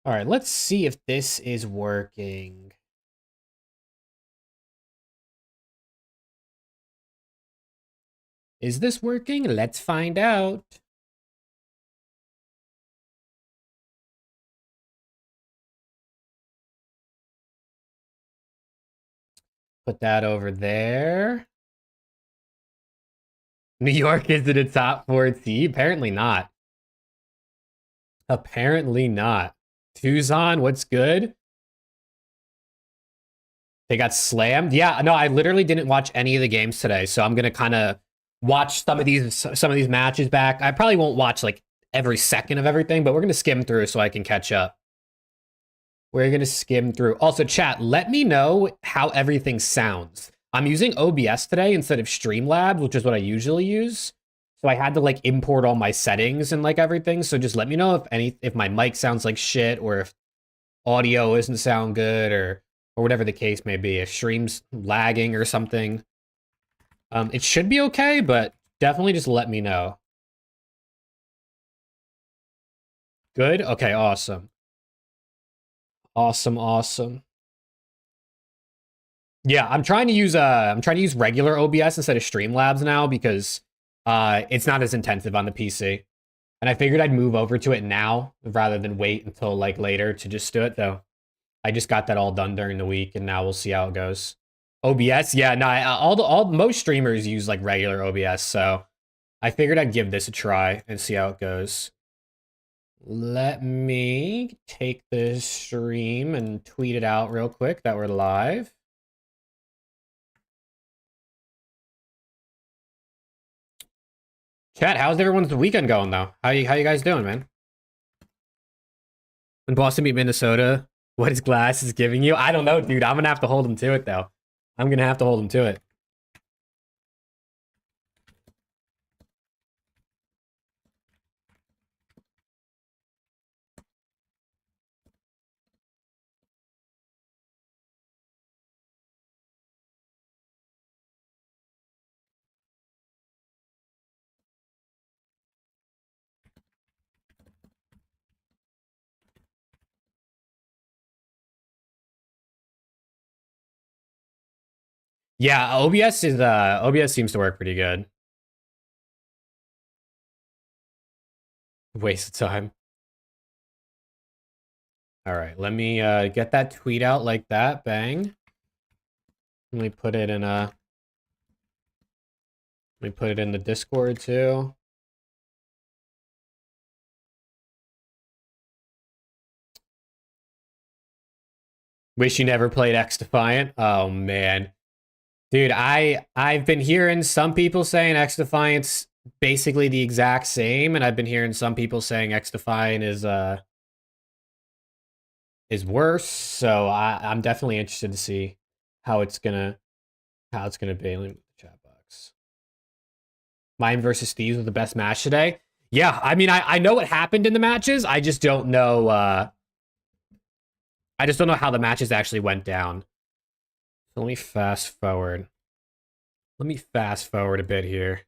All right, let's see if this is working. Is this working? Let's find out. Put that over there. New York is in the top 4 Apparently not. Apparently not. Tucson, what's good? They got slammed. Yeah, no, I literally didn't watch any of the games today, so I'm gonna kind of watch some of these matches back. I probably won't watch like every second of everything, but we're gonna skim through so I can catch up. We're gonna skim through. Also, chat, let me know how everything sounds. I'm using OBS today instead of Streamlabs, which is what I usually use. So I had to like import all my settings and like everything. So just let me know if my mic sounds like shit or if audio doesn't sound good or whatever the case may be. If stream's lagging or something. It should be okay, but definitely just let me know. Good? Okay, awesome. Awesome. Yeah, I'm trying to use regular OBS instead of Streamlabs now because it's not as intensive on the PC. And I figured I'd move over to it now rather than wait until like later to just do it though. I just got that all done during the week and now we'll see how it goes. OBS, yeah, no, most streamers use like regular OBS, so I figured I'd give this a try and see how it goes. Let me take this stream and tweet it out real quick that we're live. Chat, how's everyone's weekend going though? How you guys doing, man? When Boston beat Minnesota, what is Glass is giving you? I don't know, dude. I'm gonna have to hold him to it though. I'm gonna have to hold him to it. Yeah, OBS seems to work pretty good. Waste of time. All right, let me get that tweet out like that. Bang. Let me put it in the Discord too. Wish you never played X Defiant. Oh man. Dude, I've been hearing some people saying X Defiant's basically the exact same, and I've been hearing some people saying X Defiant is worse. So I'm definitely interested to see how it's gonna be. Let me the chat box. Mine versus Steve's was the best match today. Yeah, I mean I know what happened in the matches. I just don't know how the matches actually went down. So let me fast forward. Let me fast forward a bit here.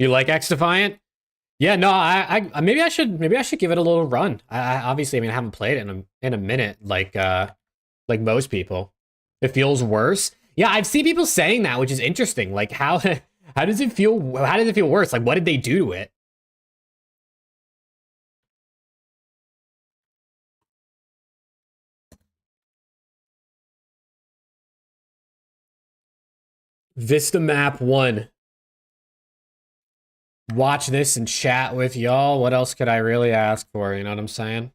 You like X Defiant? Yeah, no, I maybe I should give it a little run. I obviously, I mean, I haven't played it in a minute, like most people. It feels worse. Yeah, I've seen people saying that, which is interesting. Like, how how does it feel? How does it feel worse? Like, what did they do to it? Vista Map 1. Watch this and chat with y'all. What else could I really ask for? You know what I'm saying?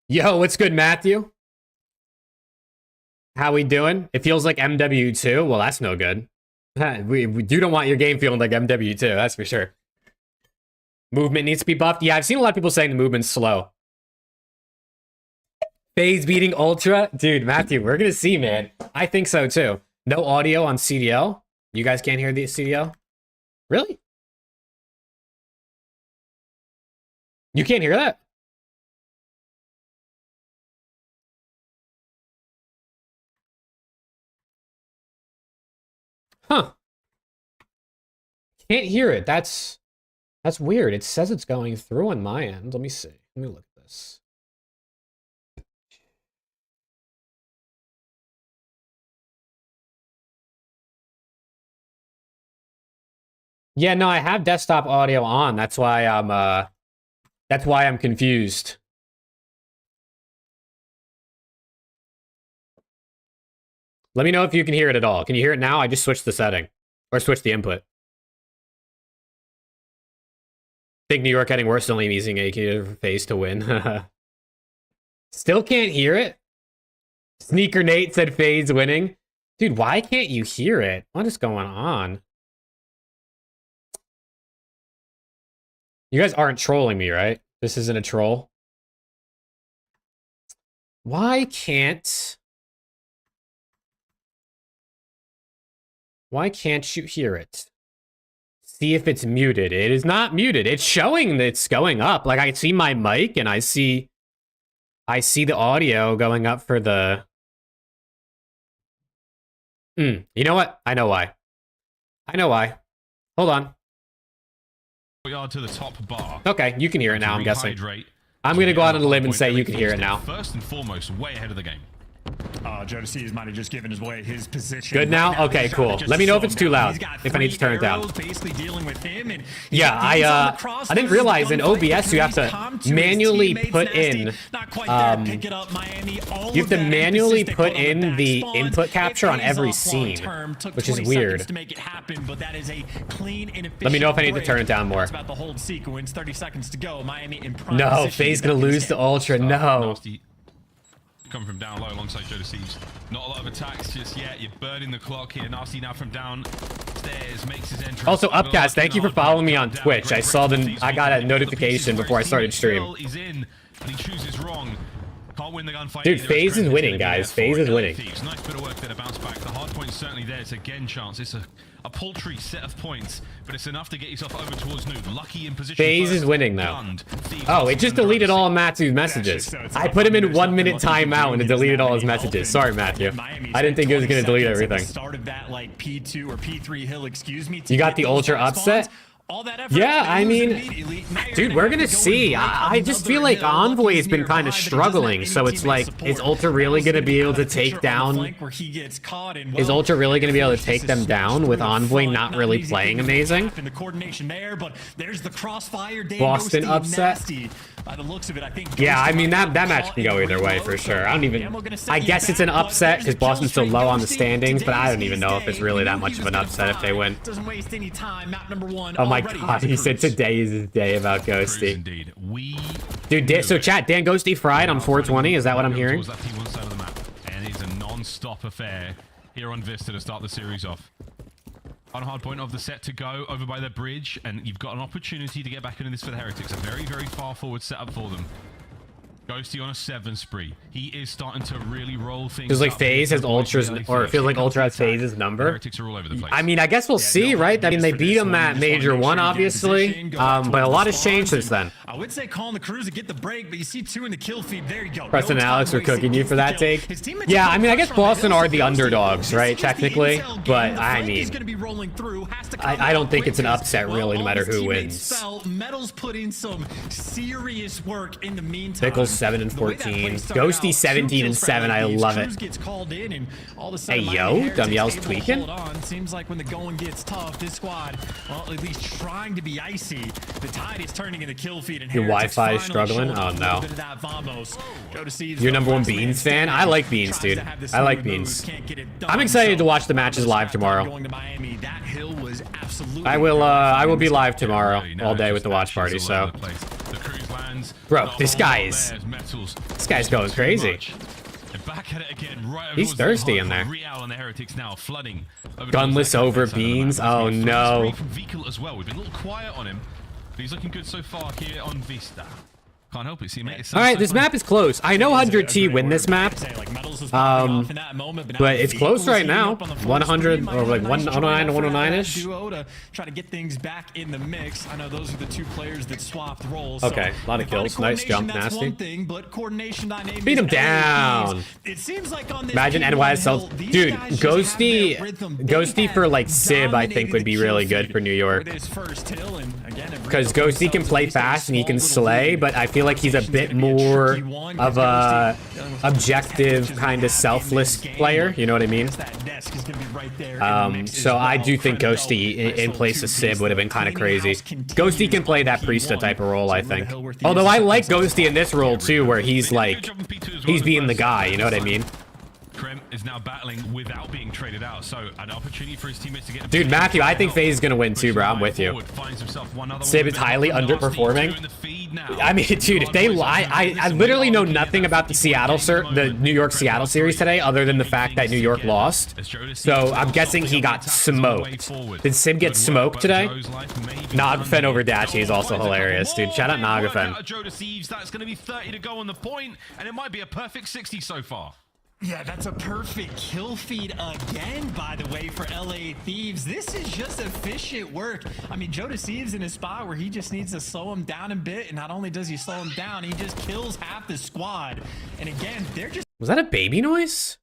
Yo, what's good, Matthew? How we doing? It feels like MW2. Well, that's no good. We don't want your game feeling like MW2, that's for sure. Movement needs to be buffed. Yeah, I've seen a lot of people saying the movement's slow. FAZE beating Ultra? Dude, Matthew, we're gonna see, man. I think so, too. No audio on CDL? You guys can't hear the CDL? Really? You can't hear that? Huh. can't hear it. That's weird. It says it's going through on my end. Let me see. Let me look at this. Yeah, no, I have desktop audio on. That's why I'm confused. Let me know if you can hear it at all. Can you hear it now? I just switched the setting. Or switched the input. Think New York getting worse, only using AK FaZe to win. Still can't hear it? Sneaker Nate said FaZe winning. Dude, why can't you hear it? What is going on? You guys aren't trolling me, right? This isn't a troll. Why can't you hear it? See if it's muted. It is not muted. It's showing that it's going up. Like, I see my mic and I see the audio going up for the... You know what? I know why. Hold on. We are to the top bar. Okay, you can hear it now, I'm guessing. I'm going to go out on a limb and say you can hear it now. First and foremost, way ahead of the game. Jodeci might have just given away his position. Good now? Okay, cool. Let me know if it's too loud, if I need to turn it down. Yeah, I didn't realize in OBS you have to manually put in the input capture on every scene, which is weird. Let me know if I need to turn it down more. No, FaZe gonna lose to Ultra. No. Come from down low alongside Jodeci's. Not a lot of attacks just yet. You're burning the clock here. Nasty now from downstairs makes his entrance. Also, Upcast, thank you for following me on Twitch. I got a notification before I started stream. He's in, and he chooses wrong. Can't win the gunfight. Dude, FaZe is winning, guys. FaZe is winning. Nice bit of work there to bounce back. The hard point's certainly there. It's a again chance. It's a paltry set of points, but it's enough to get yourself over towards Nude. Lucky in position. FaZe is winning though. Oh, it just deleted all of Matthew's messages. I put him in 1 minute timeout and it deleted all his messages. Sorry, Matthew. I didn't think it was gonna delete everything. You got the Ultra upset? Yeah, I mean, dude, we're gonna see. I just feel like Envoy has been kind of struggling, so it's like, is Ultra really gonna be able to take down? Is Ultra really gonna be able to take them down with Envoy not really playing amazing? Boston upset. Yeah, I mean, that match can go either way for sure. I guess it's an upset because Boston's so low on the standings, but I don't even know if it's really that much of an upset if they win. Oh my god, he said today is his day about Ghosty. Dude, so chat, Dan Ghosty fried on 420, is that what I'm hearing? And it's a non-stop affair here on Vista to start the series off. On a hard point of the set to go over by the bridge, and you've got an opportunity to get back into this for the Heretics. A very, very far forward setup for them. Ghosty on a 7 spree. He is starting to really roll things. Feels like FaZe has Ultra's, or it feels like Ultra has FaZe's number. Heretics are all over the place. I mean, I guess we'll see, right? I mean, they beat him at Major 1, obviously, but a lot has changed since then. I would say calling the cruise to get the break, but you see 2 in the kill feed. There you go. Preston and Alex are cooking you for that take. Yeah, I mean, I guess Boston are the underdogs, right? Technically, but I mean, I don't think it's an upset really, no matter who wins. Metals put in some serious work in the meantime. Pickles 7 and 14. Ghosty 17 and 7. I love it. Hey yo, Dumyell's tweaking. Seems like when the going gets tough, this squad, well, at least trying to be icy. The tide is turning in the kill feed, and your Wi-Fi is struggling. Oh no. You're #1 Beans fan? I like Beans, dude. I like Beans. I'm excited to watch the matches live tomorrow. I will be live tomorrow all day with the watch party. So, bro, this guy's going crazy. He's thirsty in there. Gunless over Beans. Oh no. We've been a little quiet on him, but he's looking good so far here on Vista. Can't help it. See, mate. All right, this map is close. I know 100T win this map, but it's close right now. 100 or like 109 to 109-ish. To try to get things back in the mix. I know those are the two players that swapped roles. Okay, a lot of kills. Nice jump, that's nasty. one thing, but coordination dynamics, Beat him down. It seems like on this Imagine NYSL. Dude, Ghosty for like Sib, I think would be really good for New York. Because Ghosty can play fast and he can slay, but I feel like he's a bit more of a objective, kind of selfless player. You know what I mean? So I do think Ghosty in place of Sib would have been kind of crazy. Ghosty can play that Priesta type of role, I think. Although I like Ghosty in this role too, where he's like, he's being the guy. You know what I mean? Krem is now battling without being traded out, so an opportunity for his teammates to get. Dude, Matthew, I think FaZe is gonna win too, bro. I'm with you. Sib is highly underperforming. I mean, dude, if they lie, I literally know nothing about the New York Seattle series today, other than the fact that New York lost. So I'm guessing he got smoked. Did Sib get smoked today? Nagafen over Dashi is also hilarious, dude. Shout out Nagafen. That's gonna be 30 to go on the point, and it might be a perfect 60 so far. Yeah, that's a perfect kill feed again, by the way, for LA Thieves. This is just efficient work. I mean, Joe Deceives in a spot where he just needs to slow him down a bit, and not only does he slow him down, he just kills half the squad. And again, they're just... Was that a baby noise?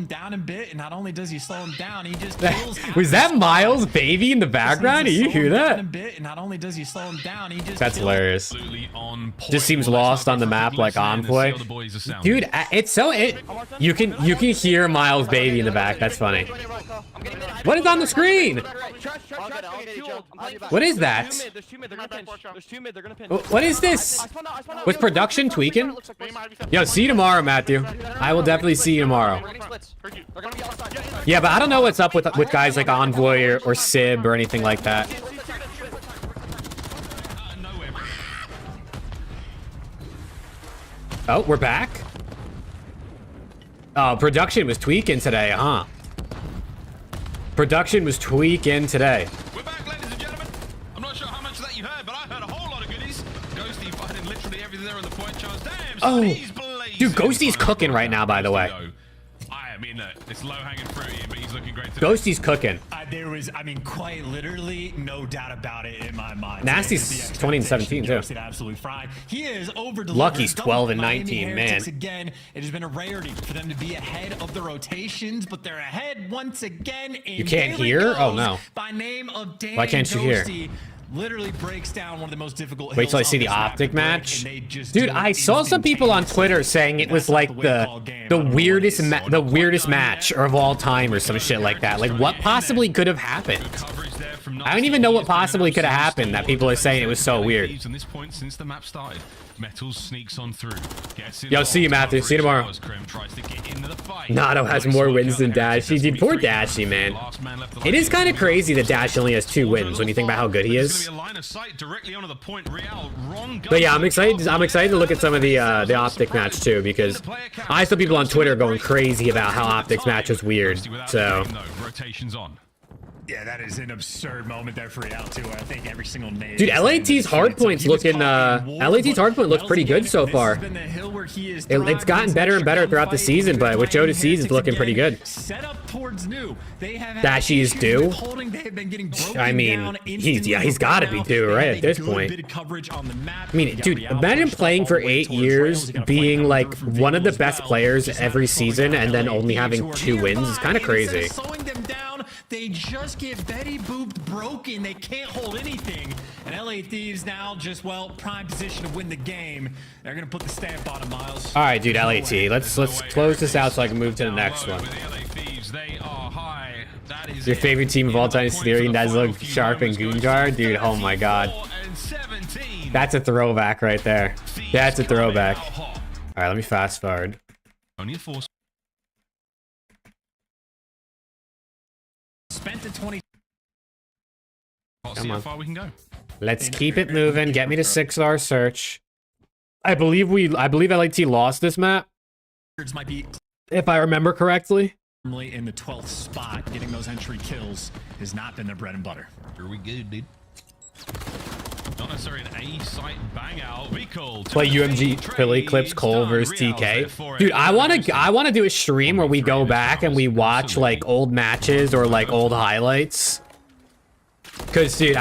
Down a bit, and not only does he slow him down, he just kills Was that Miles' baby in the background? Do you hear that? And not only does he slow him down, he just That's hilarious. Just seems lost on the map like Envoy. Dude, it's so you can hear Miles' baby in the back. That's funny. What is on the screen? What is that? What is this? Was production tweaking? Yo, see you tomorrow, Matthew. I will definitely see you tomorrow. Yeah, but I don't know what's up with guys like Envoy or Sib or anything like that. Oh, we're back. Oh, production was tweaking today, huh? Production was tweaking today. We're back, ladies and gentlemen. I'm not sure how much of that you heard, but I heard a whole lot of goodies. Ghosty finding literally everything there on the point charge. Damn, oh, dude, Ghosty's cooking right now, by the way. I mean, it's low-hanging fruit, but he's looking great today. Ghosty's cooking. There was, I mean, quite literally no doubt about it in my mind. Nasty's 20 and 17 too. Absolutely fried. He is over-delivered. Lucky's 12 and 19, man. Again, it has been a rarity for them to be ahead of the rotations, but they're ahead once again. You can't hear? Oh no. By name of Dan Why can't you hear? Literally breaks down one of the most difficult. Wait till I see the OPTIC match. Dude, I saw some people on Twitter saying it was like the weirdest match of all time or some shit like that. Like, what possibly could have happened? I don't even know what possibly could have happened that people are saying it was so weird. Metals sneaks on through. Yo, see you, Matthew. See you tomorrow. Nado has more wins than Dashi. Dude, poor Dashi, man. It is kind of crazy that Dashi only has 2 wins when you think about how good he is. But yeah, I'm excited to look at some of the OPTIC match too, because I saw people on Twitter going crazy about how OPTIC's match was weird. So. Yeah, that is an absurd moment there for Real too. I think every single name. Dude, LAT's hardpoint's looking. LAT's hardpoint looks pretty good so far. It's gotten better and better throughout the season, but with Joe Deceives, it's looking pretty good. Dashi's due. I mean, he's got to be due right at this point. I mean, dude, imagine playing for 8 years, being like one of the best players every season, and then only having 2 wins. It's kind of crazy. They just get Betty booped broken. They can't hold anything. And LA Thieves now just, well, prime position to win the game. They're going to put the stamp on it, Miles. All right, dude, LAT. Let's close this out so I can move to the next one. Your favorite team of all time is Theory, and that's like Sharp and Goonjar? Dude, oh my god. That's a throwback right there. That's a throwback. All right, let me fast forward. Only a 4. Spent the 20. See how far we can go. Let's keep it moving. Get me to 6-star search. I believe LAT lost this map, if I remember correctly. In the 12th spot, getting those entry kills has not been their bread and butter. Here we go, dude. Not necessarily an A site bang out. Recall. Play UMG Philly clips Cole versus TK. Dude, I wanna do a stream where we go back and we watch like old matches or like old highlights. Cause dude,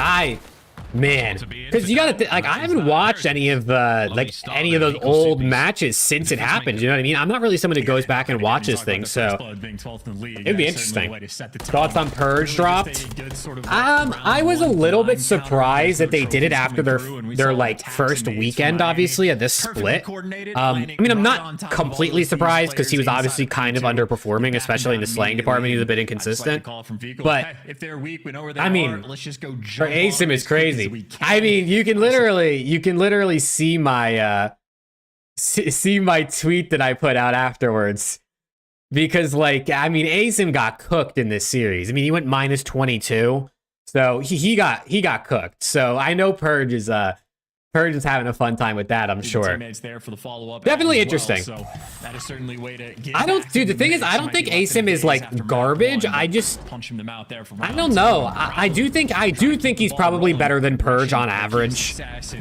man, because you gotta like I haven't watched any of any of those old matches since it happened. You know what I mean? I'm not really someone who goes back and watches things, so it'd be interesting. Thoughts on Purge dropped? I was a little bit surprised that they did it after their like first weekend, obviously, at this split. I mean, I'm not completely surprised because he was obviously kind of underperforming, especially in the slaying department. He was a bit inconsistent. But I mean, for ASIM is crazy. I mean, you can literally see my tweet that I put out afterwards, because like I mean, ASIM got cooked in this series. I mean, he went -22, so he got cooked. So I know Purge is having a fun time with that, I'm sure. There for the follow-up Definitely interesting. So that is certainly way to get dude, the thing is, I don't think ASIM is like garbage. I just punch him out there for I don't know. I do think he's probably better than Purge on average,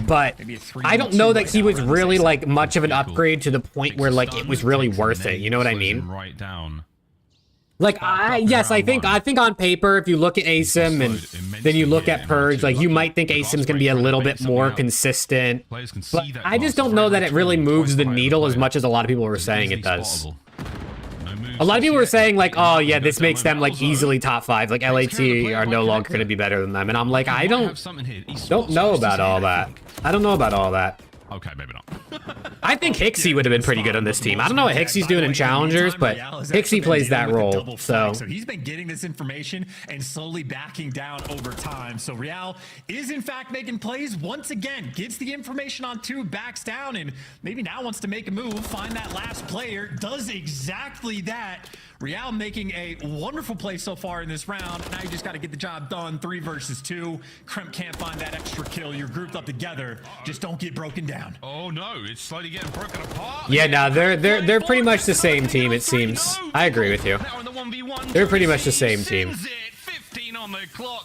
but I don't know that he was really like much of an upgrade to the point where like it was really worth it. You know what I mean? Right down. Like yes, I think on paper, if you look at ASIM and then you look at Purge, like you might think ASIM's gonna be a little bit more consistent, but I just don't know that it really moves the needle as much as a lot of people were saying it does. A lot of people were saying like, oh yeah, this makes them like easily top 5. Like LAT are no longer gonna be better than them, and I'm like, I don't know about all that. I don't know about all that. Okay, maybe not. I think Hixie would have been pretty good on this team. I don't know what Hixie's doing in Challengers, but Hixie plays that role. So he's been getting this information and slowly backing down over time. So Real is in fact making plays once again, gets the information on 2, backs down, and maybe now wants to make a move, find that last player, does exactly that. Real making a wonderful play so far in this round. Now you just got to get the job done. 3 versus 2. Kremp can't find that extra kill. You're grouped up together. Just don't get broken down. Oh no, it's slowly getting broken apart. yeah, no, they're pretty much the same team, it seems. I agree with you. They're pretty much the same team.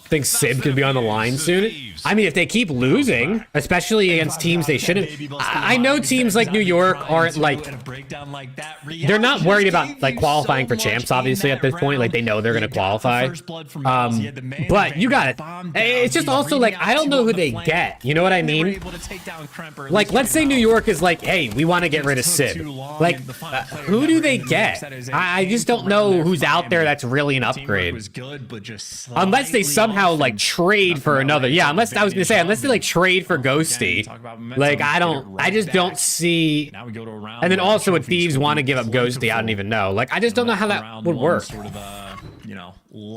Think Sid could be on the line soon. I mean, if they keep losing, especially against teams they shouldn't. I know teams like New York aren't like, they're not worried about like qualifying for champs, obviously, at this point. Like they know they're going to qualify. But you got it. It's just also like, I don't know who they get. You know what I mean? Like, let's say New York is like, hey, we want to get rid of Sid. Like, who do they get? I just don't know who's out there that's really an upgrade. Unless they somehow like trade for another. Yeah, unless I was gonna say, unless they like trade for Ghosty. Like I just don't see. And then also if Thieves want to give up Ghosty, I don't even know. Like I just don't know how that would work.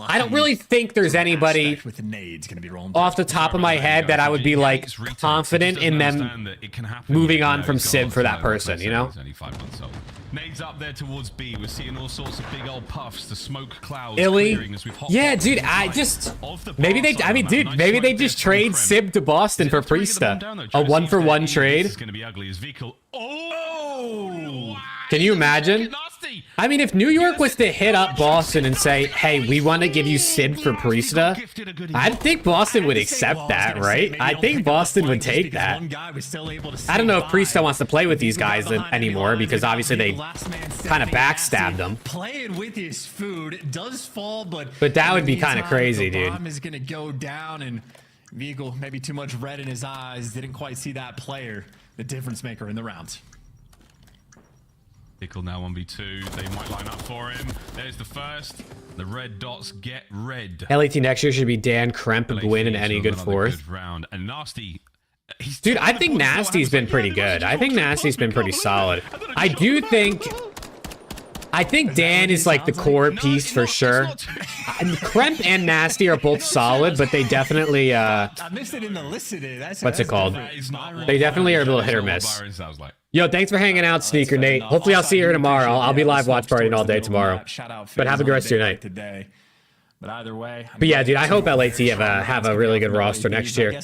I don't really think there's anybody off the top of my head that I would be like confident in them moving on from Civ for that person, you know? Nades up there towards B. We're seeing all sorts of big old puffs. The smoke clouds Illy. clearing as we've hopped Yeah, dude, I just maybe they just trade Sib to Boston for Priesta. A 1-for-1 trade. It's going to be ugly as Vehicle. Oh! Can you imagine? I mean, if New York was to hit up Boston and say, hey, we want to give you Sid for Priesta, I think Boston would accept that, right? I think Boston would take that. I don't know if Priesta wants to play with these guys anymore because obviously they kind of backstabbed them. Playing with his food does fall, but that would be kind of crazy, dude. Bomb is gonna go down, and Vehicle maybe too much red in his eyes. Didn't quite see that player, the difference maker in the round. Vehicle now 1v2. They might line up for him. There's the first. The red dots get red. LAT next year should be Dan, Kremp, Gwyn, and any good fourth. Good round. And Nasty. Dude, I think Nasty's been pretty good. I think Nasty's been pretty solid. I think Dan is like the core piece for sure. Kremp and Nasty are both solid, but they definitely I missed it in the listening. what's it called? They definitely are a little hit or miss. Yo, thanks for hanging out, Sneaker Nate. Hopefully I'll see you here tomorrow. I'll be live watch partying all day tomorrow. But have a good rest of your night. But either way, but yeah, dude, I hope LAT have a really good roster next year.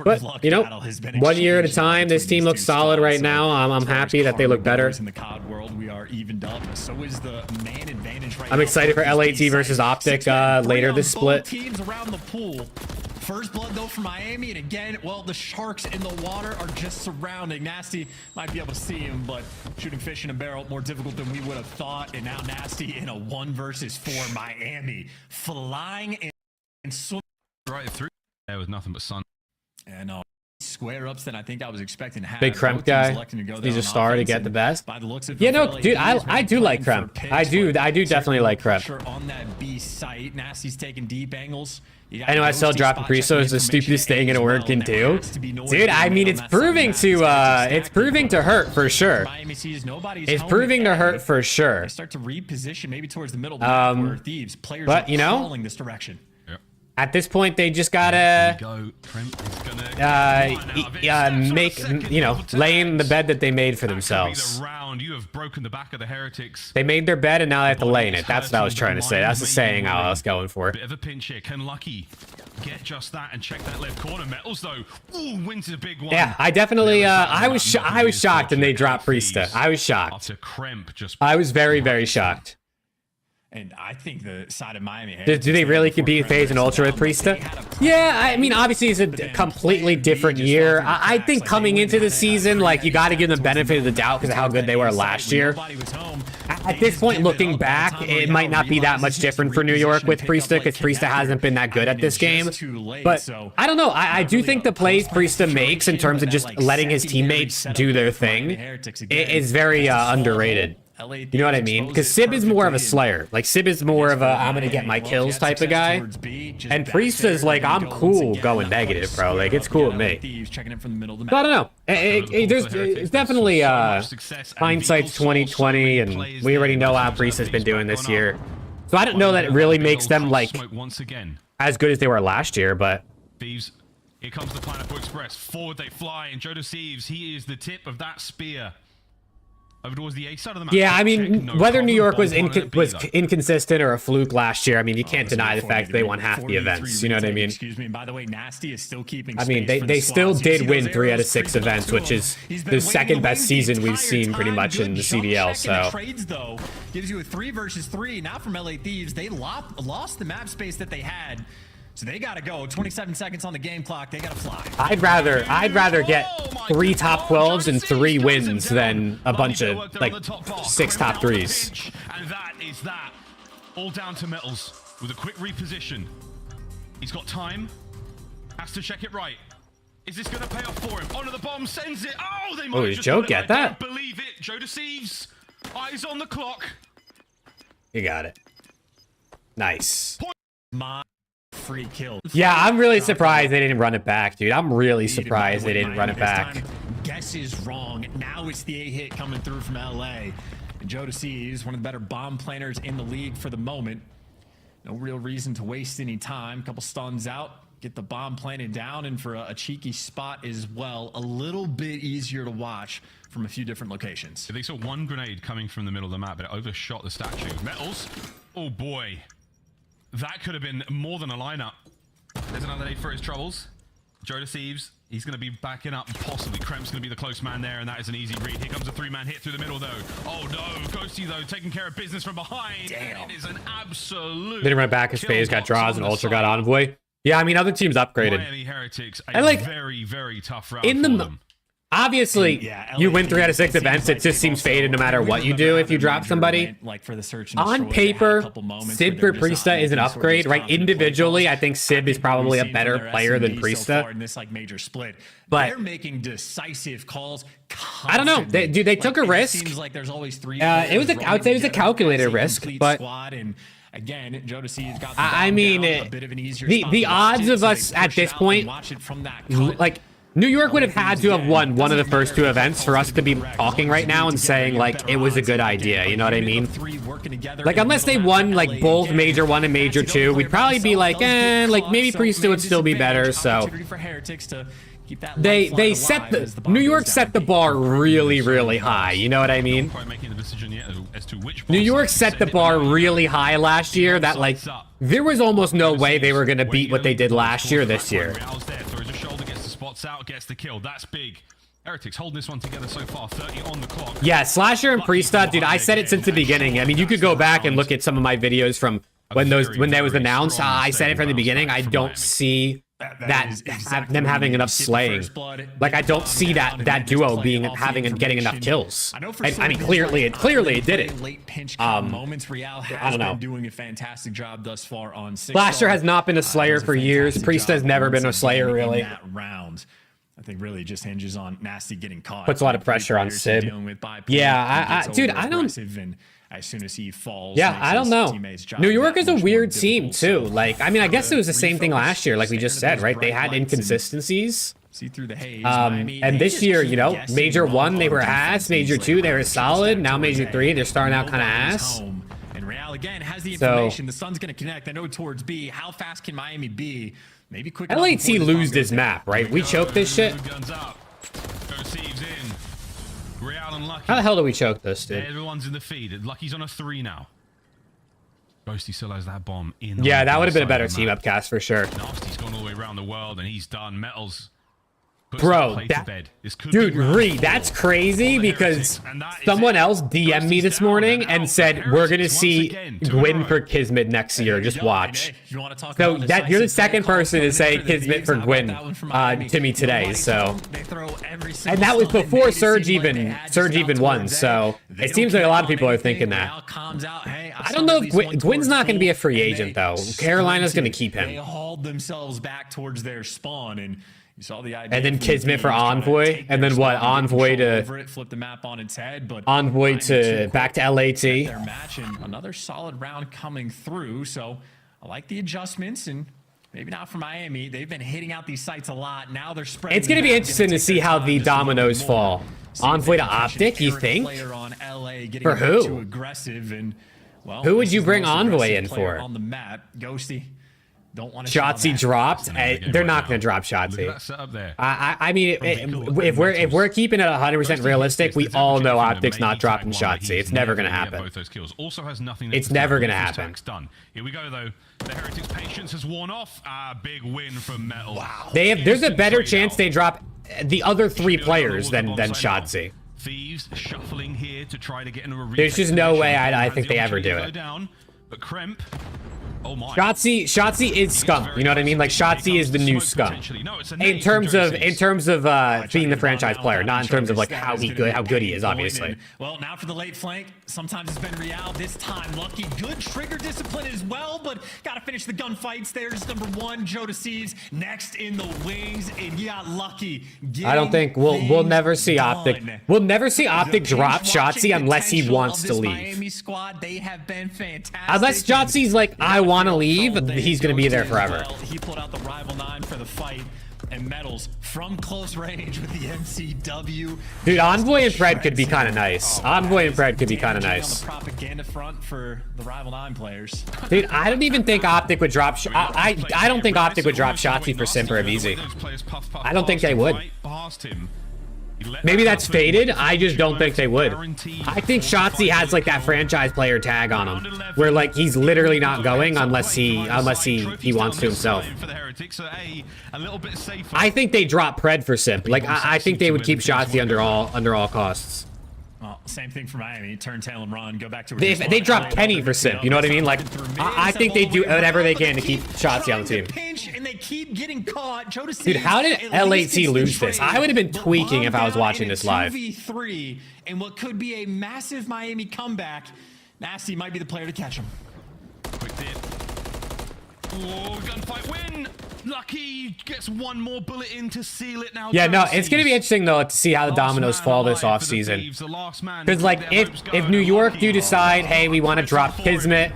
But you know, 1 year at a time. This team looks solid right now. I'm happy that they look better. I'm excited for LAT versus OPTIC later this split. First blood though for Miami, and again, well, the sharks in the water are just surrounding. Nasty might be able to see him, but shooting fish in a barrel more difficult than we would have thought. And now Nasty in a 1 versus 4. Miami flying and swimming right through there was nothing but sun. and square ups than I think I was expecting to have. Big Kremp guy. He's a star to get the best. By the looks of Yeah, no, dude, I do like Kremp. I do definitely like Kremp. Sure, on that B site, Nasty's taking deep angles. I know I still dropping Priso is the stupidest thing in a word can do. Dude, I mean, it's proving to hurt for sure. It's proving to hurt for sure. They start to reposition maybe towards the middle of the map where Thieves players are crawling this direction. At this point, they just gotta make, you know, lay in the bed that they made for themselves. You have broken the back of the Heretics. They made their bed and now they have to lay in it. That's what I was trying to say. That's the saying I was going for. Bit of a pinch here. Can Lucky get just that and check that left corner? Metals though, ooh, wins a big one. Yeah, I definitely. I was shocked when they dropped Priesta. I was shocked. After Kremp just. I was very, very shocked. And I think the side of Miami... Do they really compete FaZe and Ultra with Priesta? Yeah, I mean, obviously it's a completely different year. I think coming into the season, like, you got to give them the benefit of the doubt because of how good they were last year. At this point, looking back, it might not be that much different for New York with Priesta because Priesta hasn't been that good at this game. But I don't know. I do think the plays Priesta makes in terms of just letting his teammates do their thing is very underrated. You know what I mean? Because Sib is more of a slayer. Like, Sib is more of a I'm gonna get my kills type of guy. And Priesta's like, I'm cool going negative, bro. Like, it's cool with me. So I don't know. It's definitely hindsight's 2020, and we already know how Priesta's been doing this year. So I don't know that it really makes them like as good as they were last year, but. Thieves, here comes the Pineapple Express. Forward they fly, and Joe Deceives, he is the tip of that spear. Over towards the A side of the map. Yeah, I mean, whether New York was inconsistent or a fluke last year, I mean, you can't deny the fact that they won half the events. You know what I mean? Excuse me. By the way, Nasty is still keeping. I mean, they still did win 3 out of 6 events, which is the second best season we've seen pretty much in the CDL. So trades though gives you a 3 versus 3. Not from LA Thieves. They lost the map space that they had. So they gotta go. 27 seconds on the game clock. They gotta fly. I'd rather get 3 top 12s and 3 wins than a bunch of like 6 top 3s. And that is that. All down to Metals with a quick reposition. He's got time. Has to check it right. Is this gonna pay off for him? Onto the bomb, sends it. Oh, they might. Oh, did Joe get that? I don't believe it. Joe Deceives. Eyes on the clock. You got it. Nice. My free kill. Yeah, I'm really surprised they didn't run it back, dude. I'm really surprised they didn't run it back. Guess is wrong. Now it's the A hit coming through from LA. And Joe Deceives, one of the better bomb planners in the league for the moment. No real reason to waste any time. Couple stuns out. Get the bomb planted down, and for a cheeky spot as well. A little bit easier to watch from a few different locations. They saw one grenade coming from the middle of the map, but it overshot the statue. Metals. Oh boy. That could have been more than a lineup. There's another nade for his troubles. Joe Deceives, he's going to be backing up. Possibly Kremp's going to be the close man there, and that is an easy read. Here comes a 3-man hit through the middle, though. Oh, no. Ghosty, though, taking care of business from behind. Damn. It is an absolute... They didn't run back as FaZe got draws and Ultra got Envoy. Yeah, I mean, other teams upgraded. Miami Heretics, I like, very, very tough round in for the them. Obviously, you win 3 out of 6 events. It just seems faded no matter what you do if you drop somebody. On paper, Sib for Priesta is an upgrade, right? Individually, I think Sib is probably a better player than Priesta. But they're making decisive calls. I don't know. They took a risk. Seems like there's always 3. I would say it was a calculated risk, but again, Joe Deceives got I mean, the odds of us at this point, like, New York would have had to have won one of the first 2 events for us to be talking right now and saying, like, it was a good idea. You know what I mean? Like, unless they won, like, both Major 1 and Major 2, we'd probably be like, like, maybe Priesta would still be better, so... They set the... New York set the bar really, really high. You know what I mean? New York set the bar really high last year that, like, there was almost no way they were going to beat what they did last year this year. Out, gets the kill. That's big. Heretics holding this one together so far. 30 on the clock. Yeah, Slasher and Priesta, dude, I said it since the beginning. I mean, you could go back and look at some of my videos from when that was announced. I said it from the beginning. I don't see them having enough slaying. Like I don't see that duo getting enough kills. I mean, clearly it did it. I don't know. Doing a fantastic job thus far on Flasher has not been a slayer for years. Priest has never been a slayer really. That round, I think really just hinges on Nasty getting caught. Puts a lot of pressure on Sib. Yeah, dude, I don't. As soon as he falls, yeah, I don't know. New York is a weird team too. Like, I mean, I guess it was the same thing last year, like we just said, right? They had inconsistencies. See through the haze. And this year, you know, Major 1, they were ass. Major 2, they were solid. Now Major 3, they're starting out kind of ass. And Real again has the information. The sun's going to connect. I know towards B. How fast can Miami be? Maybe quick. LAT lose this map, right? We choke this shit. How the hell do we choke this, dude? Everyone's in the feed. Lucky's on a 3 now. Ghosty still has that bomb in. Yeah, that would have been a better team up cast for sure. Nasty's gone all the way around the world and he's done. Metals. Bro, dude, Ree, that's crazy because someone else DM'd me this morning and said we're gonna see Gwyn for Kismet next year. Just watch. So that you're the second person to say Kismet for Gwyn to me today. So, and that was before Surge even won. So it seems like a lot of people are thinking that. I don't know if Gwyn's not gonna be a free agent though. Carolina's gonna keep him. They hauled themselves back towards their spawn and. You saw the idea, and then Kismet for Envoy, and then what? Envoy to flip the map on its head, but Envoy to back to LAT. Their match and another solid round coming through. So I like the adjustments, and maybe not for Miami. They've been hitting out these sites a lot. Now they're spreading. It's gonna be interesting to see how the dominoes fall. Envoy to Optic, you think? For who? Who would you bring Envoy in for? On the map, Ghosty. Shotzzy dropped. They're not going to drop Shotzzy. I mean, if we're keeping it 100% realistic, we all know Optic's not dropping Shotzzy. It's never going to happen. It's never going to happen. Here we go though. The Heretics' patience has worn off. Big win from Metal. Wow. There's a better chance they drop the other 3 players than Shotzzy. Thieves shuffling here to try to get into a. There's just no way I think they ever do it. But Kremp. Oh my. Shotzi is SCUMP. You know what I mean? Like Shotzi is the new SCUMP. In terms of being the franchise player, not in terms of like how good he is, obviously. Well, now for the late flank. Sometimes it's been Real. This time, Lucky. Good trigger discipline as well, but gotta finish the gunfights. There's number 1, Joe Deceives. Next in the wings, and you got Lucky. I don't think we'll never see Optic. We'll never see Optic drop Shotzi unless he wants to leave. Miami squad, they have been fantastic. Unless Shotzi's like, I want to leave, he's gonna be there forever. He pulled out the rival 9 for the fight, and Metals from close range with the MCW. Dude, Envoy and Fred could be kind of nice. Envoy and Fred could be kind of nice. On the propaganda front for the rival 9 players. Dude, I don't even think Optic would drop. I don't think Optic would drop Shotzi for Simper of easy. I don't think they would. Maybe that's faded. I just don't think they would. I think Shotzi has like that franchise player tag on him, where like he's literally not going unless he wants to himself. I think they drop Pred for Simp. Like I think they would keep Shotzi under all costs. Well, same thing for Miami. Turn tail and run. Go back to they drop Kenny for Simp. You know what I mean? Like I think they do whatever they can to keep Shotzi on the team. And they keep getting caught. Dude, how did LAT lose this? I would have been tweaking if I was watching this live. 2v3 and what could be a massive Miami comeback. Nasty might be the player to catch him. Quick dip. Oh, gunfight win. Lucky gets one more bullet in to seal it now. Yeah, no, it's going to be interesting, though, to see how the dominoes fall this offseason. Because, like, if New York do decide, hey, we want to drop Kismet,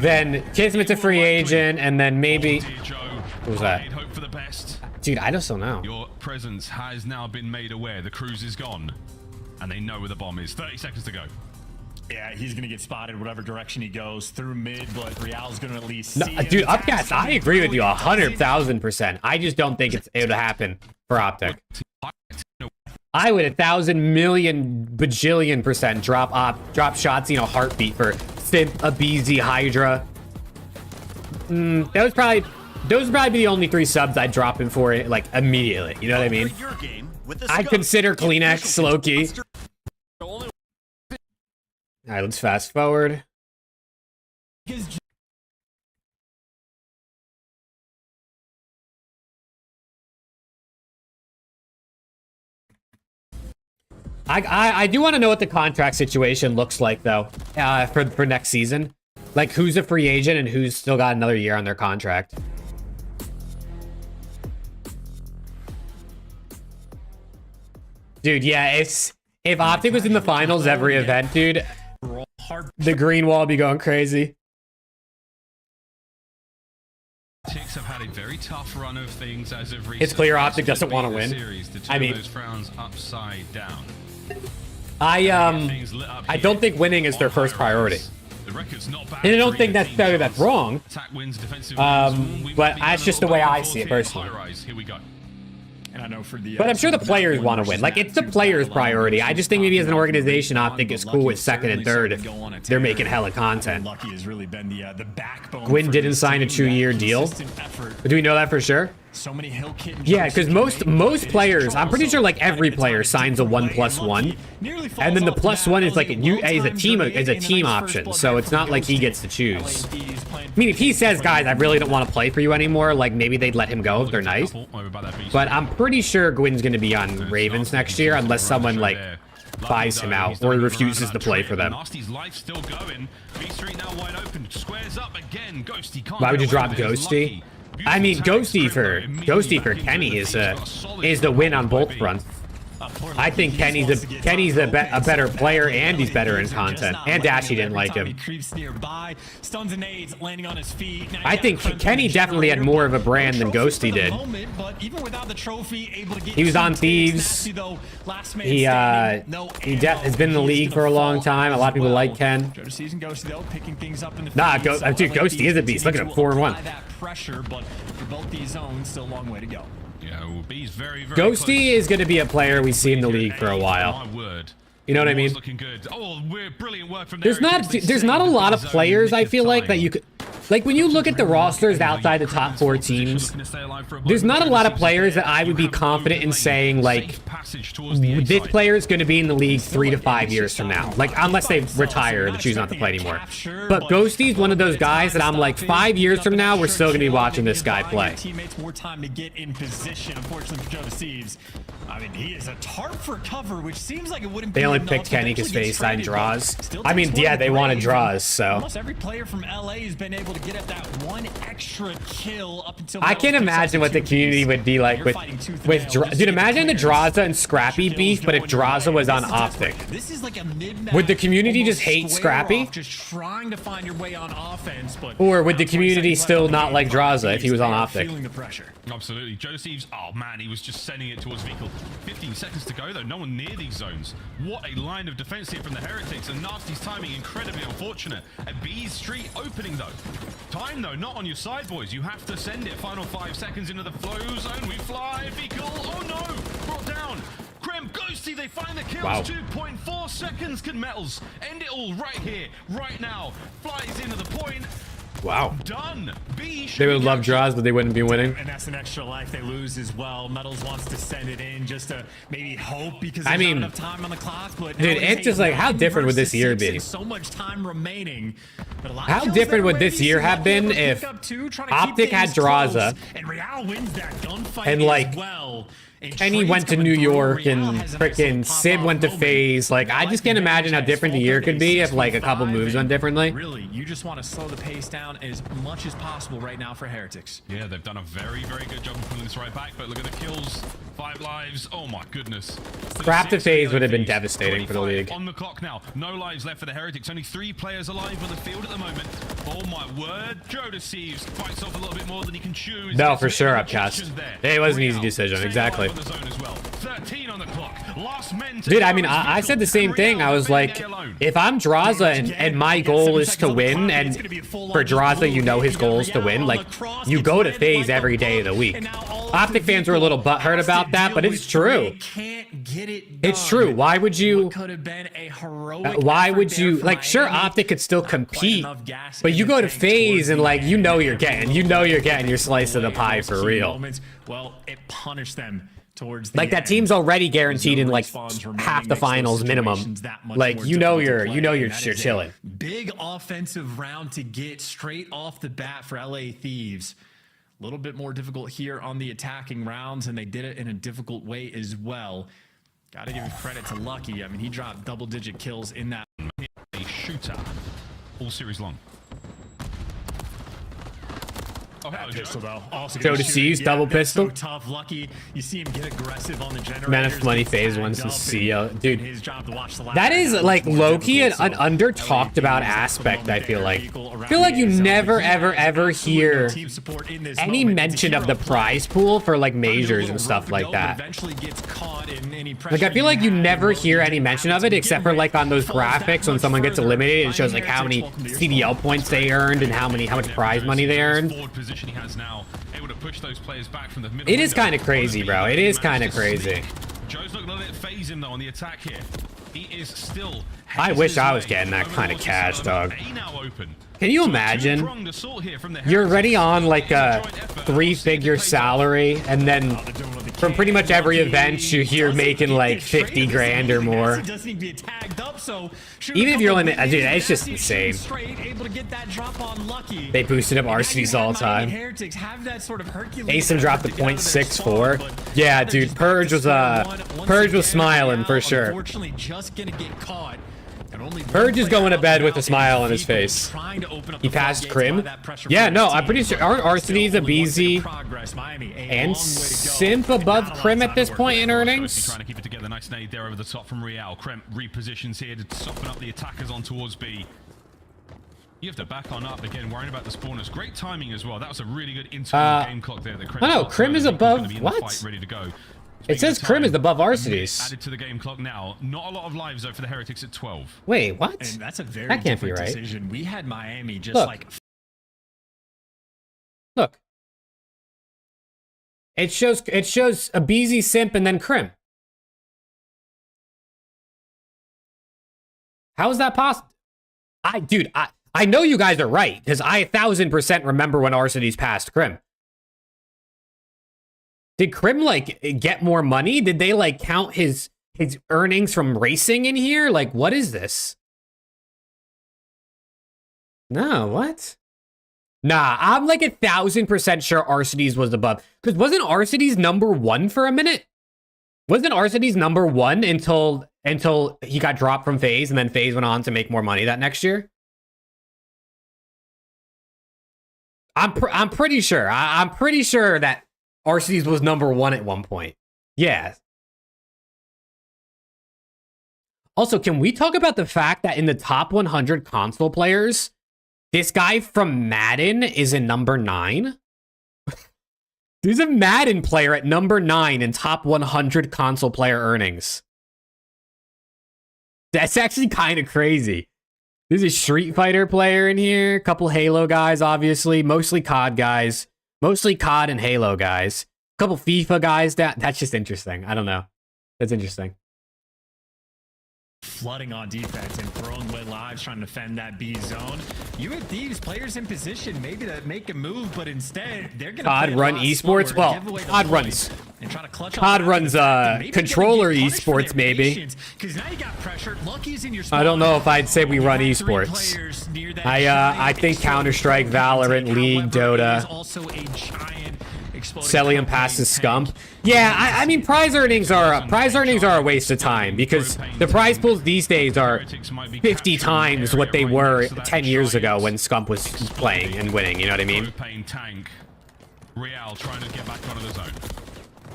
then Kismet's a free agent, and then maybe... What was that? Dude, I just don't know. Your presence has now been made aware. The cruise is gone, and they know where the bomb is. 30 seconds to go. Yeah, he's going to get spotted whatever direction he goes through mid, but Real's going to at least see dude, Upcast, I agree with you 100,000%. I just don't think it would happen for Optic. I would 1,000,000,000 bajillion% drop Shotzi in a heartbeat for Simp, Abizi, Hydra. Those would probably be the only 3 subs I'd drop him for it, like, immediately. You know what I mean? I'd consider Kleenex, low-key. All right, let's fast forward. I do want to know what the contract situation looks like though, for next season. Like who's a free agent and who's still got another year on their contract. Dude, yeah, if OPTIC was in the finals every event, dude, the green wall would be going crazy. Ticks have had a very tough run of things as of recent. It's clear OPTIC doesn't want to win. I mean, those frowns upside down. I don't think winning is their first priority. The record's not bad. And I don't think necessarily that's wrong. Attack wins, defensive but that's just the way I see it personally. Here we go. And I know for the, but I'm sure the players want to win. Like, it's the players' priority. I just think maybe as an organization, OPTIC is cool with second and third if they're making hella content. Gwyn didn't sign a 2-year deal. But do we know that for sure? Yeah, because most players, I'm pretty sure like every player signs a 1+1, and then the +1 is like a team option. So it's not like he gets to choose. I mean, if he says, guys, I really don't want to play for you anymore, like maybe they'd let him go if they're nice. But I'm pretty sure Gwyn's going to be on Ravens next year unless someone like buys him out or refuses to play for them. Why would you drop Ghosty? I mean, Ghosty for Kenny is the win on both fronts. I think Kenny's a better player and he's better in content. And Dashy didn't like him. I think Kenny definitely had more of a brand than Ghosty did. He was on Thieves. He has been in the league for a long time. A lot of people like Ken. Nah, dude, Ghosty is a beast. Look at him, 4-1. But for both these zones, still a long way to go. Yeah, well, B's very Ghosty is going to be a player we see in the league for a while. You know what I mean? Oh, brilliant work from there's not a lot of players I feel like that you could, like when you look at the rosters outside the top 4 teams, there's not a lot of players that I would be confident in saying like this player is going to be in the league 3 to 5 years from now, like unless they retire and choose not to play anymore. But Ghosty's one of those guys that I'm like 5 years from now we're still going to be watching this guy play. Teammates more time to get in position. Unfortunately for Jodecives, I mean, he is a tarp for cover, which seems like it wouldn't be. They only picked Kenny because FaZe side draws. I mean, yeah, they wanted draws, so. Almost every player from LA has been able to get at that one extra kill up until. I can't imagine what the community would be like with dude. Imagine the Draza and Scrappy beef, but if Draza was on OPTIC. This is like a mid-match. Would the community just hate Scrappy? Just trying to find your way on offense, but. Or would the community still not like Draza if he was on OPTIC? Feeling the pressure. Absolutely. Jodecives, oh man, he was just sending it towards Vehicle. 15 seconds to go though, no one near these zones. What a line of defense here from the Heretics, and Nasty's timing incredibly unfortunate. A B's street opening though. Time though, not on your side, boys. You have to send it. Final 5 seconds into the flow zone. We fly. Vehicle. Oh no! Brought down. Krem, Ghosty, they find the kills. Wow. 2.4 seconds. Can Metals end it all right here, right now? Flies into the point. Wow. Done. They would love draws, but they wouldn't be winning. And that's an extra life they lose as well. Metals wants to send it in just to maybe hope because there's not enough time on the clock. But dude, it's just like, how different would this year be? So much time remaining. But how different would this year have been if OPTIC had Draza and like Kenny went to New York and frickin' Sid went to FaZe? Like, I just can't imagine how different the year could be if like a couple moves went differently. Really, you just want to slow the pace down as much as possible right now for Heretics. Yeah, they've done a very, very good job of pulling this right back, but look at the kills. 5 lives. Oh my goodness. Scrap to FaZe would have been devastating for the league. On the clock now. No lives left for the Heretics. Only 3 players alive on the field at the moment. Oh my word. Jodecives fights off a little bit more than he can chew. No, for sure, Upcast. It was an easy decision. Exactly. 13 on the clock. Last men to dude, I mean, I said the same thing. I was like, if I'm Draza and my goal is to win, and for Draza, you know his goal is to win, like, you go to FaZe every day of the week. OPTIC fans were a little butthurt about that, but it's true. It's true. Why would you, like, sure, OPTIC could still compete, but you go to FaZe and, like, you know you're getting your slice of the pie for real. Well, it punished them. Like that team's already guaranteed in like half the finals minimum. Like you're chilling. Big offensive round to get straight off the bat for LA Thieves. A little bit more difficult here on the attacking rounds, and they did it in a difficult way as well. Gotta give credit to Lucky. I mean, he dropped double-digit kills in that. A shooter all series long. Oh, hello, Pistol Joe. though. Also Joe Deceives, double that's pistol. So tough. Lucky. You see him get aggressive on the generator. Man of Money phase one since CEO. Dude, that is like low-key an under-talked about aspect, I feel like. I feel like you never, ever hear any mention of the prize pool for like majors and stuff like that. Like, I feel like you never hear any mention of it except for like on those graphics when someone gets eliminated. It shows like how many CDL points they earned and how much prize money they earned. He has now, able to push those players back from the middle. It is kind of crazy, bro. It is kind of crazy. Joe's not gonna let it phase him though on the attack here. He is still. I wish I was getting that kind of cash, dog. Now open. Can you imagine? You're already on like a 3-figure salary, and then from pretty much every event you're making like 50 grand or more. Even if you're on it, dude, it's just insane. They boosted up RCs all the time. ASIM dropped the 0.64. Yeah, dude, Purge was smiling for sure. Purge is going to bed with a smile on his face. He passed Crim. Yeah, no, I'm pretty sure. Aren't Arsenes, a BZ, and Simp above Crim at this point in earnings? Trying to keep it together. Nice nade there over the top from Real. Crim repositions here to soften up the attackers on towards B. You have to back on up again, worrying about the spawners. Great timing as well. That was a really good internal game clock there. No, Crim is above. What? Ready to go. It says Crim is above Arsenes. Added to the game clock now. Not a lot of lives though for the Heretics at 12. Wait, what? And that's a very that can't be right. Decision. We had Miami just Look. Look. It shows a BZ Simp and then Crim. How is that possible? Dude, I know you guys are right because I 1000% remember when Arsenes passed Crim. Did Crim, like, get more money? Did they, like, count his earnings from racing in here? Like, what is this? No, what? Nah, I'm, like, 1000% sure Arsenes was above. Because wasn't Arsenes #1 for a minute? Wasn't Arsenes #1 until he got dropped from FaZe, and then FaZe went on to make more money that next year? I'm pretty sure. I'm pretty sure that Arsenes was #1 at one point. Yeah. Also, can we talk about the fact that in the top 100 console players, this guy from Madden is in #9? There's a Madden player at #9 in top 100 console player earnings. That's actually kind of crazy. There's a Street Fighter player in here, a couple Halo guys, obviously, mostly COD guys. Mostly COD and Halo guys. A couple FIFA guys. That's just interesting. I don't know. That's interesting. Flooding on defense and throwing away lives, trying to defend that B zone. You had Thieves players in position maybe to make a move, but instead they're going to COD run esports. Well, COD runs. COD runs controller esports maybe. I don't know if I'd say we run esports. I think Counter-Strike, Valorant, League, Dota. Cellium passes Scump. Yeah, I mean prize earnings are a waste of time because the prize pools these days are 50 times what they were 10 years ago when Scump was playing and winning. You know what I mean? Real trying to get back out of the zone.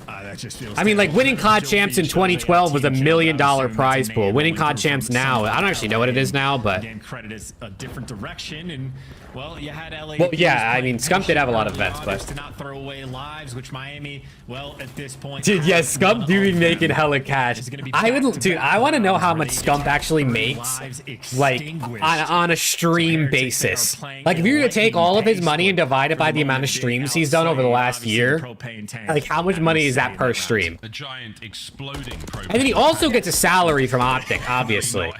That just feels I mean, like winning COD champs in 2012 was $1 million prize pool. Winning COD champs now, I don't actually know what it is now, but credit is a different direction. And well, you had LA. Well, yeah, I mean, Scump did have a lot of events, but to not throw away lives, which Miami, well, at this point, dude, yeah, Scump do be making hella cash. I want to know how much Scump actually makes, like on a stream basis. Like, if you were to take all of his money and divide it by the amount of streams he's done over the last year, like how much money is that per stream? A giant exploding and then he also gets a salary from OPTIC, obviously.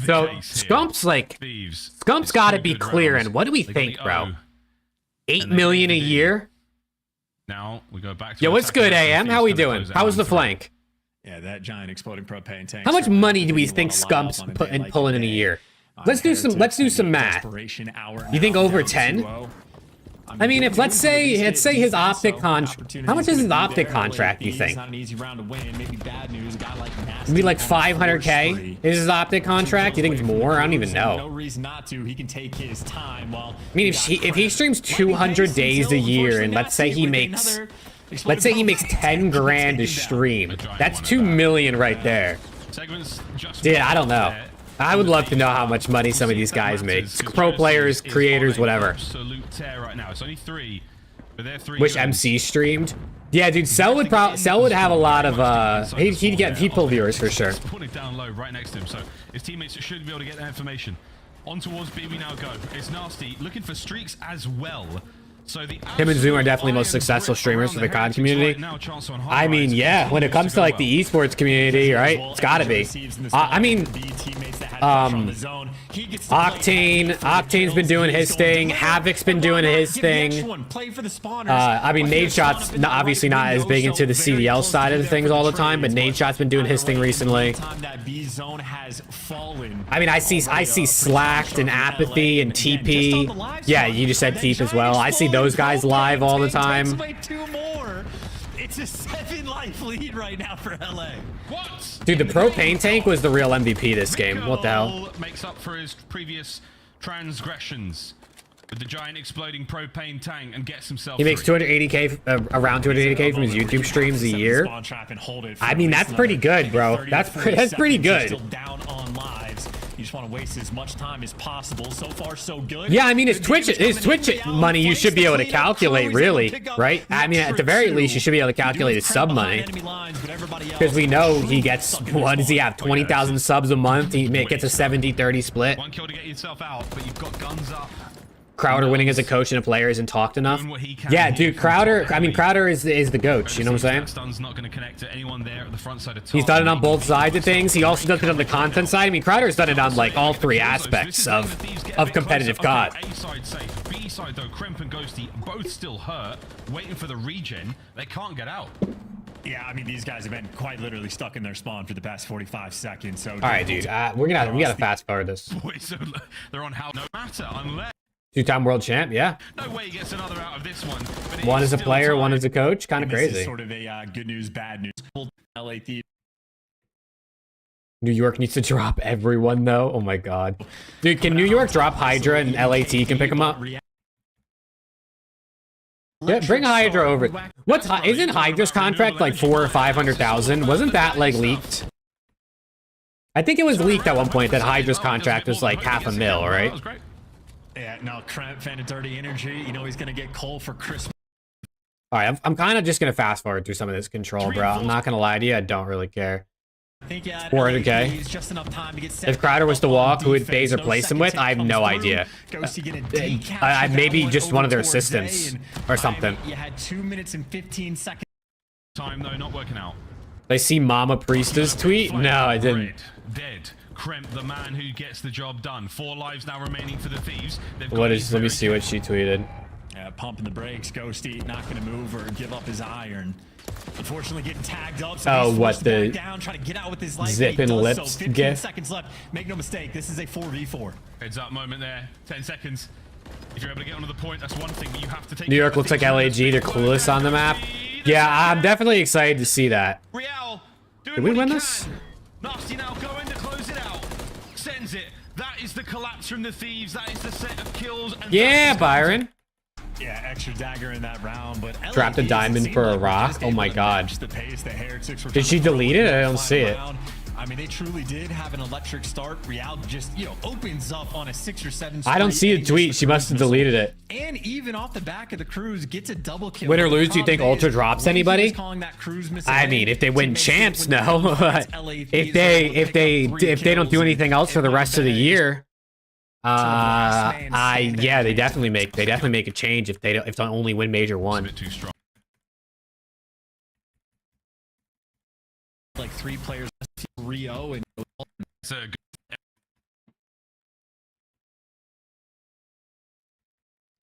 So Scump's like, Scump's got to be clear. And what do we think, bro? 8 million a year? Now we go back to yo, what's good, AM? How we doing? How was the flank? Yeah, that giant exploding propane tank. How much money do we think Scump's pulling in a year? Let's do some math. You think over 10? I mean, if let's say his optic contract, how much is his optic contract? You think? Not an easy round to win. Maybe bad news. A guy like Nasty Maybe like on 500K is his optic contract. You think it's more? I don't even No know. reason not to. He can take his time. While I mean, if he streams 200 days a year, and let's say he makes 10 grand a stream, that's 2 million right there. Dude, I don't know. I would love to know how much money some of these guys make. Pro players, creators, whatever. Wish MC streamed. Yeah, dude, Cell would have a lot of he'd pull viewers for sure. Put it down low right next to him, so his teammates should be able to get that information. On towards B we now go. It's Nasty looking for streaks as well. So him and Zoom are definitely most successful streamers for the COD community. I mean, yeah, when it comes to like the esports community, right? It's gotta be. I mean, Octane's been doing his thing. HAVOK's been doing his thing. I mean, NADESHOT's obviously not as big into the CDL side of the things all the time, but NADESHOT's been doing his thing recently. I mean, I see Slacked and Apathy and TP. Yeah, you just said TP as well. I see those guys live all the time. It's a 7-life lead right now for LA. What? Dude, the propane tank was the real MVP this game. What the hell? Makes up for his previous transgressions with the giant exploding propane tank and gets himself. He makes 280K, around 280K from his YouTube streams a year. I mean, that's pretty good, bro. That's pretty good. You just want to waste as much time as possible. So far, so good. Yeah, I mean, his Twitch money you should be able to calculate, really, right? I mean, at the very least, you should be able to calculate his sub money. Because we know he gets, what does he have, 20,000 subs a month? He gets a 70-30 split. One kill to get yourself out, but you've got guns up. Crowder winning as a coach and a player isn't talked enough. Yeah, dude, Crowder is the goat, you know what I'm saying? Not going to connect to anyone there at the front side of He's done it on both sides of things. He also does it on the content side. I mean, Crowder's done it on like all three aspects of competitive COD. A side safe, B side though, Crimp and Ghosty both still hurt, waiting for the regen. They can't get out. Yeah, I mean, these guys have been quite literally stuck in their spawn for the past 45 seconds. So, all right, dude, we gotta fast forward this. Wait, so they're on how no matter unless. Two-time world champ, yeah. No way he gets another out of this one. One is a player, one is a coach. Kind of crazy. This is sort of a good news, bad news. LA Thieves. New York needs to drop everyone, though. Oh my god, dude, can New York drop Hydra and LAT can pick them up? Yeah, bring Hydra over. Isn't Hydra's contract like 400,000 or 500,000? Wasn't that like leaked? I think it was leaked at one point that Hydra's contract was like $500,000, right? Yeah, no, Cramp, fan of dirty energy. You know he's gonna get coal for Christmas. All right, I'm kind of just gonna fast forward through some of this control, bro. I'm not gonna lie to you, I don't really care. I think 400K. Just enough time to get if Crowder was to walk, who would FAZE replace him with? I have no idea. Maybe just one of their assistants or something. You had 2 minutes and 15 seconds. Time though, not working out. Did I see Mama Priestess tweet? No, I didn't. Dead. Kremp, the man who gets the job done. 4 lives now remaining for the Thieves. Let me see what she tweeted. Pumping the brakes. Ghosty not going to move or give up his iron. Unfortunately, getting tagged up. So oh, what the down, trying to get out with his life. Zip and lips so 15 gif. seconds left. Make no mistake, this is a 4v4. Heads up moment there. 10 seconds. If you're able to get onto the point, that's one thing, but you have to take. New York looks like LAG. They're clueless on the map. Yeah, I'm definitely excited to see that. Real, did we win this? Nasty now going to close it out. Sends it. That is the collapse from the Thieves. That is the set of kills. And yeah, Byron. Yeah, extra dagger in that round, but dropped a diamond for a rock. Oh my god. Did she delete it? I don't see it. I mean, they truly did have an electric start. Real just, opens up on a 6 or 7. I don't see a tweet. She must have deleted it. And even off the back of the cruise, gets a double kill. Win or lose, do you think Ultra drops anybody? I mean, if they win champs, no. if they don't do anything else for the rest of the year, yeah, they definitely make a change if they only win Major 1. Like 3 players, Rio and.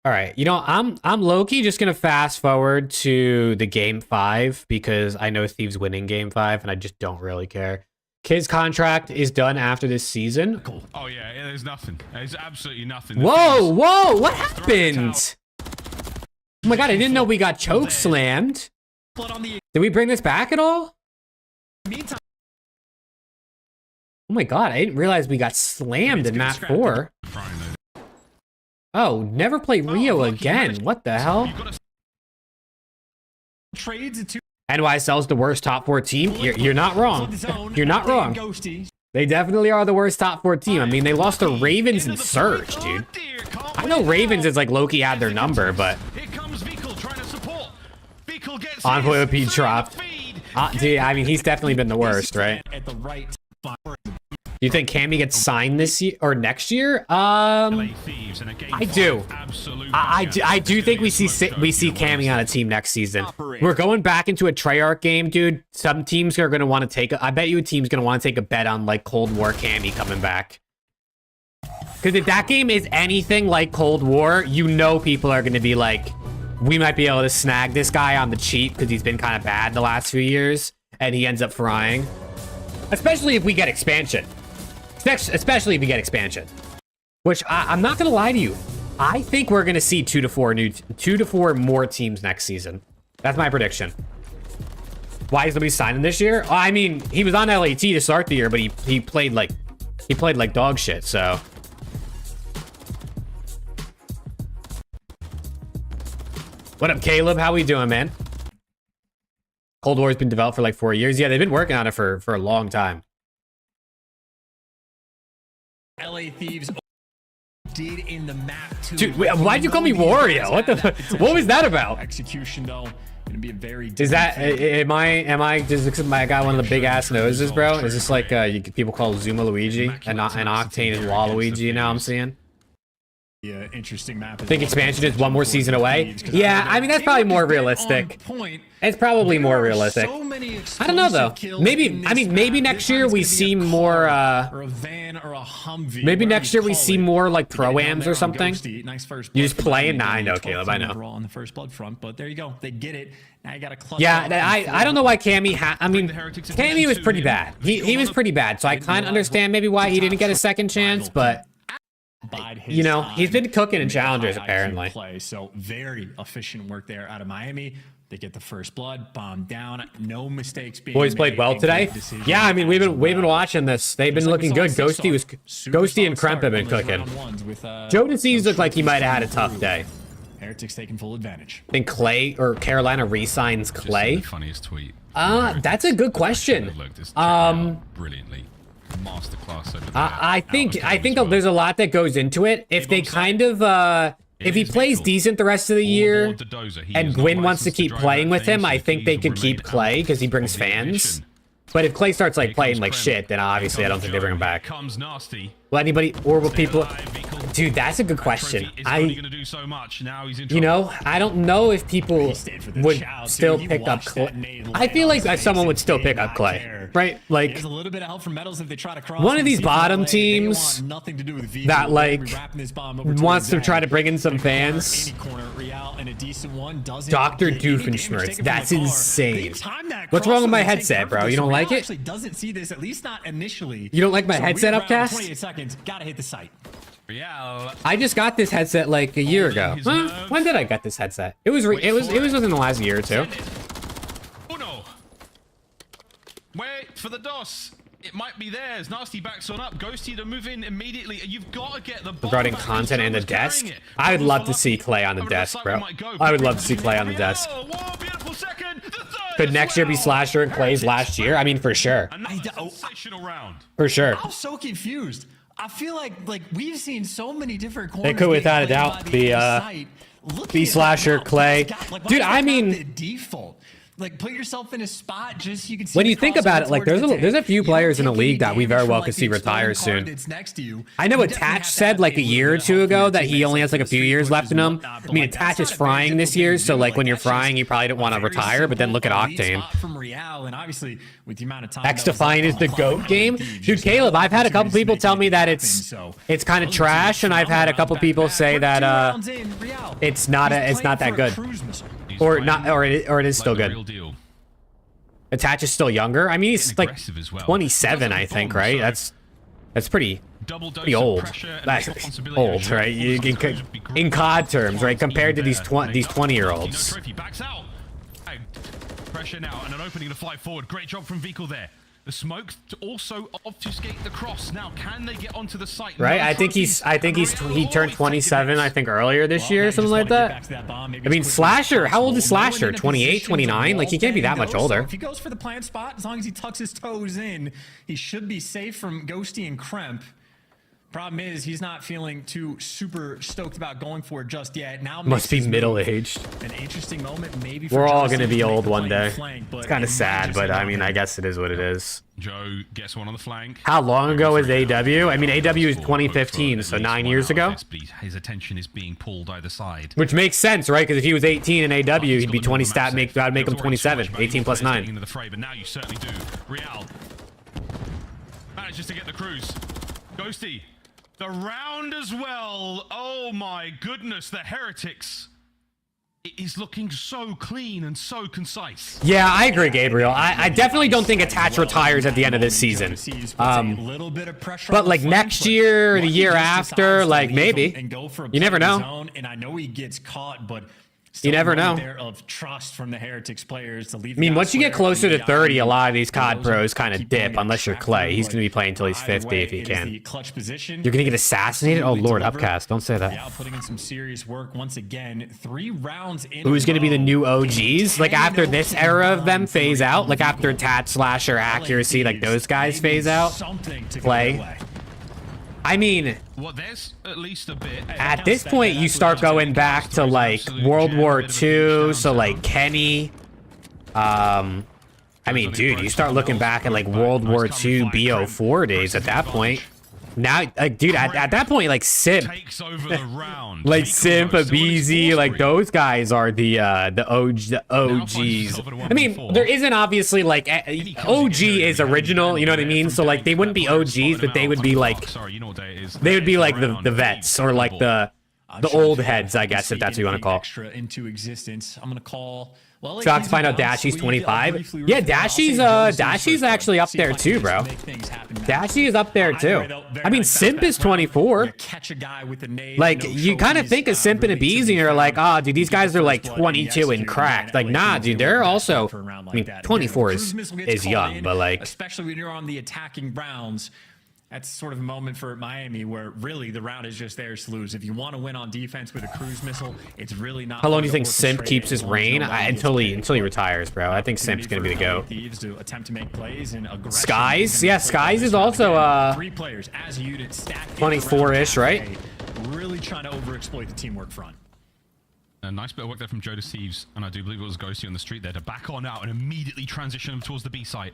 All right, I'm low-key just gonna fast forward to the game 5 because I know Thieves winning game 5 and I just don't really care. Kid's contract is done after this season. Cool. Oh yeah, there's nothing. There's absolutely nothing. Whoa, what happened? Oh my god, I didn't know we got choke slammed. But on the Did we bring this back at all? meantime, Oh my god, I didn't realize we got slammed in map 4. Oh, never play Rio again. What the hell? trades it to NYSL's the worst top 4 team? You're not wrong. You're not wrong. Ghosty. They definitely are the worst top 4 team. I mean, they lost to Ravens and Surge, dude. I know Ravens is like Loki had their number, but Here comes Vikal trying to support. Vikal gets Envoy his OP feed, dropped. feed. Dude, I mean, he's definitely been the worst, right? At the right time. You think Cammy gets signed this year or next year? LA Thieves in a game I do. five, absolute I do think we see Cammy on a team next season. We're going back into a Treyarch game, dude. Some teams are gonna want to take. I bet you a team's gonna want to take a bet on like Cold War Cammy coming back. Because if that game is anything like Cold War, you know people are gonna be like, we might be able to snag this guy on the cheap because he's been kind of bad the last few years, and he ends up frying. Especially if we get expansion. Especially if we get expansion. Which I'm not gonna lie to you. I think we're gonna see 2 to 4 more teams next season. That's my prediction. Why is nobody signing this year? I mean, he was on LAT to start the year, but he played like dog shit. So. What up, Caleb? How we doing, man? Cold War's been developed for like 4 years. Yeah, they've been working on it for a long time. LA Thieves did in the map too. Dude, why'd you call me Wario? What was that about? Execution though, gonna be a very. Is that am I just because I got one of the big ass noses, bro? Is this like people call Zuma Luigi and Octane is Waluigi now? I'm seeing. Yeah, interesting map. I think expansion is one more season away. Yeah, I mean that's probably more realistic. It's probably more realistic. I don't know though. Maybe next year we see more. Maybe next year we see more like pro-ams or something. You just playing? Nah, I know, Caleb. I know. On the first blood front, but there you go. They get it. Now you got to clutch. Yeah, I don't know why Cammy. I mean, Cammy was pretty bad. He was pretty bad. So I kind of understand maybe why he didn't get a second chance, but. You know, he's been cooking in challengers apparently. So very efficient work there out of Miami. They get the first blood, bomb down, no mistakes being Boys played well today. Yeah, I mean we've been watching this. They've been looking good. Ghosty and Kremp have been cooking. Joe Deceives looked like he might have had a tough day. Heretics taking full advantage. I think Clay or Carolina re-signs Clay. The funniest tweet. That's a good question. Brilliantly. Masterclass over I think there's a lot that goes into it. If they kind of if he plays decent the rest of the year and Gwyn wants to keep playing with him, I think they could keep Clay because he brings fans. But if Clay starts like playing like shit, then obviously I don't think they bring him back. Will anybody or will people? Dude, that's a good question. You know, I don't know if people would still pick up Clay. I feel like someone would still pick up Clay, right? Like a little bit of help from Metals if they try to cross. One of these bottom teams that like wants to try to bring in some fans. Dr. Doofenshmirtz, that's insane. What's wrong with my headset, bro? You don't like it? Doesn't see this, at least not initially. You don't like my headset upcast? 28 seconds. Gotta hit the site. I just got this headset like a year ago. When did I get this headset? It was within the last year or two. Oh no! Wait for the DOS. It might be theirs. Nasty backs on up. Ghosty to move in immediately. You've got to get the regarding content and the desk. I would love to see Clay on the desk, bro. I would love to see Clay on the desk. Could next year be Slasher and Clay's last year? I mean, for sure. For sure. I'm so confused. I feel like we've seen so many different corners. They could, without a doubt, be Slasher, Clay. Dude, I mean, the default. Like, put yourself in a spot just so you can see. When you think about it, like there's a few players in the league that we very well could see retire soon. I know Attach said like a year or two ago that he only has like a few years left in him. I mean, Attach is frying this year, so like when you're frying, you probably don't want to retire. But then look at Octane. X-Defiant is the GOAT game, dude. Caleb, I've had a couple people tell me that it's kind of trash, and I've had a couple people say that it's not that good. Or it is still good. Attach is still younger. I mean, he's like 27, I think, right? That's pretty double dose Pretty of old. pressure and That's responsibility. old, right? In COD terms, right? Compared to these 20-year-olds. Trophy backs out. Pressure now and an opening to fly forward. Great job from Vehicle there. The smoke to also obfuscate the cross. Now, can they get onto the site? Right? No I think he turned 27, I think, earlier this year or something like that. I mean, Slasher, how old is Slasher? 28, 29? Like, he can't be that much older. If he goes for the plant spot, as long as he tucks his toes in, he should be safe from Ghosty and Kremp. Problem is, he's not feeling too super stoked about going for it just yet. Now Must be middle-aged. An interesting moment, maybe. For We're all Joe going to be to make old the one play day. flank, It's kind of sad, but I mean, I guess it is what it is. Joe gets one on the flank. How long ago was AW? I mean, AW is 2015, so 9 years ago. His attention is being pulled either side. Which makes sense, right? Because if he was 18 in AW, he'd be 20 stat. That'd make him 27. 18 plus 9. Into the fray, but now you certainly do. Real manages to get the cruise. Ghosty. The round as well. Oh my goodness, the Heretics. It is looking so clean and so concise. Yeah, I agree, Gabriel. I definitely don't think Attach retires at the end of this season. But like next year or the year after, like maybe. You never know. And I know he gets caught, but you never know. Of trust from the Heretics players to leave. I mean, once you get closer to 30, a lot of these COD pros kind of dip, unless you're Clay. He's going to be playing until he's 50 if he can. You're going to get assassinated? Oh, Lord, upcast. Don't say that. Yeah, putting in some serious work once again. 3 rounds in. Who's going to be the new OGs? Like, after this era of them phase out, like after Attach, Slasher, Accuracy, like those guys phase out, Clay. I mean, well, there's at least a bit. At this point, you start going back to like World War II, so like Kenny. I mean, dude, you start looking back at like World War II BO4 days at that point. Now, like, dude, at that point, like Simp, like Simp, Abizi, like those guys are the OGs. I mean, there isn't obviously like OG is original, you know what I mean? So like they wouldn't be OGs, but they would be like the vets or like the old heads, I guess, if that's what you want to call. Extra into existence. I'm gonna call. Shocked to find out Dashy's 25. Yeah, Dashy's actually up there too, bro. Dashy is up there too. I mean, Simp is 24. Like, you kind of think of Simp and Abizi and you're like, oh, dude, these guys are like 22 and cracked. Like, nah, dude, they're also, I mean, 24 is young, but like. Especially when you're on the attacking rounds. That's sort of a moment for Miami where really the round is just theirs to lose. If you want to win on defense with a cruise missile, it's really not. How long do you think Simp keeps his reign? Until he retires, bro. I think Simp's gonna be the GOAT. To attempt to make plays and Skies, yeah, Skies is also 3 players as a unit stacked 24-ish, right? Really trying to overexploit the teamwork front. A nice bit of work there from Joe Deceives, and I do believe it was Ghosty on the street there to back on out and immediately transition him towards the B site.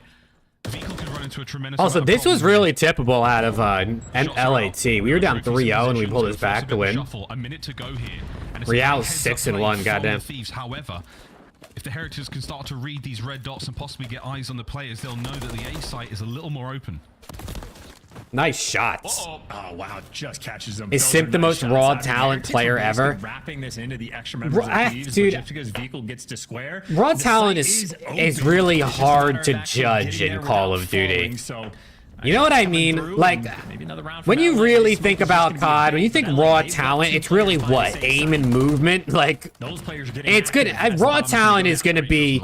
Vehicle could run into a tremendous. Also, this was really tippable out of LAT. We were down 3-0 and we pulled this back to win. A minute to go here. Real's 6-1, goddamn. However, if the Heretics can start to read these red dots and possibly get eyes on the players, they'll know that the A site is a little more open. Nice shots. Oh wow, just catches them. Is Simp the most raw talent player ever? Wrapping this into the extra members of Thieves, dude, just because Vehicle gets to square. Raw talent is really hard to judge in Call of Duty. You know what I mean? Like, when you really think about COD, when you think raw talent, it's really what? Aim and movement? Like, it's good. Raw talent is going to be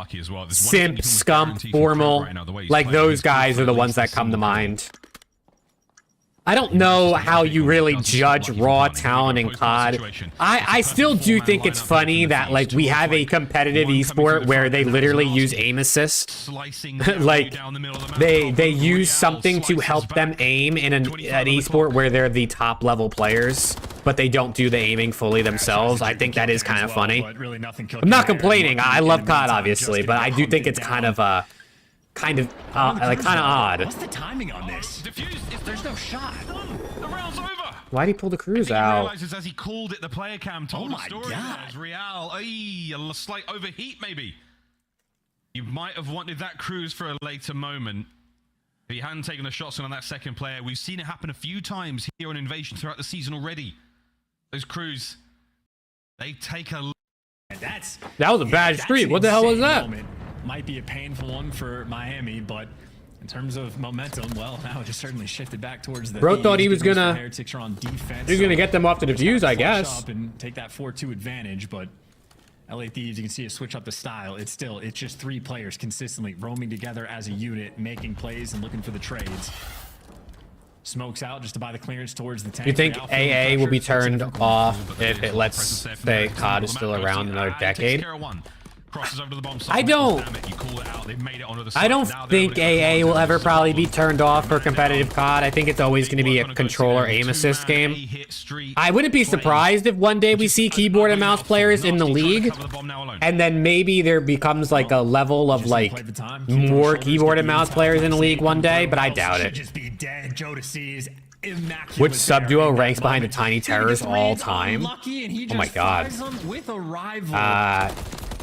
Simp, Scump, Formal. Like, those guys are the ones that come to mind. I don't know how you really judge raw talent in COD. I still do think it's funny that, like, we have a competitive esport where they literally use aim assist. Like, they use something to help them aim in an esport where they're the top level players, but they don't do the aiming fully themselves. I think that is kind of funny. I'm not complaining. I love COD, obviously, but I do think it's kind of kind of odd. What's the timing on this? There's no shot. The round's over. Why'd he pull the cruise He out? realizes as he called it, the player cam told the story. As Real, a slight overheat maybe. You might have wanted that cruise for a later moment. If he hadn't taken the shots on that second player, we've seen it happen a few times here on Invasion throughout the season already. Those crews, they take a. That was a bad streak. What the hell was that? Might be a painful one for Miami, but In terms of momentum, well, now it just certainly shifted back towards the. Bro thought he was gonna. Heretics are on defense. He's gonna get them off to the Just views, gotta I flush guess. up and take that 4-2 advantage, but LA Thieves, you can see it switch up the style. It's just 3 players consistently roaming together as a unit, making plays and looking for the trades. Smokes out just to buy the clearance towards the tank. You think AA will be turned off if it lets say COD is still around another decade? I don't think AA will ever probably be turned off for competitive COD. I think it's always going to be a controller aim assist game. I wouldn't be surprised if one day we see keyboard and mouse players in the league, and then maybe there becomes like a level of like more keyboard and mouse players in the league one day, but I doubt it. Which sub duo ranks behind the Tiny Terrors all time? Oh my god.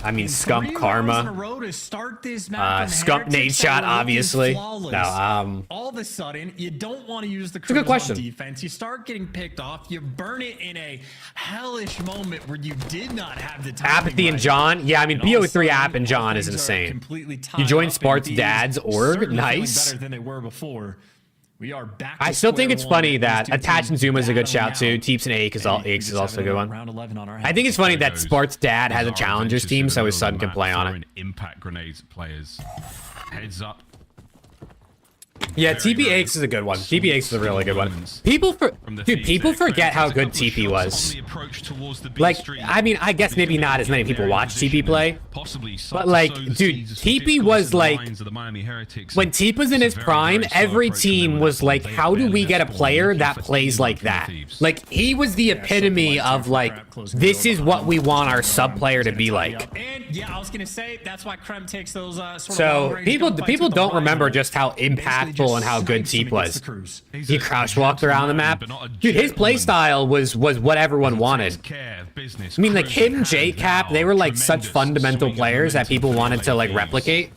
I mean, SCUMP Karma. SCUMP NADESHOT, obviously. No, all of a sudden, you don't want to use the good question. defense. You start getting picked off. You burn it in a hellish moment where you did not have the time. Apathy and John. Yeah, I mean, BO3 App and John is insane. You joined Spart's dad's org. Nice. Better than they were before. We are back. I still think it's funny that Attach and Zuma is a good shout too. Teeps and Aches is also a good one. I think it's funny that Spart's dad has a challengers team, so his son can play on it. Impact grenades players. Heads up. Yeah, TP Aches is a good one. TP Aches is a really good one. People forget how good TP was. Like, I mean, I guess maybe not as many people watch TP play, but like, dude, TP was like, when TP was in his prime, every team was like, how do we get a player that plays like that? Like, he was the epitome of like, this is what we want our sub player to be like. And yeah, I was gonna say that's why Krem takes those So people don't remember just how impactful and how good Teep was. He crouch walked around the map. Dude, his playstyle was what everyone wanted. I mean, like him, J-Cap, they were like such fundamental players that people wanted to like replicate.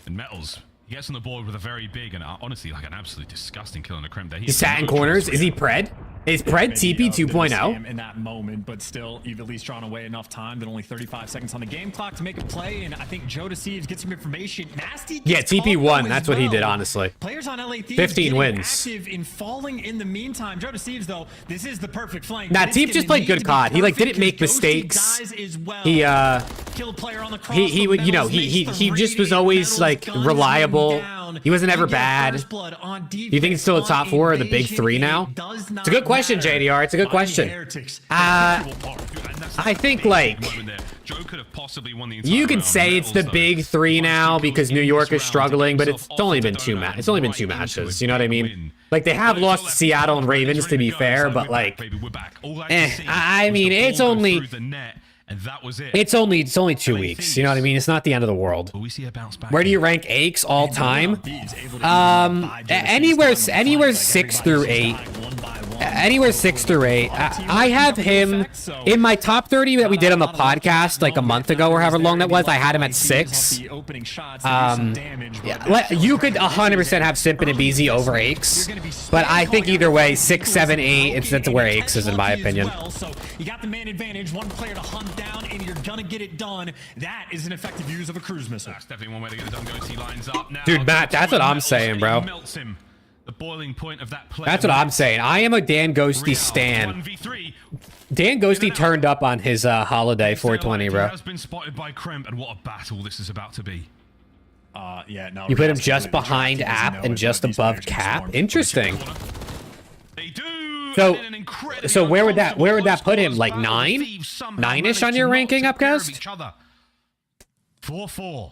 And Metals, he gets on the board with a very big and honestly like an absolutely disgusting kill on the Krem there. He sat in corners. Is he Pred? Is Pred TP 2.0? In that moment, but still, you've at least drawn away enough time. Then only 35 seconds on the game clock to make a play, and I think Joe Deceives gets some information. Nasty. Yeah, TP won. That's what he did, honestly. Players on LA Thieves 15 wins. Active in falling in the meantime. Joe Deceives, though, this is the perfect flank. Nah, Teep just played good COD. He like didn't make mistakes. He would, you know, he just was always like reliable. He wasn't ever bad. You think it's still a top 4 or the big 3 now? It's a good question, JDR. It's a good question. I think like you could say it's the big 3 now because New York is struggling, but it's only been 2 matches. It's only been 2 matches. You know what I mean? Like they have lost to Seattle and Ravens, to be fair, but like, I mean, it's only. And that was it. It's only 2 weeks. You know what I mean? It's not the end of the world. Where do you rank Aches all time? Anywhere 6 through 8. Anywhere 6 through 8. I have him in my top 30 that we did on the podcast like a month ago or however long that was. I had him at 6. Yeah, you could 100% have Simpin and BZ over Aches, but I think either way, 6, 7, 8. That's where Aches is in my opinion. So you got the man advantage, one player to hunt down, and you're gonna get it done. That is an effective use of a cruise missile. That's definitely one way to get it done. Ghosty lines up now. Dude, Matt, that's what I'm saying, bro. The boiling point of that play. That's what I'm saying. I am a Dan Ghosty stan. Dan Ghosty turned up on his holiday 420, bro. Has been spotted by Kremp, and what a battle this is about to be. Yeah, no. You put him just behind App and just above Cap. Interesting. They do. So where would that put him? Like 9? 9-ish on your ranking, Upcast? 4-4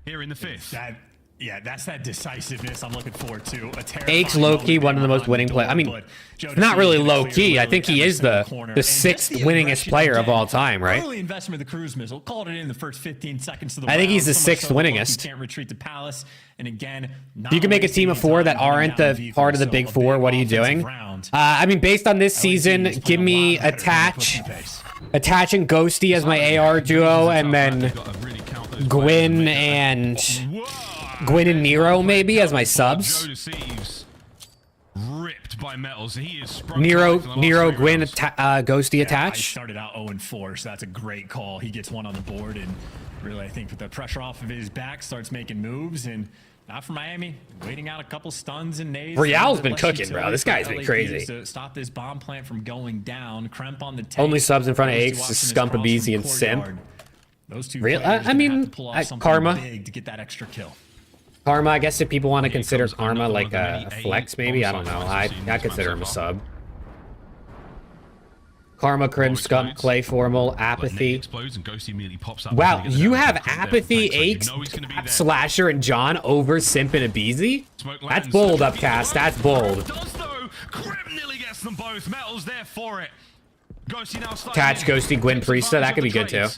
here in the 5th. Yeah, that's that decisiveness I'm looking forward to. Aches low-key, one of the most winning players. I mean, not really low-key. I think he is the 6th winningest player of all time, right? Early investment of the cruise missile. Called it in the first 15 seconds of the I think he's the 6th winningest. Can't retreat to Palace. And again, you can make a team of 4 that aren't the part of the big 4. What are you doing? I mean, based on this season, give me Attach and Ghosty as my AR duo, and then Gwyn and Nero maybe as my subs. Ripped by Metals. He is Nero, Gwyn, Ghosty Attach. I started out 0-4, so that's a great call. He gets one on the board, and really, I think with the pressure off of his back, starts making moves, and Not for Miami. Waiting out a couple stuns and nades. Real's been cooking, bro. This guy's been crazy. To stop this bomb plant from going down. Kremp on the tank. Only subs in front of Aches is Scump, Abizi, and Simp. Those two Real, players I mean, pull off something Karma. big to get that extra kill. Karma, I guess if people want to consider Karma like a flex, maybe. I don't know. I consider him a sub. Karma, Crim, Scump, Clay, Formal, Apathy. Wow, you have Apathy, Aches, Slasher, and John over Simp and Abizi? That's bold, Upcast. That's bold. Catch, Ghosty, Gwyn, Priesta. That could be good, too.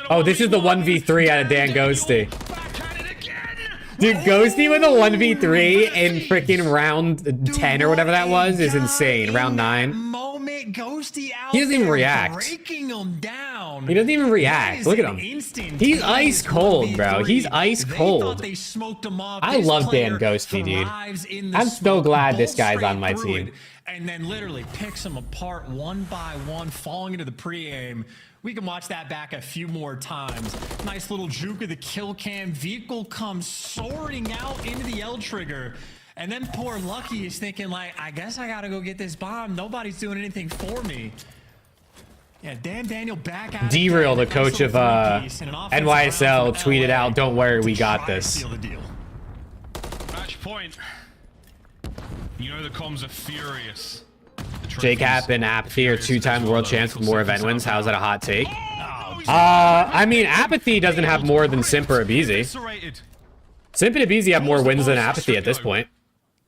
Oh, this is the 1v3 out of Dan Ghosty. Dude, Ghosty with a 1v3 in freaking round 10 or whatever that was is insane. Round 9. Moment, Ghosty out he doesn't even react. Breaking him down. He doesn't even react. Look at him. He's ice cold, bro. He's ice cold. I love Dan Ghosty, dude. I'm so glad this guy's on my team. And then literally picks them apart one by one, falling into the pre-aim. We can watch that back a few more times. Nice little juke of the kill cam. Vehicle comes soaring out into the L trigger. And then poor Lucky is thinking like, I guess I gotta go get this bomb. Nobody's doing anything for me. Yeah, damn Daniel back out. D-Real, the coach of NYSL, tweeted out, "Don't worry, we got this." Match point. You know the comms are furious. JCap and Apathy are 2-time world champs with more event wins. How's that a hot take? I mean, Apathy doesn't have more than Simp or Abizi. Simp and Abizi have more wins than Apathy at this point.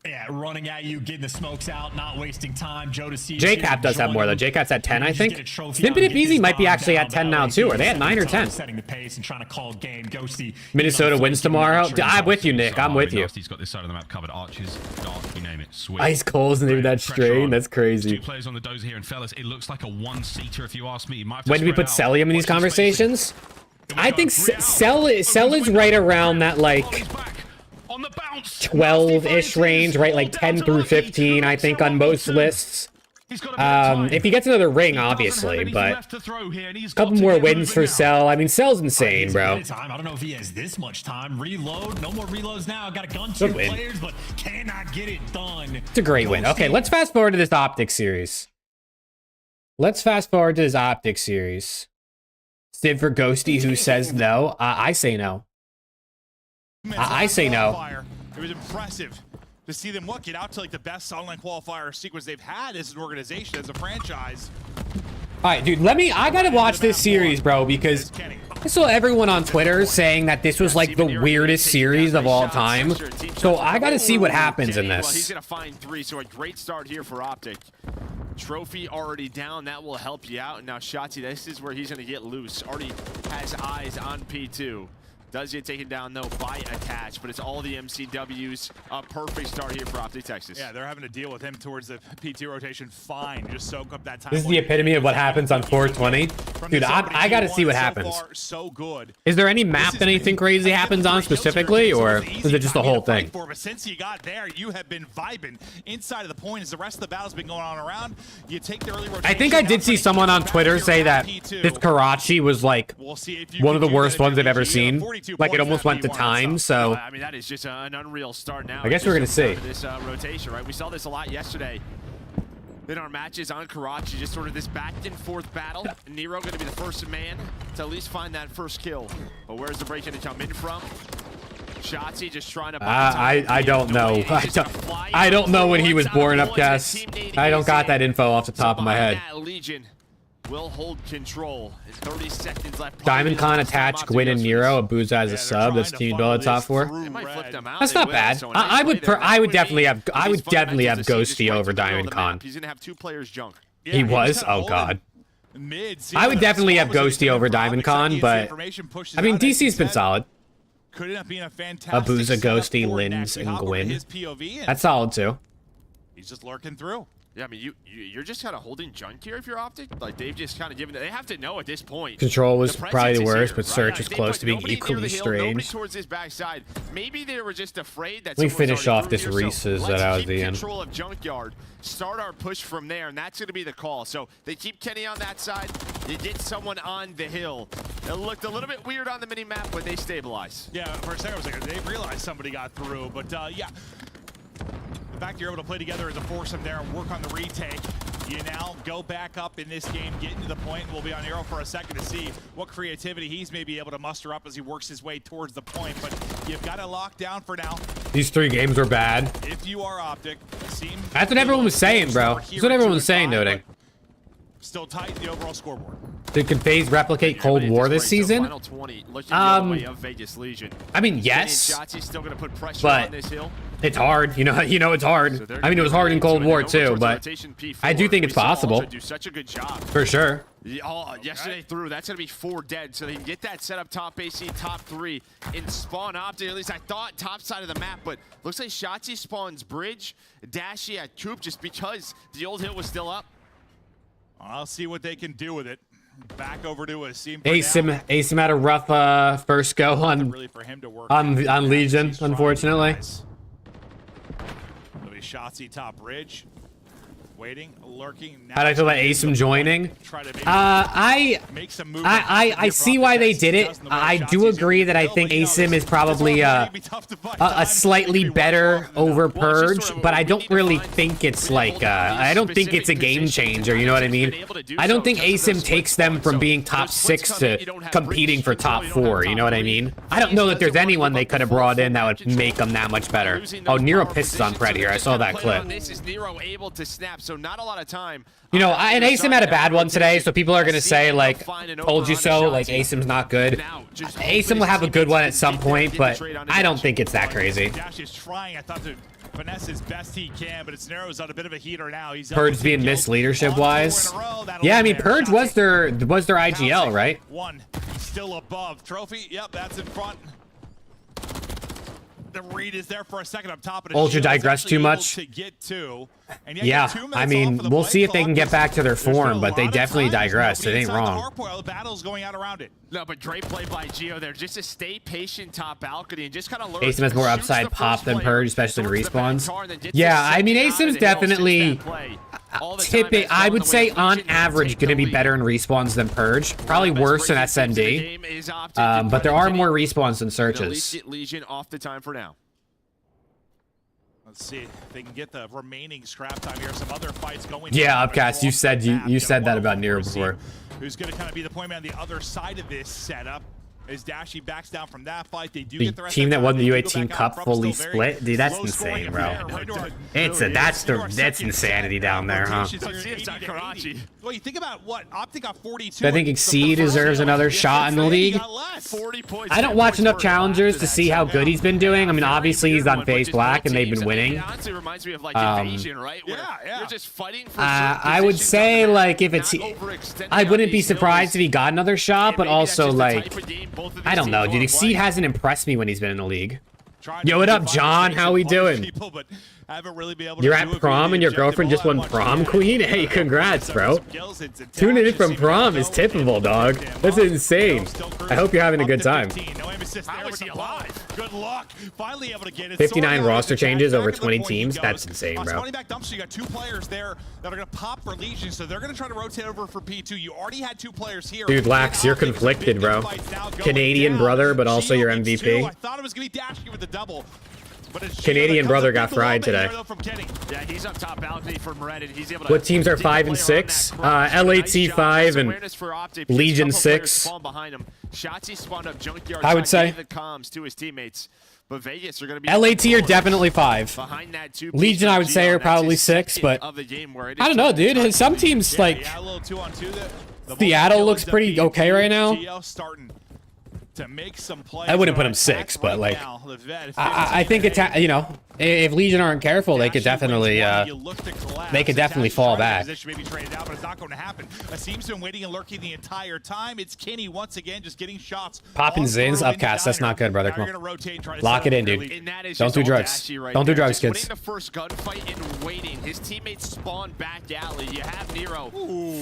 Yeah, running at you, getting the smokes out, not wasting time. Joe to see JCap does have more though. JCap's at 10, I think. Simp and Abizi might be actually at 10 now too. Are they at 9 or 10? Setting the pace and trying to call game. Ghosty. Minnesota wins tomorrow. I'm with you, Nick. I'm with you. He's got this side of the map covered. Arches, dark, you name it. Sweet. Ice Coles and that strain. That's crazy. 2 players on the dozer here, and fellas, it looks like a one-seater if you ask me. When do we put Celium in these conversations? I think Cell is right around that like 12-ish range, right? Like 10 through 15, I think, on most lists. If he gets another ring, obviously, but a couple more wins for Cell. I mean, Cell's insane, bro. I don't know if he has this much time. Reload. No more reloads now. Got a gun 2 players, but cannot get it done. It's a great win. Okay, let's fast forward to this OPTIC series. Let's fast forward to this OPTIC series. Sid for Ghosty, who says no. I say no. I say no. It was impressive to see them get out to like the best online qualifier sequence they've had as an organization, as a franchise. All right, dude, I gotta watch this series, bro, because I saw everyone on Twitter saying that this was like the weirdest series of all time. So I gotta see what happens in this. Well, he's gonna find 3, so a great start here for OPTIC. Trophy already down, that will help you out. And now Shotzi, this is where he's gonna get loose. Already has eyes on P2. Does get taken down, though, by Attach, but it's all the MCWs. A perfect start here for OPTIC Texas. Yeah, they're having to deal with him towards the PT rotation fine. Just soak up that time. This is the epitome of what happens on 420. Dude, I gotta see what happens. So good. Is there any map that anything crazy happens on specifically, or is it just the whole thing? But since you got there, you have been vibing inside of the point as the rest of the battle's been going on around. You take the early rotation. I think I did see someone on Twitter say that this Karachi was like one of the worst ones I've ever seen. Like, it almost went to time, so I mean, that is just an unreal start now. I guess we're gonna see this rotation, right? We saw this a lot yesterday in our matches on Karachi, just sort of this back and forth battle. Nero going to be the first man to at least find that first kill. But where's the break going to come in from? Shotzi just trying to I don't know. I don't know when he was born, Upcast. I don't got that info off the top of my head. Legion will hold control. 30 seconds left. Diamond Con, Attach, Gwyn, and Nero. Abuza as a sub. That's team build top 4. That's not bad. I would definitely have Ghosty over Diamond Con. He's gonna have 2 players junk. He was? Oh god. I would definitely have Ghosty over Diamond Con, but I mean, DC's been solid. Abuza, Ghosty, Lins, and Gwyn. That's solid too. He's just lurking through. Yeah, I mean, you're just kind of holding junk here if you're Optic. Like, they've just kind of given it. They have to know at this point. Control was the probably the presence is worst, here, but right? Search Like, was they close put to being nobody near equally the hill, nobody strange. towards his backside. Maybe they were just afraid that We someone was finish already off through this here, Reese's so that I was let's keep in. control of Junkyard, start our push from there, and that's going to be the call. So they keep Kenny on that side. You get someone on the hill. It looked a little bit weird on the mini-map, but they stabilize. Yeah, for a second I was like, they realized somebody got through, but yeah. The fact you're able to play together as a foursome there and work on the retake, you now go back up in this game, get into the point, and we'll be on Arrow for a second to see what creativity he's maybe able to muster up as he works his way towards the point, but you've got to lock down for now. These 3 games were bad. If you are Optic, That's what everyone was saying, bro. That's what everyone was saying, noting. Still tight in the overall scoreboard. Did can FaZe replicate Cold War this season? Final 20, looking the other way of Vegas Legion. I mean, yes, Shotzi's still going to put pressure but on this hill. it's hard. You know it's hard. I mean, it was hard in Cold War too, but I do think it's possible. Do such a good job. For sure. Yesterday through, that's going to be 4 dead, so they can get that set up top AC, top 3, and spawn Optic. At least I thought top side of the map, but looks like Shotzi spawns Bridge, Dashy at Coop, just because the old hill was still up. I'll see what they can do with it. Back over to NISSIM. ASIM had a rough first go on really for him to work on Legion, unfortunately. It'll be Shotzi top bridge. Waiting, lurking. How'd I feel about ASIM joining? I see why they did it. I do agree that I think ASIM is probably a slightly better over Purge, but I don't really think it's like I don't think it's a game changer. You know what I mean? I don't think ASIM takes them from being top 6 to competing for top 4. You know what I mean? I don't know that there's anyone they could have brought in that would make them that much better. Oh, Nero pisses on Fred here. I saw that clip. This is Nero able to snap. So not a lot of time. You know, and ASIM had a bad one today, so people are going to say, like, told you so, like, ASIM's not good. ASIM will have a good one at some point, but I don't think it's that crazy. Dash is trying, I thought, to finesse as best he can, but it's Nero's on a bit of a heater now. He's Purge being missed leadership-wise. Yeah, I mean, Purge was their IGL, right? One, still above. Trophy, yep, that's in front. The read is there for a second up top. Ultra digress too much. Yeah, I mean, we'll see if they can get back to their form, but they definitely digressed. It ain't wrong. No, but great play by Geo there. Just to stay patient top balcony and just kind of learn. ASIM has more upside pop than Purge, especially in respawns. Yeah, I mean, ASIM's definitely I would say on average going to be better in respawns than Purge. Probably worse in SND. But there are more respawns than searches. Legion off the time for now. Let's see if they can get the remaining scrap time here. Some other fights going. Yeah, Upcast, you said that about Nero before. Who's going to kind of be the point man on the other side of this setup? As Dashy backs down from that fight, they do get the rest team of that won the UA Team Cup fully split. Dude, that's insane, bro. That's insanity down there, huh? Well, you think about what Optic got 42. I think Exceed deserves another shot in the league. I don't watch enough challengers to see how good he's been doing. I mean, obviously he's on FaZe Black and they've been winning. Honestly, reminds me of like Invasion, right? Yeah. You're just fighting for I would say like if it's, I wouldn't be surprised if he got another shot, but also like, I don't know, dude. Exceed hasn't impressed me when he's been in the league. Yo, what up, John? How we doing? You're at prom and your girlfriend just won prom queen? Hey, congrats, bro. Tuning in from prom is typical, dog. That's insane. I hope you're having a good time. How is he alive? Good luck. Finally able to get it. 59 roster changes over 20 teams. That's insane, bro. Back dumpster, you got 2 players there that are going to pop for Legion, so they're going to try to rotate over for P2. You already had 2 players here. Dude, Lax, you're conflicted, bro. Canadian brother, but also your MVP. I thought it was going to be Dashy with the double. Canadian brother got fried today. Yeah, he's up top balcony for Red, and he's able to. What teams are 5 and 6? LAT 5 and Legion 6. I would say. To his teammates. But Vegas are going to be LAT are definitely 5. Legion, I would say, are probably 6, but I don't know, dude. Some teams, like, Seattle looks pretty okay right now. to make some plays. I wouldn't put him Attack 6, but right like, now, the vet, I think 15 it's, you know, if Legion aren't careful, they could definitely, fall back. Position may be traded out, but it's not going to happen. Asim's been waiting and lurking the entire time. It's Kenny once again just getting shots. Popping Zins, upcast. That's not good, brother. Come on. Lock it in, dude. Don't do drugs. Don't do drugs, kids. The first gunfight and waiting. His teammates spawn back alley. You have Nero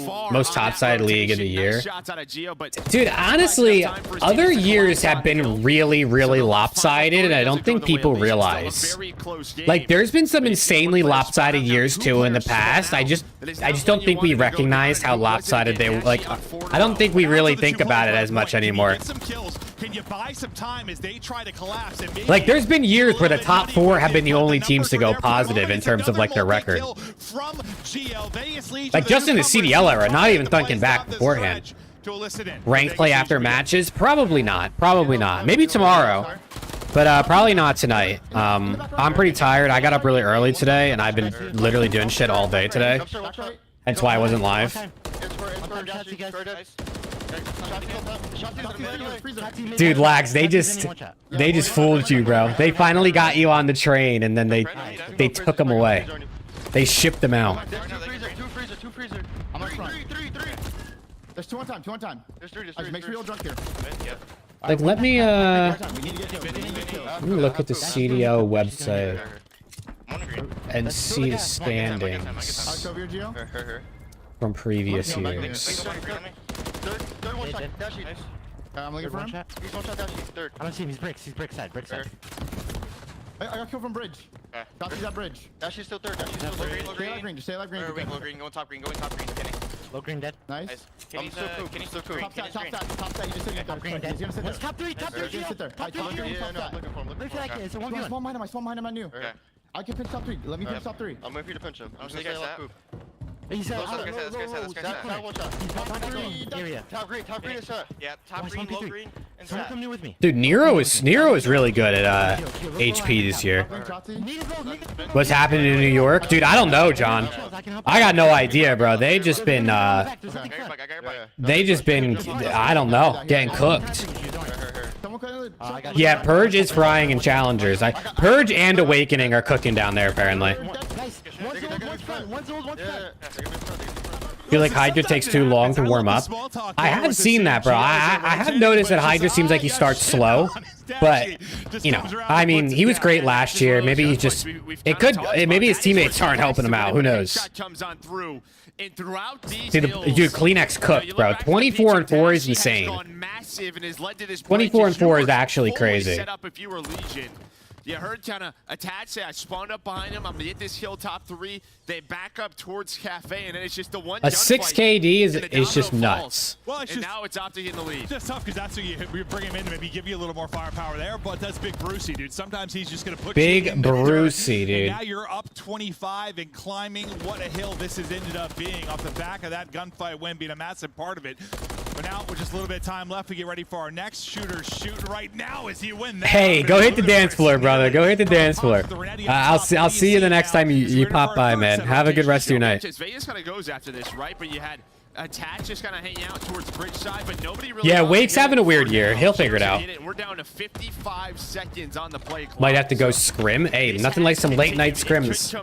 far Most on that top-side league in the rotation. year. Nice shots out of Geo, but Dude, honestly, other years have been really, really lopsided, and I don't think people realize. Like, there's been some insanely lopsided years too in the past. I just don't think we recognize how lopsided they like. I don't think we really think about it as much anymore. Like, there's been years where the top 4 have been the only teams to go positive in terms of like their record. Like just in the CDL era, not even thinking back beforehand. Ranked play after matches? Probably not. Probably not. Maybe tomorrow. But probably not tonight. I'm pretty tired. I got up really early today, and I've been literally doing shit all day today. That's why I wasn't live. Dude, Lax, they just fooled you, bro. They finally got you on the train, and then they took them away. They shipped them out. Two freezer. I'm on front. Three. There's 2 on time. There's three. Make sure you're all drunk here. Like, let me look at the CDO website and see the standings from previous years. Third one shot. Dashy. I'm looking for him. He's one shot Dashy. Third. I don't see him. He's bricks. He's brick side. I got killed from bridge. Dashy's that bridge. Dashy's still third. Stay alive green. Just stay alive green. Low green, going top green, Kenny. Low green dead. Nice. Kenny's still cool. Top side. You just sit there. Top green dead. He's gonna sit there. Top three. He's gonna sit there. Top three. Yeah, no, I'm looking for him. Look for that kid. It's a 1v1. I spawn behind him. I knew. Okay. I can pinch top 3. Let me pinch top 3. I'm waiting for you to pinch him. I'm just gonna stay up. He's Let's go. top three area. Top green is shot. Yeah, top green, low green, and Someone sat. come new with me. Dude, Nero is really good at HP this year. What's happening in New York? Dude, I don't know, John. I got no idea, bro. They just been I don't know, getting cooked. Yeah, Purge is frying in challengers. Purge and Awakening are cooking down there apparently. One's old, one's front. Feel like Hydra takes too long to warm up. I have seen that, bro. I have noticed that Hydra seems like he starts slow, but you know, I mean, he was great last year. Maybe he's just maybe his teammates aren't helping him out. Who knows? Dude, Kleenex cooked, bro. 24 and 4 is insane. 24 and 4 is actually crazy. You heard kind of attached. I spawned up behind him. I'm gonna get this kill top 3. They back up towards Cafe, and then it's just the one. A 6 KD is just nuts. Well, it's and just, now it's Optic in the lead. Just tough because that's what you bring him in to maybe give you a little more firepower there. But that's Big Brucey, dude. Sometimes he's just gonna put Big you in the Brucey, dirt. dude. And now you're up 25 and climbing. What a hill this has ended up being off the back of that gunfight win being a massive part of it. But now with just a little bit of time left, we get ready for our next shooter shooting right now as you win. Hey, go hit the dance floor, brother. Go hit the dance floor. I'll see you the next time you pop by, man. Have a good rest of your night. Vegas kind of goes after this, right? But you had Attach just kind of hanging out towards the bridge side, but nobody really. Yeah, Wake's having a weird year. He'll figure it out. We're down to 55 seconds on the play clock. Might have to go scrim. Hey, nothing like some late night scrims.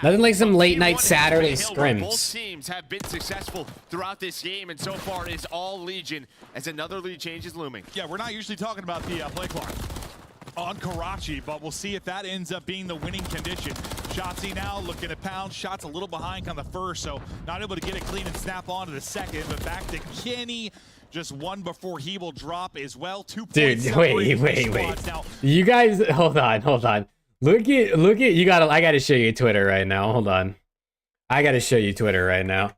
Nothing like some late night Saturday scrims. Both teams have been successful throughout this game, and so far it is all Legion as another lead change is looming. Yeah, we're not usually talking about the play clock on Karachi, but we'll see if that ends up being the winning condition. Shotzzy now looking to pound. Shots a little behind on the first, so not able to get it clean and snap on to the second, but back to Kenny. Just one before he will drop as well. 2 points. Dude, wait. You guys, hold on. Look at, I gotta show you Twitter right now. Hold on. I gotta show you Twitter right now.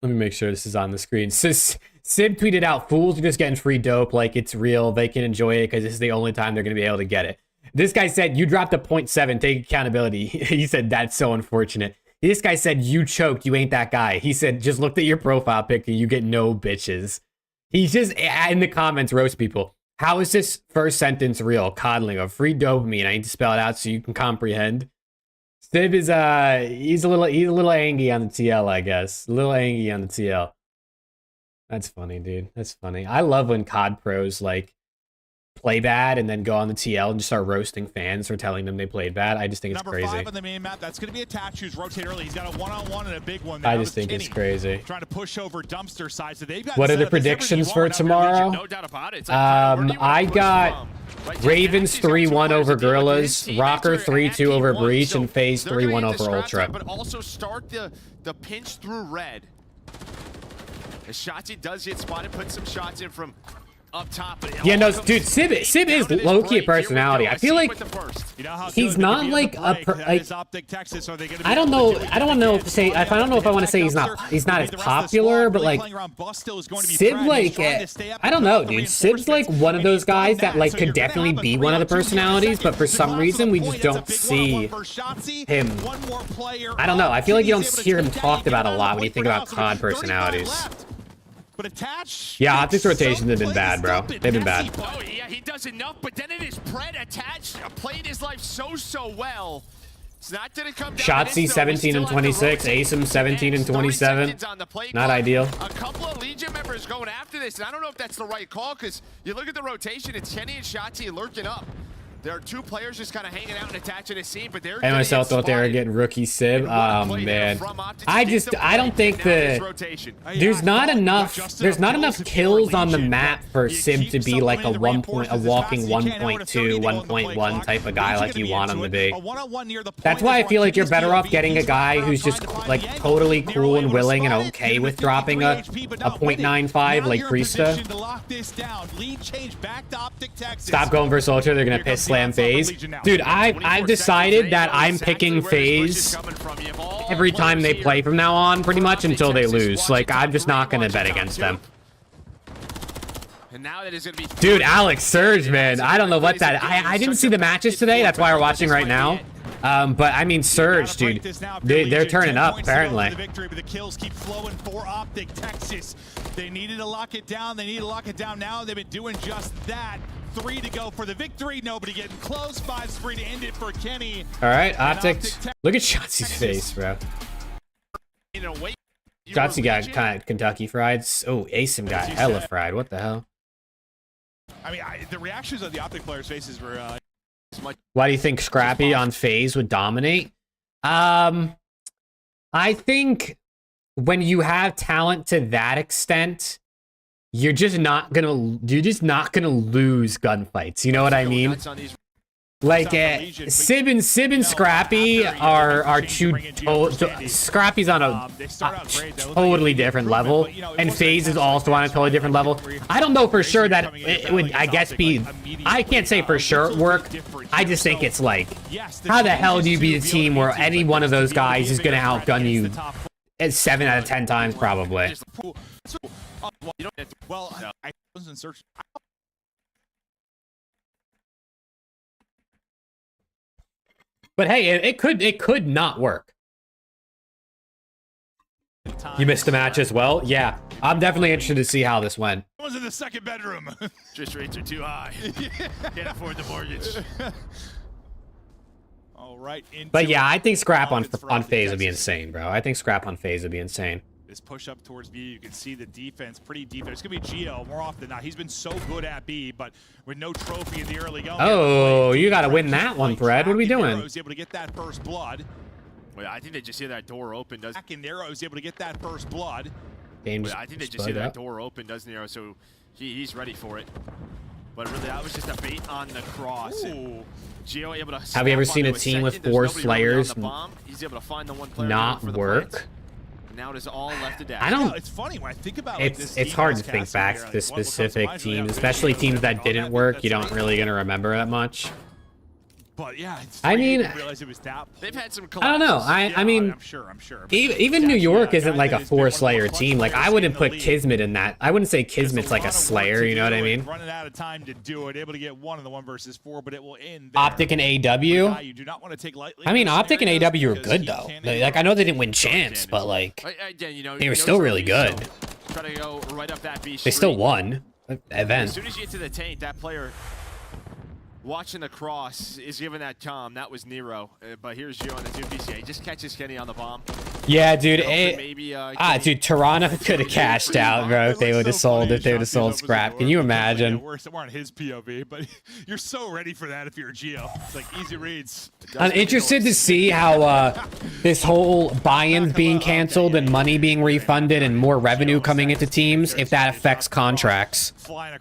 Let me make sure this is on the screen. Sib tweeted out, fools are just getting free dope like it's real. They can enjoy it because this is the only time they're going to be able to get it. This guy said, you dropped a 0.7, take accountability. He said, that's so unfortunate. This guy said, you choked, you ain't that guy. He said, just looked at your profile picture, you get no bitches. He's just in the comments roast people. How is this first sentence real? Coddling of free dopamine. I need to spell it out so you can comprehend. Sib is he's a little angry on the TL, I guess. A little angry on the TL. That's funny, dude. That's funny. I love when COD pros like play bad and then go on the TL and just start roasting fans for telling them they played bad. I just think it's crazy. Number 5 on the main map. That's going to be attached. Who's rotate early. He's got a one-on-one and a big one. There. I just think it's crazy. Trying to push over dumpster side. So they've got what are the predictions for tomorrow? No doubt about it. I got Ravens 3-1 over Gorillas, Rocker 3-2 over Breach, and FaZe 3-1 over Ultra. But also start the pinch through red. As Shotzi does get spotted, put some shots in from up top. Yeah, no, dude, Sib is low-key a personality. I feel like he's not like a I don't know. I don't know if to say. I don't know if I want to say he's not as popular, but like Sib, like I don't know, dude. Sib's like one of those guys that like could definitely be one of the personalities, but for some reason we just don't see him. I don't know. I feel like you don't hear him talked about a lot when you think about COD personalities. But attached. Yeah, Optic's rotations have been bad, bro. They've been bad. Oh, yeah, he does enough, but then it is Pred attached, played his life so well. It's not gonna come down. Shotzi 17 and 26, Asim 17 and 27. Not ideal. A couple of Legion members going after this, and I don't know if that's the right call, because you look at the rotation, it's Kenny and Shotzi lurking up. There are two players just kind of hanging out and attaching a scene, but they're. I myself thought they were getting rookie Sib. Man, I don't think there's not enough kills on the map for Sib to be like a walking 1.2, 1.1 type of guy like you want him to be. That's why I feel like you're better off getting a guy who's just like totally cool and willing and okay with dropping a 0.95 like Priesta. Stop going versus Ultra. They're gonna piss slam FaZe. Dude, I've decided that I'm picking FaZe every time they play from now on, pretty much until they lose. Like, I'm just not gonna bet against them. Dude, Alex Surge, man. I don't know what that. I didn't see the matches today. That's why we're watching right now. But I mean, Surge, dude, they're turning up apparently. The kills keep flowing for Optic Texas. They needed to lock it down. They need to lock it down now. They've been doing just that. 3 to go for the victory. Nobody getting close. 5 spree to end it for Kenny. All right, Optic. Look at Shotzi's face, bro. Shotzi got kind of Kentucky fried. Oh, Asim got hella fried. What the hell? I mean, the reactions of the Optic players' faces were. Why do you think Scrappy on FaZe would dominate? I think when you have talent to that extent, you're just not gonna lose gunfights. You know what I mean? Like Sib and Scrappy are two. Scrappy's on a totally different level, and FaZe is also on a totally different level. I don't know for sure that it would, I guess, be. I can't say for sure work. I just think it's like, how the hell do you beat a team where any one of those guys is gonna outgun you 7 out of 10 times probably? Well, I wasn't searching. But hey, it could not work. You missed the match as well? Yeah, I'm definitely interested to see how this went. I was in the second bedroom. Interest rates are too high. Can't afford the mortgage. All right. But yeah, I think Scrap on FaZe would be insane, bro. I think Scrap on FaZe would be insane. This push up towards B, you can see the defense pretty deep. It's gonna be Gio more often than not. He's been so good at B, but with no trophy in the early going. Oh, you gotta win that one, Fred. What are we doing? Was able to get that first blood. Wait, I think they just hear that door open. Does back in there? I was able to get that first blood. Wait, I think they just hear that door open, doesn't Nero? So he's ready for it. But really, that was just a bait on the cross. Gio able to. Have you ever seen a team with 4 Slayers He's able to find the one player not work? Now it is all left to dash. I don't. It's funny when I think about it's hard to think back to this specific team, especially teams that didn't work. You don't really gonna remember that much. But yeah, I mean, they've had some. I don't know. I mean, I'm sure. Even New York isn't like a 4-Slayer team. Like I wouldn't put Kismet in that. I wouldn't say Kismet's like a Slayer. You know what I mean? Running out of time to do it. Able to get 1 in the 1 versus 4, but it will end. Optic and AW. You do not want to take lightly. I mean, Optic and AW are good though. Like I know they didn't win champs, but like they were still really good. Try to go right up that beast. They still won event. As soon as you get to the taint, that player watching the cross is given that calm. That was Nero. But here's Gio on the 2 PCA. He just catches Kenny on the bomb. Yeah, dude. Maybe, Dude, Toronto could have cashed out, bro, if they would have sold. If they would have sold scrap. Can you imagine? We're on his POV, but you're so ready for that if you're a Geo. It's like easy reads. I'm interested to see how this whole buy-ins being canceled and money being refunded and more revenue coming into teams, if that affects contracts.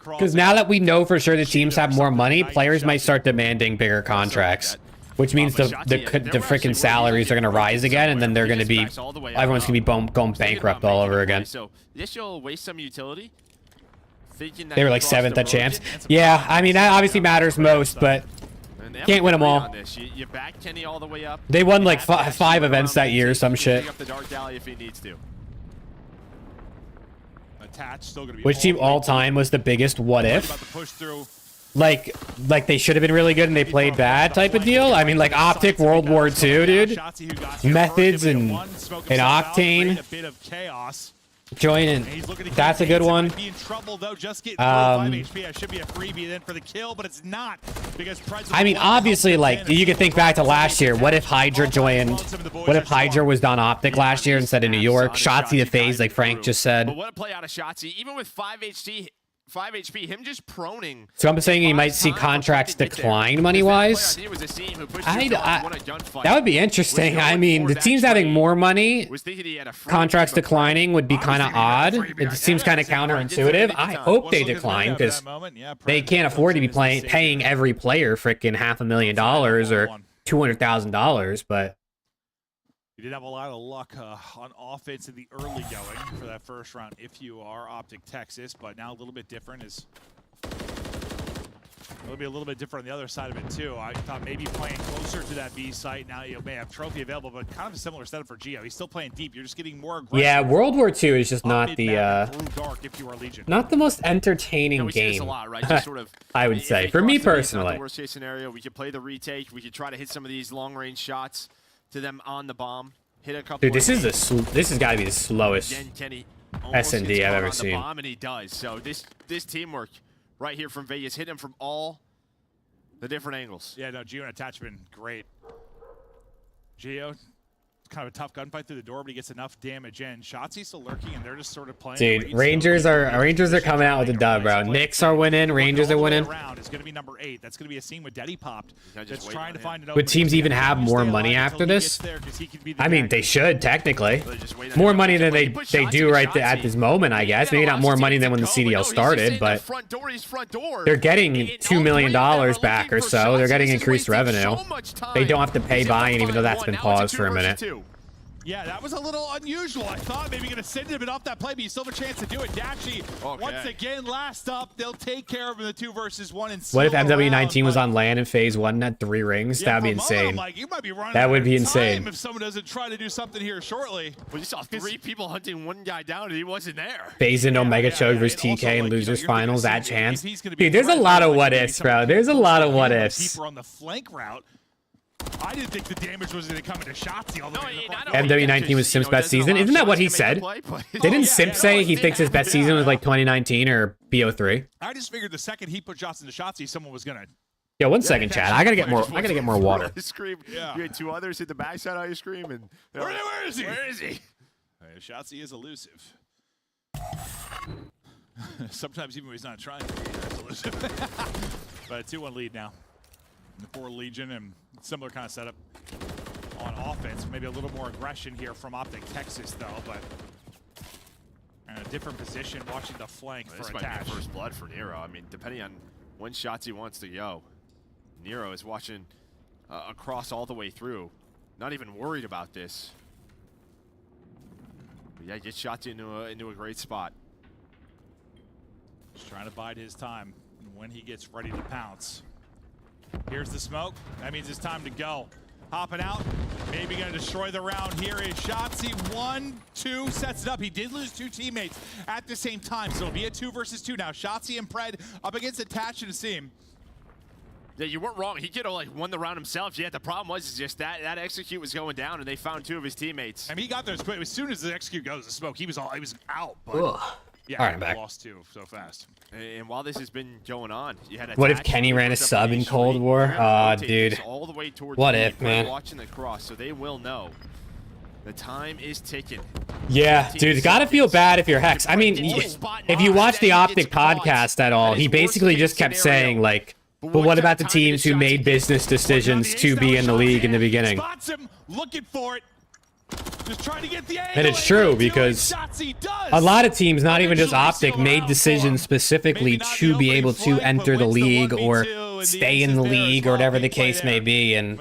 Because now that we know for sure the teams have more money, players might start demanding bigger contracts. Which means the freaking salaries are going to rise again, and then they're going to be, everyone's going to be going bankrupt all over again. So this will waste some utility. They were like 7th at champs. Yeah, I mean, that obviously matters most, but can't win them all. You back Kenny all the way up. They won like 5 events that year or some shit. Which team all time was the biggest what if? Like they should have been really good and they played bad type of deal. I mean, like OPTIC World War II, dude. Methods and OCTANE. Joining. That's a good one. I mean, obviously, like you could think back to last year. What if Hydra joined? What if Hydra was on OPTIC last year instead of New York? Shotzzy to FaZe, like Frank just said. But what a play out of Shotzzy, even with 5 HP, him just proning. So I'm saying he might see contracts decline money-wise. That would be interesting. I mean, the teams having more money, contracts declining would be kind of odd. It seems kind of counterintuitive. I hope they decline because they can't afford to be paying every player freaking $500,000 or $200,000. But you did have a lot of luck on offense in the early going for that first round if you are OPTIC Texas, but now a little bit different is it'll be a little bit different on the other side of it too. I thought maybe playing closer to that B site. Now you may have trophy available, but kind of a similar setup for Geo. He's still playing deep. You're just getting more aggressive. Yeah, World War II is just not the not the most entertaining game. A lot, right? Just sort of, I would say for me personally. Worst case scenario, we could play the retake. We could try to hit some of these long range shots to them on the bomb. Hit a couple. Dude, this has got to be the slowest S&D I've ever seen. And he does. So this teamwork right here from Vegas hit him from all the different angles. Yeah, no, Geo and attachment, great. Geo, kind of a tough gunfight through the door, but he gets enough damage in. Shotzzy still lurking, and they're just sort of playing. Dude, Rangers are coming out with a dub, bro. Knicks are winning. Rangers are winning. It's going to be number 8. That's going to be a scene with Daddy Popped. That's trying to find an Would teams even have more money after this? I mean, they should technically. More money than they do right at this moment, I guess. Maybe not more money than when the CDL started, but they're getting $2 million back or so. They're getting increased revenue. They don't have to pay buy-in, even though that's been paused for a minute. Yeah, that was a little unusual. I thought maybe going to send him off that play, but you still have a chance to do it. Dashy, once again, last up. They'll take care of him in the 2 versus 1. And what if MW19 was on land in phase 1 and had 3 rings? That'd be insane. Like, you might be running that would be insane. If someone doesn't try to do something here shortly. Well, you saw 3 people hunting 1 guy down, and he wasn't there. FaZe and Omega Chug versus TK in losers finals. That chance. Dude, there's a lot of what ifs, bro. There's a lot of what ifs. Deeper on the flank route. I didn't think the damage was going to come into Shotzzy all the way. MW19 was Simp's best season. Isn't that what he said? Didn't Simp say he thinks his best season was like 2019 or BO3? I just figured the second he put shots into Shotzzy, someone was going to. Yo, 1 second, Chad. I gotta get more. I gotta get more water. Yeah. You had 2 others hit the backside of ice cream, and where is he? Where is he? Shotzzy is elusive. Sometimes even when he's not trying to be, that's elusive. But a 2-1 lead now. For Legion, and similar kind of setup on offense. Maybe a little more aggression here from OPTIC Texas, though, but in a different position, watching the flank for attach. Might be first blood for Nero. I mean, depending on when Shotzzy wants to go, Nero is watching across all the way through. Not even worried about this. But yeah, get Shotzzy into a great spot. Just trying to bide his time when he gets ready to pounce. Here's the smoke. That means it's time to go. Hopping out. Maybe going to destroy the round. Here is Shotzzy. 1, 2, sets it up. He did lose 2 teammates at the same time, so it'll be a 2 versus 2 now. Shotzzy and Pred up against Attach and NISSIM. Yeah, you weren't wrong. He could have like won the round himself. Yeah, the problem was just that execute was going down, and they found 2 of his teammates. I mean, he got those quick. As soon as the execute goes, the smoke, he was out. But yeah, all right, I'm back. Lost 2 so fast. And while this has been going on, you had what if Kenny ran a sub in Cold War? Dude. All the way towards what if, man? Watching the cross, so they will know The time is ticking. Yeah, dude, it's gotta feel bad if you're Hex. I mean, if you watch the Optic podcast at all, he basically just kept saying, like, but what about the teams who made business decisions to be in the league in the beginning? Spots him, looking for it. Just trying to get the angle. And it's true, because a lot of teams, not even just Optic, made decisions specifically to be able to enter the league or stay in the league or whatever the case may be. And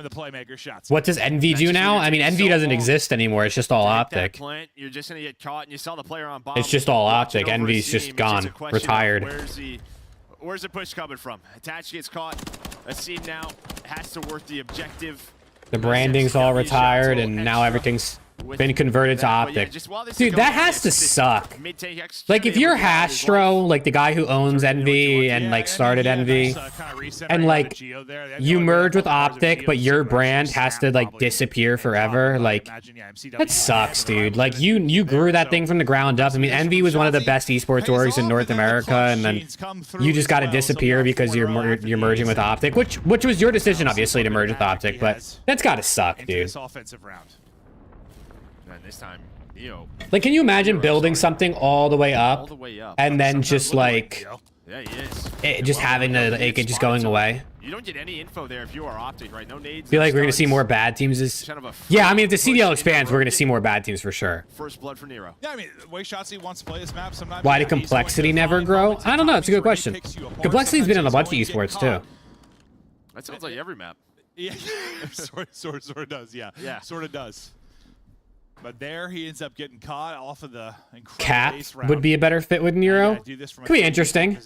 what does Envy do now? I mean, Envy doesn't exist anymore. It's just all Optic. You're just gonna get caught, and you saw the player on bomb. It's just all Optic. Envy's just gone, retired. Where's the push coming from? Attach gets caught. Let's see now. Has to work the objective. The branding's all retired, and now everything's been converted to Optic. Dude, that has to suck. Like, if you're Hastro, like the guy who owns Envy and like started Envy, and like you merge with Optic, but your brand has to like disappear forever, like that sucks, dude. Like you grew that thing from the ground up. I mean, Envy was one of the best esports orgs in North America, and then you just got to disappear because you're merging with Optic, which was your decision, obviously, to merge with Optic, but that's got to suck, dude. And this time, Neo. Like, can you imagine building something all the way up, and then just like, yeah, he is. it just having to, like, it just going away? You don't get any info there if you are Optic, right? No nades. Feel like we're gonna see more bad teams. Yeah, I mean, if the CDL expands, we're gonna see more bad teams for sure. First blood for Nero. Yeah, I mean, the way Shotzzy wants to play this map, sometimes. Why did complexity never grow? I don't know. It's a good question. Complexity's been in a bunch of esports too. That sounds like every map. Yeah, sort of does. Yeah, sort of does. But there he ends up getting caught off of the incredible Cap base round. would be a better fit with Nero. Could be interesting.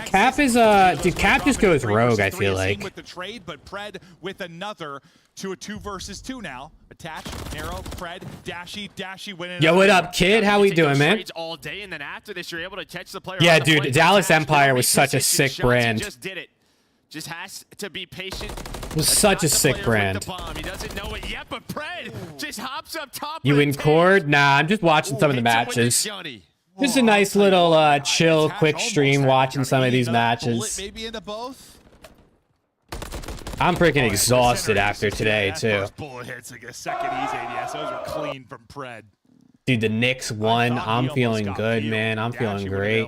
Cap is dude, Cap just goes rogue, I feel like. With the trade, but Pred with another to a 2 versus 2 now. Attach, Nero, Pred, Dashy winning. Yo, what up, kid? How we doing, man? All day, and then after this, you're able to catch the player. Yeah, dude, Dallas Empire was such a sick brand. Just did it. Just has to be patient. It was such a sick brand. He doesn't know it yet, but Pred just hops up top. You in cord? Nah, I'm just watching some of the matches. Just a nice little chill, quick stream watching some of these matches. Maybe into both. I'm freaking exhausted after today too. Bullet hits like a second easy ADS. Those were clean from Pred. Dude, the Knicks won. I'm feeling good, man. I'm feeling great.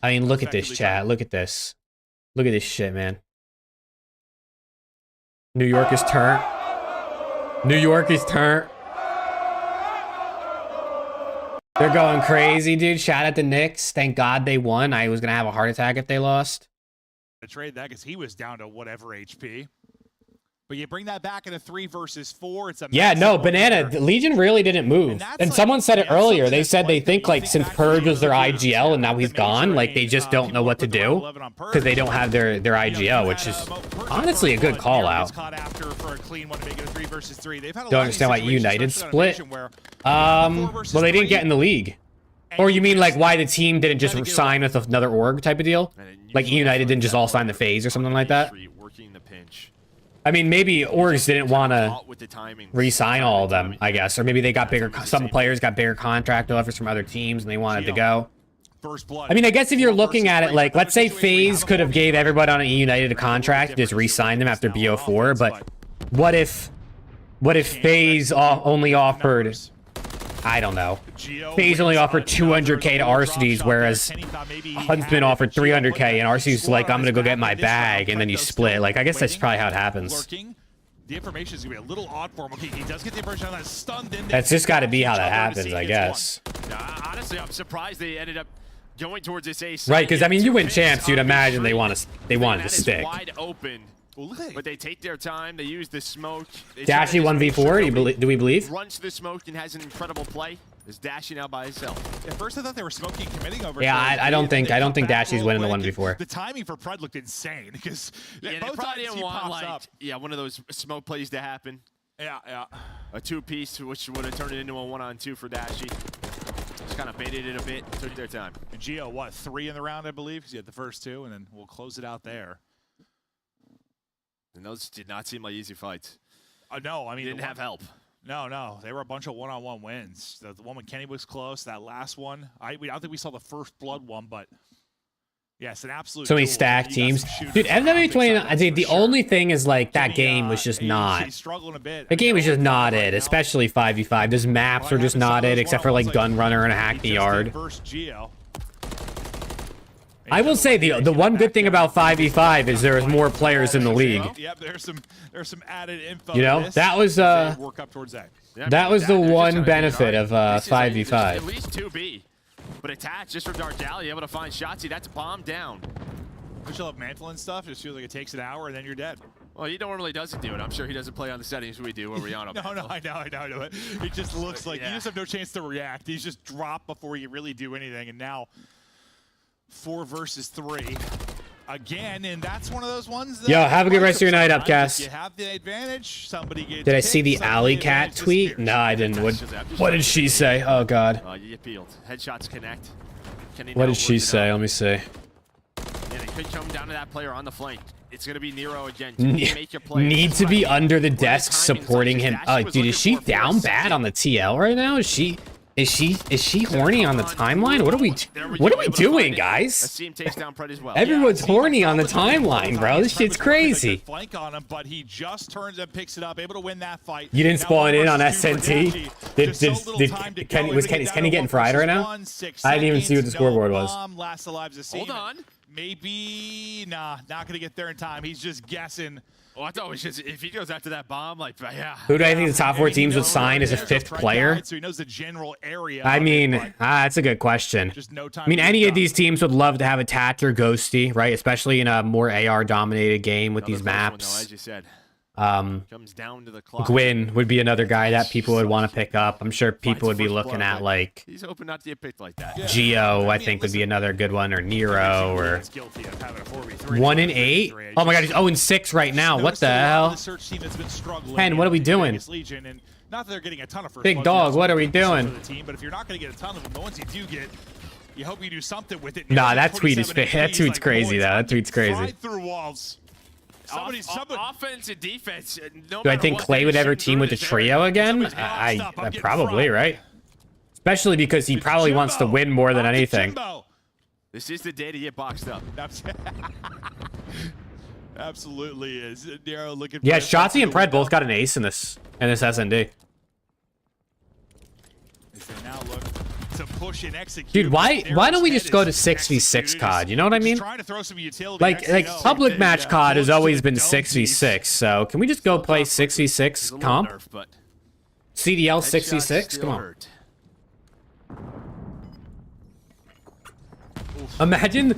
I mean, look at this chat. Look at this. Look at this shit, man. New York is turned. New York is turned. They're going crazy, dude. Shout out to Knicks. Thank God they won. I was going to have a heart attack if they lost. I trade that because he was down to whatever HP. But you bring that back into 3 versus 4. It's a Banana. The Legion really didn't move. And someone said it earlier. They said they think, like, since Purge was their IGL and now he's gone, like, they just don't know what to do because they don't have their IGL, which is honestly a good call out. Don't understand why United split. Well, they didn't get in the league. Or you mean, like, why the team didn't just sign with another org type of deal? Like, United didn't just all sign the FAZE or something like that? I mean, maybe orgs didn't want to re-sign all of them, I guess. Or maybe they got bigger, some players got bigger contract offers from other teams and they wanted to go. I mean, I guess if you're looking at it, like, let's say FaZe could have gave everybody on United a contract and just re-signed them after BO4, but what if FaZe only offered, I don't know, FaZe only offered 200k to RCDs, whereas Huntsman offered 300k, and RCD's like, I'm gonna go get my bag, and then you split. Like, I guess that's probably how it happens. The information is gonna be a little odd for him. Okay, he does get the impression that stunned in. That's just got to be how that happens, I guess. Honestly, I'm surprised they ended up going towards this ace. Right, because I mean, you win champs, you'd imagine they wanted to stick. Wide open. But they take their time. They use the smoke. Dashy 1v4. Do we believe? Runs the smoke and has an incredible play. Is Dashy now by himself? At first, I thought they were smoking, committing over. Yeah, I don't think Dashy's winning the 1v4. The timing for Pred looked insane because they probably didn't want one of those smoke plays to happen. Yeah. A 2-piece, which would have turned it into a 1-on-2 for Dashy. Just kind of baited it a bit. Took their time. And Gio, what, 3 in the round, I believe, because he had the first 2, and then we'll close it out there. And those did not seem like easy fights. No, I mean, didn't have help. No, they were a bunch of one-on-one wins. The one with Kenny was close. That last one, I don't think we saw the first blood one, but Yes, an absolute. So many duel. stacked You got teams. some shooters Dude, on NW29, side, I that's think for the sure. only thing is like that Kenny, game was just not. He's struggling a bit. The game was just not right it, now. especially 5v5. Those maps were just not it, except for like Gun Runner and Hackney Yard. I will say the one good thing about 5v5 is there's more players in the league. Yep, there's some added info. You know, to this. that was Work up towards that. Yeah, that was the they're just one trying to benefit be of hard. This is at 5v5. least 2B. But attached just for Darkdally, able to find Shotzi. That's bomb down. Push up mantle and stuff. Just feels like it takes an hour and then you're dead. Well, he normally doesn't do it. I'm sure he doesn't play on the settings we do where we on. No, I know. It just looks like you just have no chance to react. He's just dropped before you really do anything. And now 4 versus 3 again, and that's one of those ones. That Yo, have a good rest of your night, Upcast. You have the advantage. Somebody gets Did I see the picked, somebody Alley the Cat advantage tweet? disappears. No, I didn't. What did she say? Oh God. You get peeled. Headshots connect. What did she say? Let me see. Yeah, they could come down to that player on the flank. It's gonna be Nero again. Make your play. Need to be under the desk timing's supporting like him. this. Dash was Dude, is she looking for down a bad second. on the TL right now? Is she horny on the timeline? What are we There we what go, are we able to doing, find it. guys? SCUMP takes down Pred as well. Everyone's Yeah, horny on the Steve, like, timeline, bro. This shit's crazy. Flank on him, but he just turns and picks it up, able to win that fight. You didn't Now spawn in on 1 versus 2 for SNT? Digi. Just so little time to go. Kenny, Able to is get Kenny down to getting 1 fried right versus now? 1, 6 I didn't even see what the seconds, scoreboard no was. bomb, last alive is Hold on. Maybe, nah, not gonna get there in time. He's just guessing. Oh, I thought we should. If he goes after that bomb, like, yeah. Who do I think the top 4 And he teams would knows sign as a there's 5th Fred player? guide, so he knows the general area. I of it, mean, but that's a good question. just no time I mean, to get any it of done. these teams would love to have a Tatch or Ghosty, right? Especially in a more AR-dominated game with these Another close one, though, maps. as you said. Um, Comes down to the clock. Gwyn would be another guy that people would want to pick up. I'm sure people would be First looking blood, at but like He's hoping not to get picked like that. Geo, I think would be another good one, or Nero, or He's guilty of having a 4v3. 1 and 8. Oh my God, he's 0 and 6 right now. What the hell? Ken, what are we doing? And not that they're getting a ton of first Big bloods, dog, that's what are we for the doing? team, but if you're not going to get a ton of them, the ones you do get, you hope you do something with it. Nah, that tweet is 27 that APs, tweet's like, crazy boys, though. That tweet's crazy. fried through walls. Somebody. Offense and defense. No Do I matter think what Clay they would ever shoot team through with the this area. trio again? Somebody's boxed up. I'm getting Probably, fried. right? Especially because he probably wants to Jimbo. win more than Up to anything. Jimbo. This is the day to get boxed up. Absolutely is. Nero looking for Yeah, a chance Shotzi and to Pred win. both got an ace in this SND. As they now look to push and execute. Dude, why don't we Nero's just go head to is 6v6 executed. COD? You know what I He's mean? trying to throw some utility Like next to public go. match And, COD has close to always the been dome 6v6. So can we just go play 6v6 Little comp? nerf, but CDL headshots 6v6? still Come on. hurt. Imagine,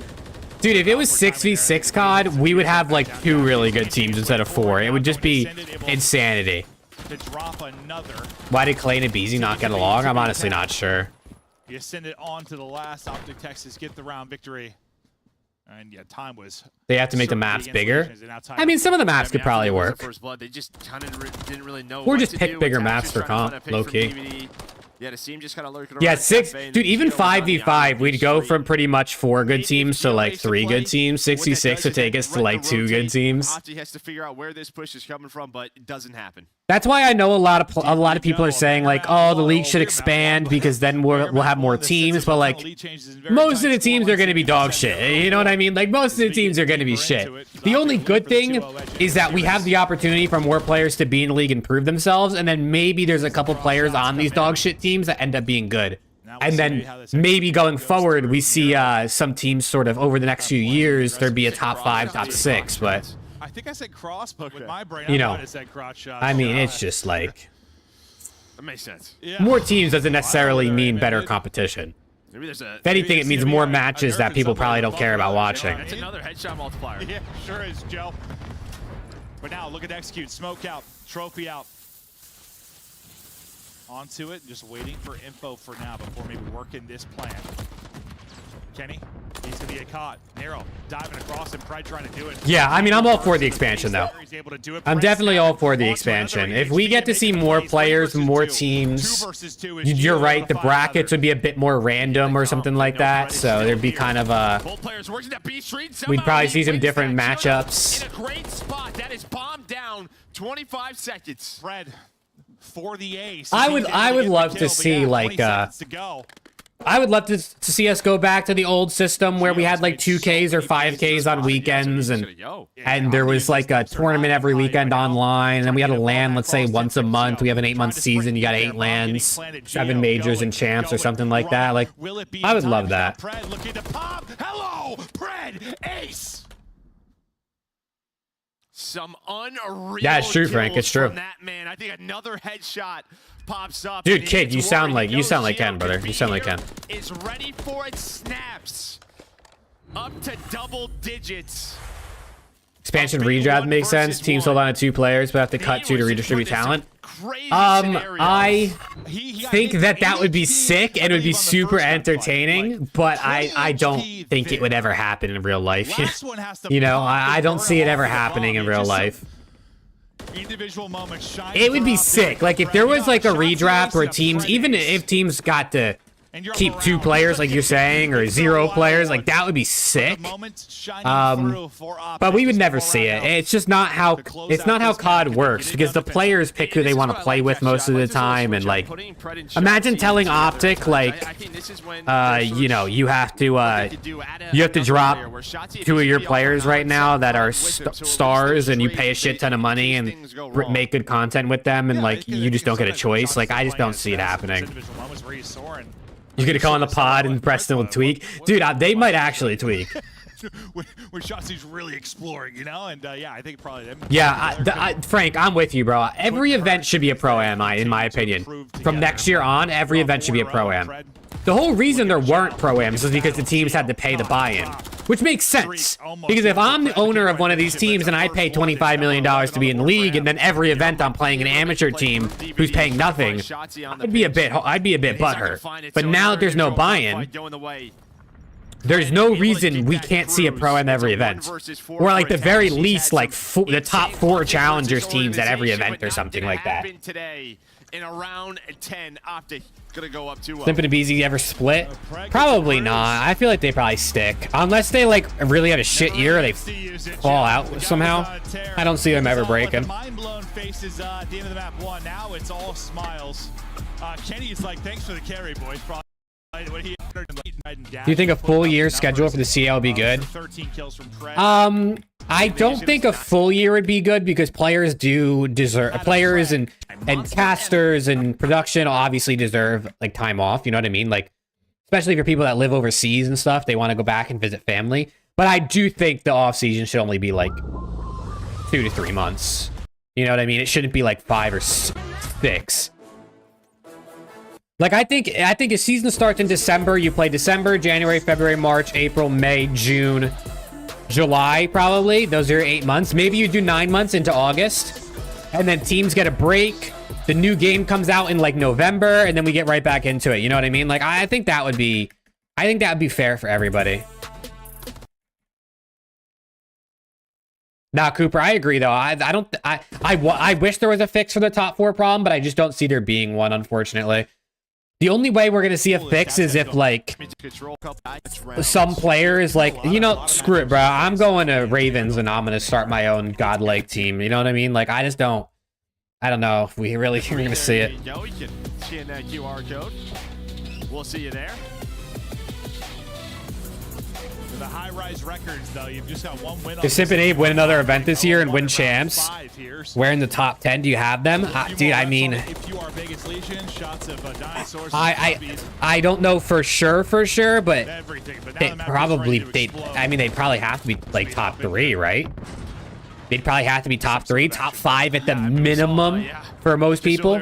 dude, if it was 6v6 COD, we would have like 2 really good teams instead of 4. It would just be insanity. To drop another. Why did Clay and Abizi not get along? I'm honestly not sure. You send it on to the last. Optic Texas get the round victory. And yeah, time was. They have to make the certainly maps against bigger. Legends, and now time I mean, some of the maps I could mean, probably after they lose work. the First blood, they just kind of didn't really know. Or what just to pick do. bigger Attack maps just for trying to comp, pick low from key. DVD. Yeah, the team just kind of lurking Yeah, around 6, cafe, and dude, even Geo was on the 5v5, island, we'd go straight. from pretty much 4 good teams to like 3 good teams. What that 66 does would is take that us to let like the 2 good rotate. teams. Opti has to figure out where this push is coming from, but it doesn't happen. That's why I know a lot of people are saying like, oh, the league should expand because then we'll have more teams. But like, most of the teams are going to be dog shit. You know what I mean? Like, most of the teams are going to be shit. The only good thing is that we have the opportunity for more players to be in the league and prove themselves, and then maybe there's a couple players on these dog shit teams that end up being good. And then maybe going forward, we see some teams sort of over the next few years, there'd be a top 5, top 6. But I think I said cross, but with my brain, You I know, might have said crotch shot. I mean, it's just like That makes sense. Yeah. more teams doesn't necessarily mean better competition. Maybe there's a. If anything, it means more matches that people probably don't care about watching. That's another headshot multiplier. Yeah, sure is, Joe. But now look at execute, smoke out, trophy out. Onto it, just waiting for info for now before maybe working this plan. Kenny, he's gonna get caught. Nero diving across and Pride trying to do it. Yeah, I mean, I'm all for the expansion though. He's able to do it. I'm Pride definitely down all for the onto expansion. another If we HT get to and see making more plays, players, 3 versus more 2. teams, 2 versus 2 is you're Gio right, the able to find brackets others. would be a bit more random or something like that. So there'd be kind of a, Both players working that B street. we'd probably see some Somehow he different wins that matchups. showdown In a great spot. That is bombed down. 25 seconds. Fred for the ace. I He's would- able I to would get the love to kill, but see, yeah, like, 20 seconds to go. I would love to see us go back to the old system where we had like 2Ks or 5Ks on weekends, and there was like a tournament every weekend online, and then we had a LAN, let's say once a month. We have an 8-month season. You got 8 LANs, 7 majors and champs or something like that. Like, I would love that. Pred looking to pop. Hello, Pred, ace. Some unreal. Yeah, it's true, Frank. It's true. From that man. I think another headshot pops up. Dude, kid, you sound like Ken, brother. You sound like Ken. Is ready for it. Snaps up to double digits. Expansion redraft makes sense. Teams hold on to 2 players, but have to cut 2 to redistribute talent. I think that would be sick and it would be super entertaining, but I don't think it would ever happen in real life. You know, I don't see it ever happening in real life. It would be sick. Like, if there was like a redraft where teams, even if teams got to keep 2 players like you're saying, or 0 players, like that would be sick. But we would never see it. It's just not how COD works, because the players pick who they want to play with most of the time. And like, imagine telling Optic like, you know, you have to drop 2 of your players right now that are stars, and you pay a shit ton of money and make good content with them, and like you just don't get a choice. Like, I just don't see it happening. You're gonna call on the pod and Preston will tweak, dude. They might actually tweak. when Shotzi's really exploring, you know, and yeah, I think probably them. Yeah, Frank, I'm with you, bro. Every event should be a pro-am, in my opinion. From next year on, every event should be a pro-am. The whole reason there weren't pro-ams is because the teams had to pay the buy-in, which makes sense. Because if I'm the owner of one of these teams and I pay $25 million to be in the league, and then every event I'm playing an amateur team who's paying nothing, I'd be a bit butthurt. But now that there's no buy-in, there's no reason we can't see a pro-am every event. Or like the very least, like the top 4 challengers teams at every event or something like that. In around 10, Optic gonna go up 2-0. Simp and BZ ever split? Probably not. I feel like they probably stick. Unless they like really have a shit year or they fall out somehow. I don't see them ever breaking. Mind-blown faces at the end of the map 1. Now it's all smiles. Kenny's like, thanks for the carry, boys. Do you think a full year schedule for the CL would be good? I don't think a full year would be good, because players do deserve, players and casters and production obviously deserve like time off, you know what I mean? Like, especially for people that live overseas and stuff, they want to go back and visit family. But I do think the off season should only be like 2 to 3 months. You know what I mean? It shouldn't be like 5 or 6. Like, I think a season starts in December. You play December, January, February, March, April, May, June, July, probably. Those are 8 months. Maybe you do 9 months into August, and then teams get a break. The new game comes out in like November, and then we get right back into it. You know what I mean? Like, I think that would be fair for everybody. Nah, Cooper, I agree though. I wish there was a fix for the top 4 problem, but I just don't see there being one, unfortunately. The only way we're going to see a fix is if, like, some players, like, you know, screw it, bro. I'm going to Ravens, and I'm going to start my own godlike team. You know what I mean? Like, I don't know if we really are going to see it. You can scan that QR code. We'll see you there. The high-rise records, though, you've just got 1 win. If Simp and Abe win another event this year and win champs, where in the top 10 do you have them? Dude, I mean, if you are Vegas Legion, shots of dinosaurs. I don't know for sure, but they'd probably have to be like top 3, right? They'd probably have to be top 3, top 5 at the minimum for most people,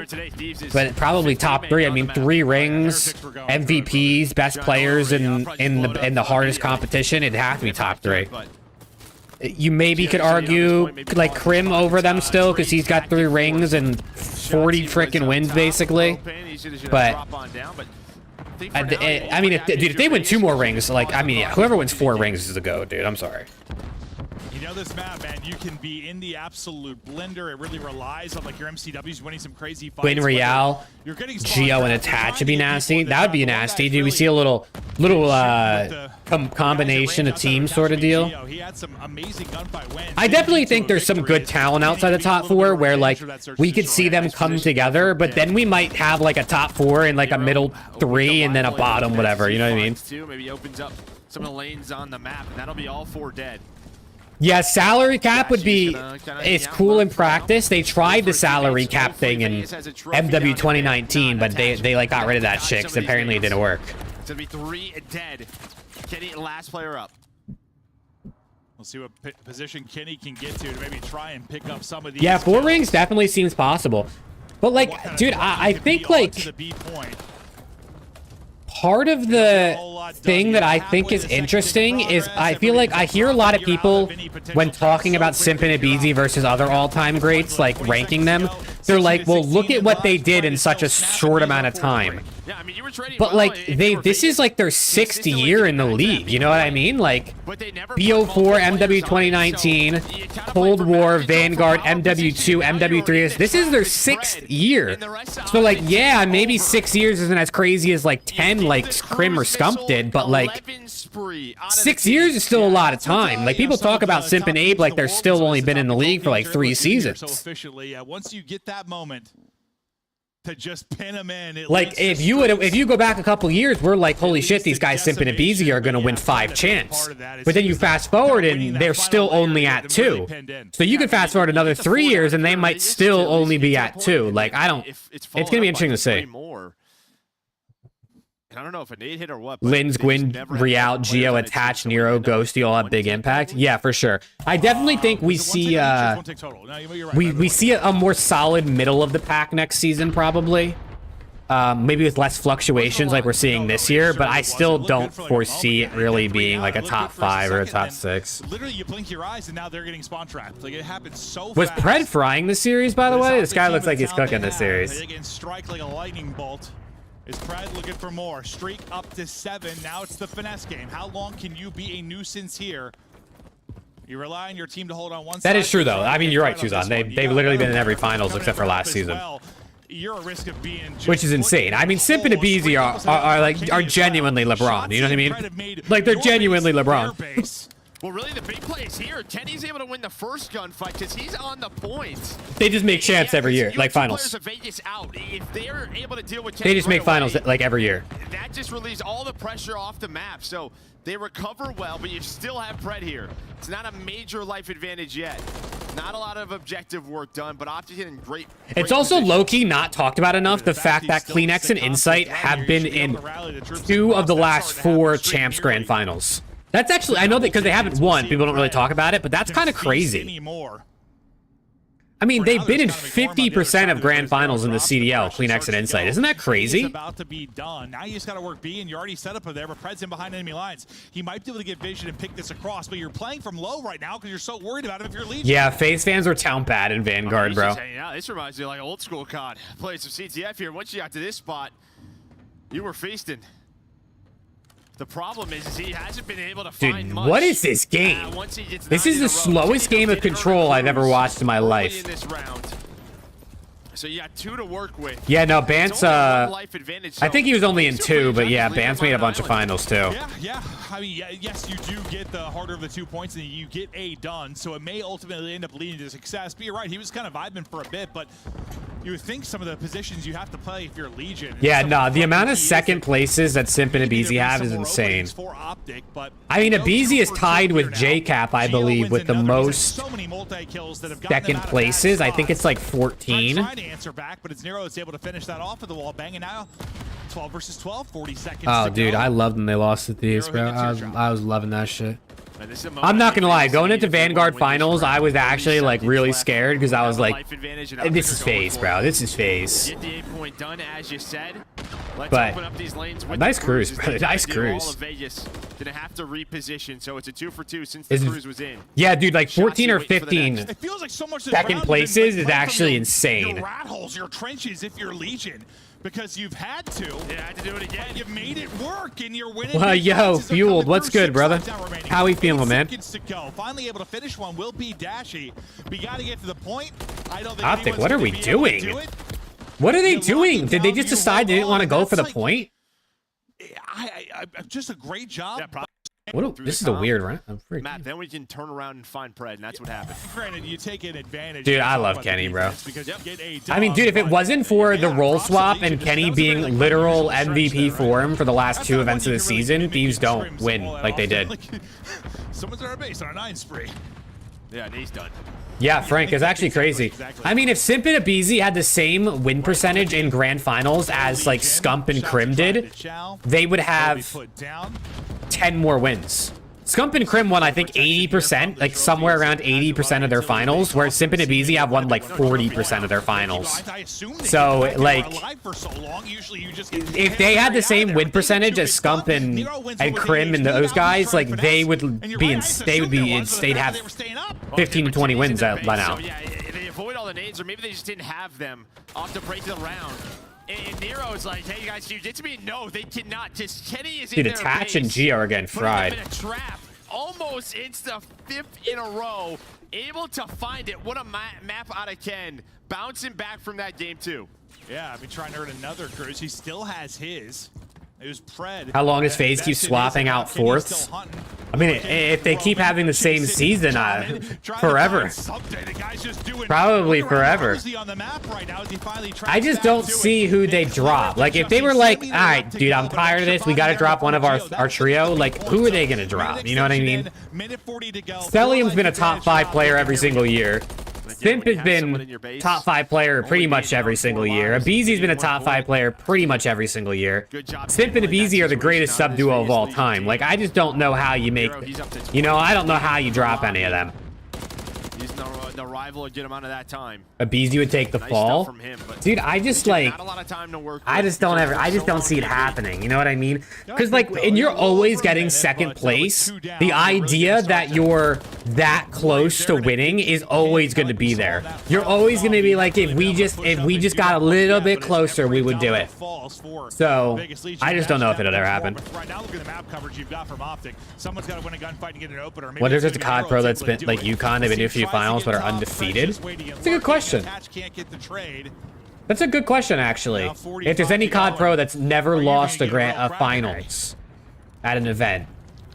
but probably top 3. I mean, 3 rings, MVPs, best players in the hardest competition. It'd have to be top 3. You maybe could argue like Krim over them still, because he's got 3 rings and 40 freaking wins basically. But I mean, if they win 2 more rings, like, I mean, yeah, whoever wins 4 rings is a go, dude. I'm sorry. You know this map, man, you can be in the absolute blender. It really relies on like your MCWs winning some crazy fights. Win Real, Geo and Attach would be nasty. That would be nasty. Dude, we see a little little combination of team sort of deal. He had some amazing gunfight wins. I definitely think there's some good talent outside the top 4 where like we could see them come together, but then we might have like a top 4 and like a middle 3 and then a bottom whatever, you know what I mean? Maybe opens up some of the lanes on the map, and that'll be all 4 dead. Yeah, salary cap would be, it's cool in practice. They tried the salary cap thing in MW 2019, but they like got rid of that shit because apparently it didn't work. It's gonna be 3 dead. Kenny, last player up. We'll see what position Kenny can get to maybe try and pick up some of these. Yeah, 4 rings definitely seems possible. But like, dude, I think like part of the thing that I think is interesting is I feel like I hear a lot of people when talking about Simp and Abizi versus other all-time greats, like ranking them, they're like, well, look at what they did in such a short amount of time. But like this is like their 6th year in the league, you know what I mean? Like BO4, MW 2019, Cold War, Vanguard, MW2, MW3, this is their 6th year. So like, yeah, maybe 6 years isn't as crazy as like 10 like Crim or Scump did, but like 6 years is still a lot of time. Like people talk about Simp and Abe like they're still only been in the league for like 3 seasons. So officially, once you get that moment to just pin them in, like if you go back a couple years, we're like, holy shit, these guys Simp and Abizi are gonna win 5 champs. But then you fast forward and they're still only at 2. So you can fast forward another 3 years and they might still only be at 2. Like it's gonna be interesting to see. I don't know if a nade hit or what. Lins, Gwyn, Real, Geo, Attach, Nero, Ghosty all have big impact. Yeah, for sure. I definitely think we see we see a more solid middle of the pack next season, probably. Maybe with less fluctuations like we're seeing this year, but I still don't foresee it really being like a top 5 or a top 6. Literally, you blink your eyes and now they're getting spawn trapped. Like it happens so Was fast. Pred frying the series, by the way? This guy looks like he's cooking the series. They can strike like a lightning bolt. Is Pred looking for more? Streak up to 7. Now it's the finesse game. How long can you be a nuisance here? You rely on your team to hold on one side. That is true, though. I mean, you're right, Tuzon. They've literally been in every finals except for last season. You're at risk of being which is insane. I mean, Simp and Abizi are genuinely LeBron. You know what I mean? Like they're genuinely LeBron. Well, really, the big play is here. Kenny's able to win the first gunfight because he's on the point. They just make champs every year, like finals. If they're able to deal with they just make finals like every year. That just relieves all the pressure off the map. So they recover well, but you still have Pred here. It's not a major life advantage yet. Not a lot of objective work done, but OPTIC in great. It's also low-key not talked about enough, the fact that CleanX and Insight have been in 2 of the last 4 champs grand finals. That's actually, I know that because they haven't won, people don't really talk about it, but that's kind of crazy. I mean, they've been in 50% of grand finals in the CDL, CleanX and Insight. Isn't that crazy? It's about to be done. Now you just got to work B, and you're already set up there, but Pred's in behind enemy lines. He might be able to get vision and pick this across, but you're playing from low right now because you're so worried about him if you're leading. Yeah, FaZe fans were town bad in Vanguard, bro. Yeah, this reminds me of like old school COD. Played some CTF here. Once you got to this spot, you were feasting. The problem is he hasn't been able to find much. What is this game? This is the slowest game of Control I've ever watched in my life. So you got 2 to work with. Yeah, no, Bance, I think he was only in 2, but yeah, Bance made a bunch of finals too. Yeah. I mean, yes, you do get the harder of the 2 points, and you get A done, so it may ultimately end up leading to success. But you're right, he was kind of vibing for a bit, but you would think some of the positions you have to play if you're Legion. Yeah, no, the amount of second places that Simp and Abizi have is insane. I mean, Abizi is tied with JCap, I believe, with the most second places. I think it's like 14. Answer back, but it's Nero that's able to finish that off of the wall bang, and now 12 versus 12, 40 seconds. Oh, dude, I loved when they lost to these, bro. I was loving that shit. I'm not gonna lie, going into Vanguard finals, I was actually like really scared because I was like, this is FaZe, bro. This is FaZe. Get the 8-point done, as you said. Let's but open up these lanes with nice cruise, bro. Nice cruise. Vegas gonna have to reposition, so it's a 2 for 2 since the cruise was in. Yeah, dude, like 14 or 15 it feels like so much second places is actually insane. Your rat holes, your trenches, if you're Legion. Because you've had to. Yeah, I had to do it again. You've made it work, and you're winning. Well, yo, Fueled, what's good, brother? How we feeling, man? To go. Finally able to finish one will be Dashy. We got to get to the point. I don't think OPTIC, what are we doing? What are they doing? Did they just decide they didn't want to go for the point? just a great job. Yeah, This is a weird round. Matt, then we can turn around and find Pred, and that's what happened. Granted, you take an advantage. Dude, I love Kenny, bro. Because you get a I mean, dude, if it wasn't for the role swap and Proxy, Kenny that was a being really literal stretch MVP there, for right? him for the last That's 2 not events one of the you can really season, make Thieves you don't scream win so like they did. often. Someone's on our base on a 9 spree. Yeah, and he's done. Yeah, Frank, is actually crazy. Exactly. I mean, if Simp and Abizi had the same win percentage in grand finals as like Scump and Crim did, they would have 10 more wins. Scump and Crim won, I think, 80%, like somewhere around 80% of their finals, where Simp and Abizi have won like 40% of their finals. So, like, if they had the same win percentage as Scump and Crim and those guys, like they would be they'd have 15 to 20 wins by now. So, yeah, they avoid all the nades, or maybe they just didn't have them off the break of the round. And Nero's like, hey, you guys, can you get to me? No, they cannot. Just Kenny is in Dude, their Attach base. and Geo are getting fried. Put him in a trap. Almost it's the 5th in a row. Able to find it. What a map out of Ken. Bouncing back from that game, too. Yeah, I mean, trying to earn another cruise. He still has his. It was Pred. How long does FaZe keep swapping out fourths? I mean, if they keep having the same season, forever. Probably forever. I just don't see who they drop. Like, if they were like, all right, dude, I'm tired of this. We got to drop one of our trio. Like, who are they going to drop? You know what I mean? Stellium's been a top 5 player every single year. Simp has been top 5 player pretty much every single year. Abizi's been a top 5 player pretty much every single year. Simp and Abizi are the greatest sub duo of all time. Like, I just don't know how you make, you know, I don't know how you drop any of them. He's the rival a good amount of that time. Abizi would take the fall. From him, but dude, I just like, not a lot of time to work I just don't see it happening. You know what I mean? Because like, and you're always getting second place. The idea that you're that close to winning is always going to be there. You're always going to be like, if we just got a little bit closer, we would do it. So I just don't know if it'll ever happen. Right now, look at the map coverage you've got from OPTIC. Someone's got to win a gunfight and get an opener. What if there's a COD pro that's been like UConn, they've been to a few finals but are undefeated? It's a good question. That's a good question, actually. If there's any COD pro that's never lost a finals at an event.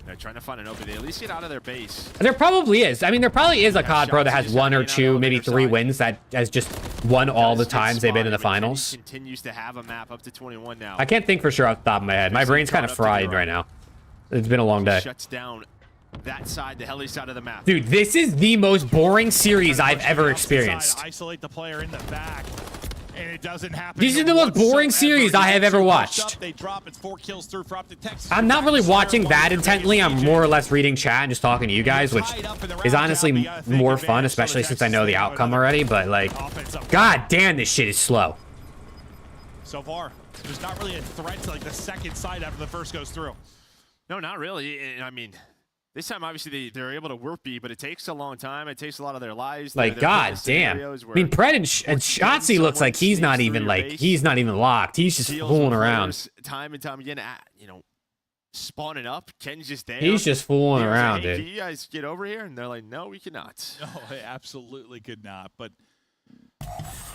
They're trying to find an opening. At least get out of their base. There probably is. I mean, there probably is a COD pro that has 1 or 2, maybe 3 wins that has just won all the times they've been in the finals. Continues to have a map up to 21 now. I can't think for sure off the top of my head. My brain's kind of fried right now. It's been a long day. Shuts down that side, the heli side of the map. Dude, this is the most boring series I've ever experienced. Isolate the player in the back. And it doesn't happen. These are the most boring series I have ever watched. They drop. It's 4 kills through for OPTIC. I'm not really watching that intently. I'm more or less reading chat and just talking to you guys, which is honestly more fun, especially since I know the outcome already. But like, god damn, this shit is slow. So far, there's not really a threat to like the second side after the first goes through. No, not really. I mean, this time, obviously, they're able to work B, but it takes a long time. It takes a lot of their lives. Like, god damn. I mean, Pred and Shotzi looks like he's not even locked. He's just fooling around. Time and time again, you know, spawning up. Ken's just there. He's just fooling around, like, hey, dude. can you guys get over here? And they're like, no, we cannot. No, they absolutely could not. But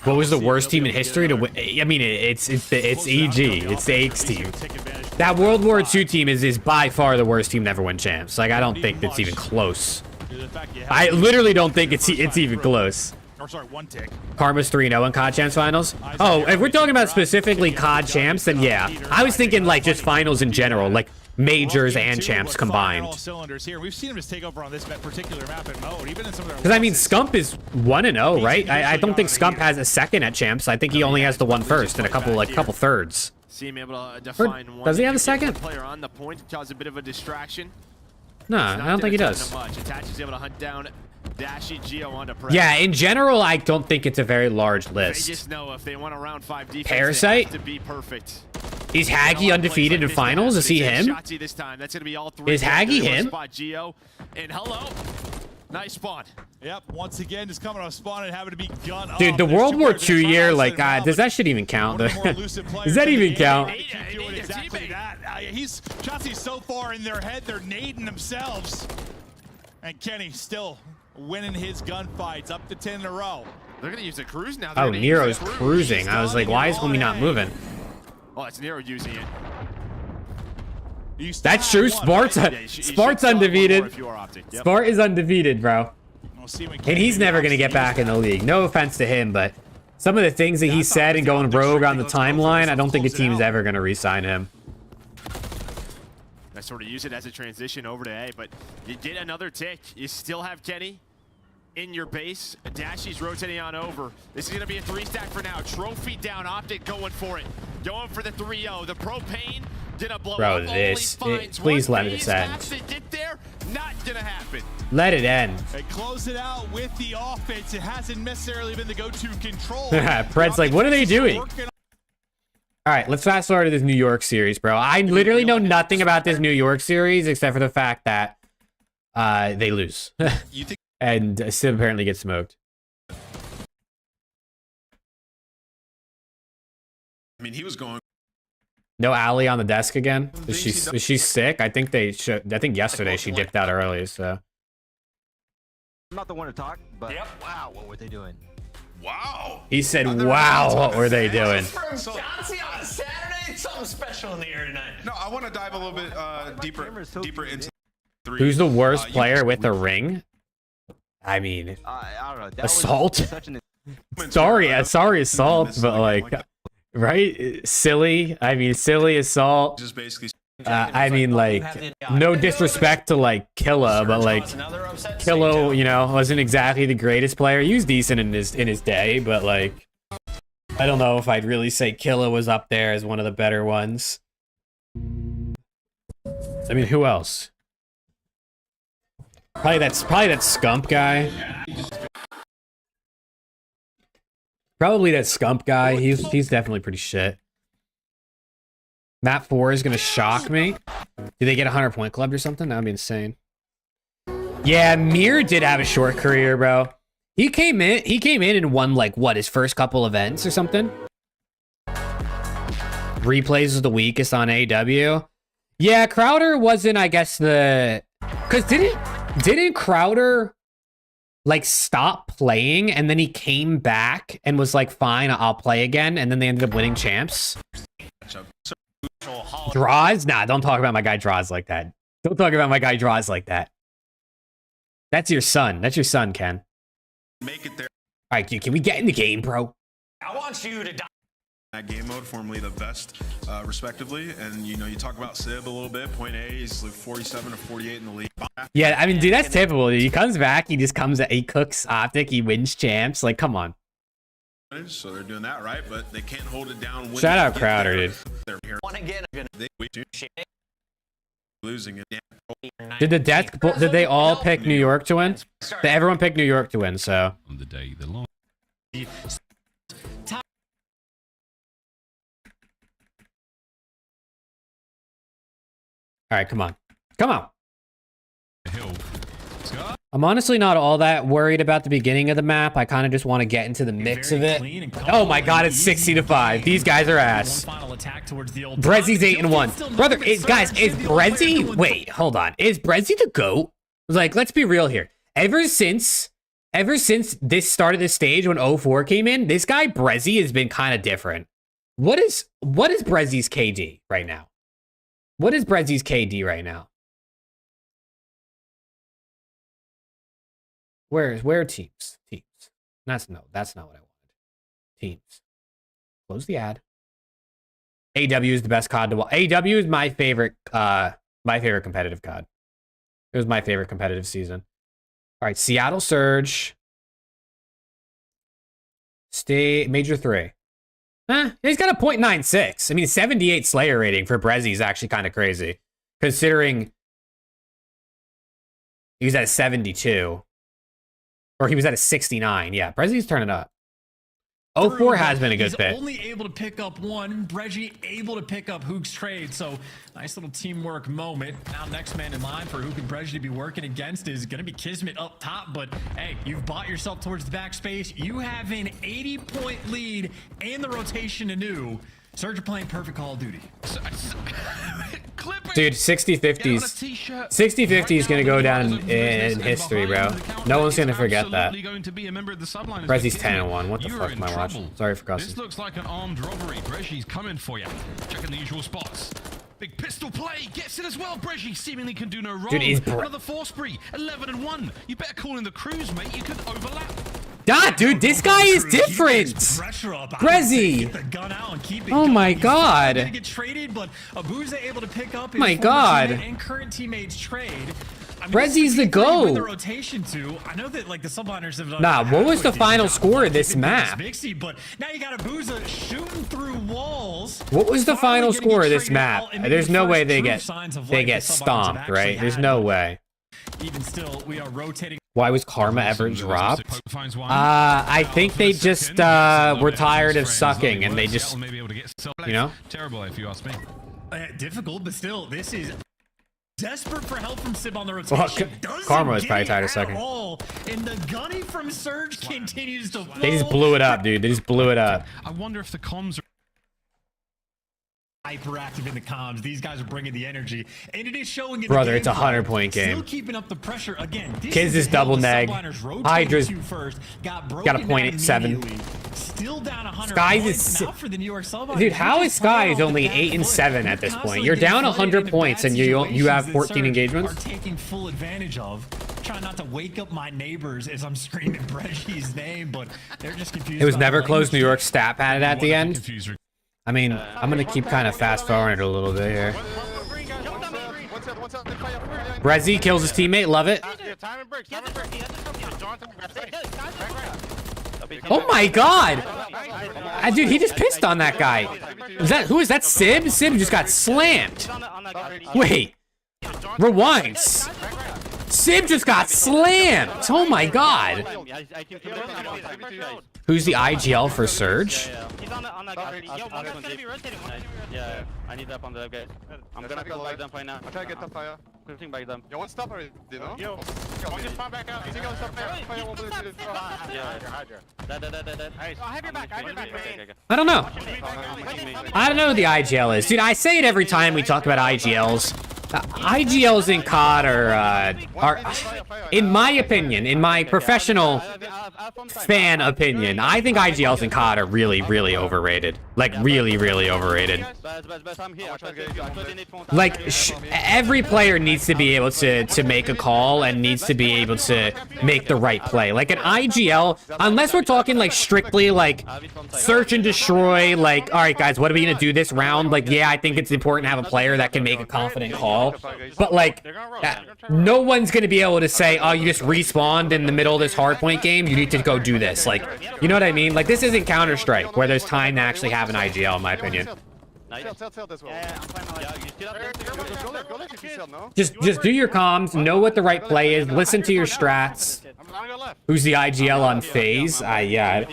what was the worst team in history to win? I mean, it's EG. It's the Aches team. That World War II team is by far the worst team to ever win champs. Like, I don't think it's even close. I literally don't think it's even close. Or sorry, 1 tick. Karma's 3-0 in COD Champs finals. Oh, if we're talking about specifically COD Champs, then yeah. I was thinking like just finals in general, like majors and champs combined. We've seen him just take over on this particular map and mode, even in some of their. Because I mean, Scump is 1-0, right? I don't think Scump has a second at champs. I think he only has the 1 first and a couple thirds. See him able to define one. Does he have a second? Player on the point, cause a bit of a distraction. No, I don't think he does. Attach is able to hunt down Dashy Geo onto Pred. Yeah, in general, I don't think it's a very large They list. just know if they want a round 5 defense, Parasite? they have to be perfect. Is Haggy undefeated in finals? Is he him? This time. That's gonna be all 3. Is Haggy him? Spot Geo. And hello. Nice spawn. Yep, once again, just coming off spawn and having to be gun up. Dude, the World War II year, like, does that shit even count? Does that even count? Exactly that. He's Chauncey's so far in their head, they're nading themselves. And Kenny still winning his gunfights up to 10 in a row. They're gonna use the cruise now. Oh, Nero's cruising. I was like, why is homie not moving? Oh, it's Nero using it. You still That's have true. one, Sports, right? Yeah, you should Sports still have one more undefeated. if you are Optic. Yep. Sport is undefeated, bro. We'll see when And he's Kenny never going to Knox get back in the league. No offense to him, but some of the things that he said and going rogue on the timeline, I don't think a team's ever going to re-sign him. I sort of use it as a transition over to A, but you get another tick. You still have Kenny in your base. Dashy's rotating on over. This is going to be a 3-stack for now. Trophy down, Optic going for it. Going for the 3-0. The propane gonna blow Bro, up. this, Only finds please one let this phase end. map to get there. Not gonna happen. Let it end. They close it out with the offense. It hasn't necessarily been the go-to control. Pred's like, what are they doing? All right, let's fast forward to this New York series, bro. I literally know nothing about this New York series except for the fact that they lose. You think And Sim apparently gets smoked. I mean, he was going. No Allie on the desk again. Is she sick? I think they should. I think yesterday she dipped out early. So I'm not the one to talk, but wow, what were they doing? Wow. he said, "Wow, what were they doing?" From Chauncey on a Saturday, something special in the air tonight. No, I want to dive a little bit deeper into three. Who's the worst player with a ring? I mean, I don't know. That Assault? Was such an sorry, Assault, but like, right? Silly. I mean, silly Assault. Just basically. I mean, like, no disrespect to like Killa, but like Killa, you know, wasn't exactly the greatest player. He was decent in his day, but like, I don't know if I'd really say Killa was up there as one of the better ones. I mean, who else? Probably that SCUMP guy. Probably that SCUMP guy. He's definitely pretty shit. Map 4 is gonna shock me. Do they get a 100-point club or something? That'd be insane. Yeah, Mir did have a short career, bro. He came in and won like what, his first couple events or something. Replays was the weakest on AW. Yeah, Crowder wasn't, I guess, because didn't Crowder like stop playing and then he came back and was like, fine, I'll play again, and then they ended up winning champs? Draws? Nah, don't talk about my guy Draws like that. Don't talk about my guy Draws like that. That's your son. That's your son, Ken. Make it there. All right, can we get in the game, bro? I want you to die. That game mode, formerly the best, respectively. And you know, you talk about Sib a little bit. Point A is like 47 or 48 in the league. Yeah, I mean, dude, that's typical. Dude. He comes back, he just comes, he cooks Optic, he wins champs. Like, come on. So they're doing that right, but they can't hold it down. When Shout out they get Crowder, there. dude. They're here. One again. They losing it. Did they all pick New York to win? Everyone picked New York to win, so. On the day the long. All right, come on. Come on. Hill. I'm honestly not all that worried about the beginning of the map. I kind of just want to get into the mix of it. Oh my god, it's 60-5. These guys are ass. Brezzy's 8-1. Brother, guys, is Brezzy... Wait, hold on. Is Brezzy the GOAT? Like, let's be real here. Ever since this started this stage when 04 came in, this guy Brezzy has been kind of different. What is Brezzy's KD right now? What is Brezzy's KD right now? Where are teams? Teams. That's not what I wanted. Teams. Close the ad. AW is the best COD to watch. AW is my favorite competitive COD. It was my favorite competitive season. All right, Seattle Surge. Stay Major 3. He's got a .96. I mean, 78 Slayer rating for Brezzy is actually kind of crazy, considering he was at a 72. Or he was at a 69. Yeah, Brezzy's turning up. 04 has been a good pick. He's only able to pick up one. Brezzy able to pick up Hook's trade. So nice little teamwork moment. Now next man in line for Hook and Brezzy be working against is going to be Kismet up top. But hey, you've bought yourself towards the backspace. You have an 80-point lead and the rotation anew. Surge are playing perfect Call of Duty. Dude, 60-50s. 60-50 is going to go down in history, bro. No one's going to forget that. Brezzy's 10-1. What the fuck am I watching? Sorry for cussing. This looks like an armed robbery. Brezzy's coming for you. Checking the usual spots. Big pistol play, gets it as well. Breji seemingly can do no wrong. Dude, he's another 4 spree, 11 and 1. You better call in the crews, mate. You could overlap. God, dude, this guy is different. Brezzy. Oh my God. Get traded, but Abuza able to pick up his My God. and current teammates trade. I mean, Brezzy's the GOAT. The rotation too. I know that like the subliners have done. Nah, what was the final score of this map? Mixy, but now you got Abuza shooting through walls. What was the final Finally score of getting this traded map? out, and maybe There's the no way first they true get signs of they life get the subliners have stomped, actually right? There's had. no way. Even still, we are rotating. Why was Karma ever dropped? I think they just were tired of sucking and they just, you know? Terrible if you ask me. Difficult, but still, this is desperate for help from Sib on the rotation. Well, Karma was probably tired of sucking. And the gunny from Surge continues to flow. They just blew it up, dude. They just blew it up. I wonder if the comms are hyperactive in the comms. These guys are bringing the energy, and it is showing in Brother, the it's a 100-point game. Still keeping up the pressure again. Kids is double neg. Hydra's got a .87. Still down 100 Skies points is now for the New York Subliners. Dude, how is Skies only They're 8 and 7 at this point? constantly You're down getting 100 into points bad and you have situations 14 that engagements. Are taking full advantage of. Trying not to wake up my neighbors as I'm screaming Breji's name, but they're just confused. It was about never the close. New language. York stat padded at the end. I mean, I'm gonna keep kind of fast forwarding it a little bit here. Brezzy kills his teammate. Love it. Oh my God! Dude, he just pissed on that guy. Who is that? Sib? Sib just got slammed. Wait. Rewind. Sib just got slammed. Oh my God. Who's the IGL for Surge? Yeah, I need that on the guys. I'm gonna go back them right now. I'm trying to get the fire. Pushing back them. Yo, one stop already, you know? Yo, One just spawn back out. You think I was up there? Fire one blue to the Yeah. Dead. I have your back. I don't know. I don't know who the IGL is. Dude, I say it every time we talk about IGLs. IGLs in COD are, in my opinion, in my professional fan opinion, I think IGLs in COD are really, really overrated. Like, really, really overrated. Like, every player needs to be able to make a call and needs to be able to make the right play. Like, an IGL, unless we're talking, like, strictly, like, search and destroy, like, all right, guys, what are we going to do this round? Like, yeah, I think it's important to have a player that can make a confident call. But, like, no one's going to be able to say, oh, you just respawned in the middle of this hardpoint game. You need to go do this. Like, you know what I mean? Like, this isn't Counter-Strike, where there's time to actually have an IGL, in my opinion. Just do your comms, know what the right play is, listen to your strats. Who's the IGL on FAZE? Yeah.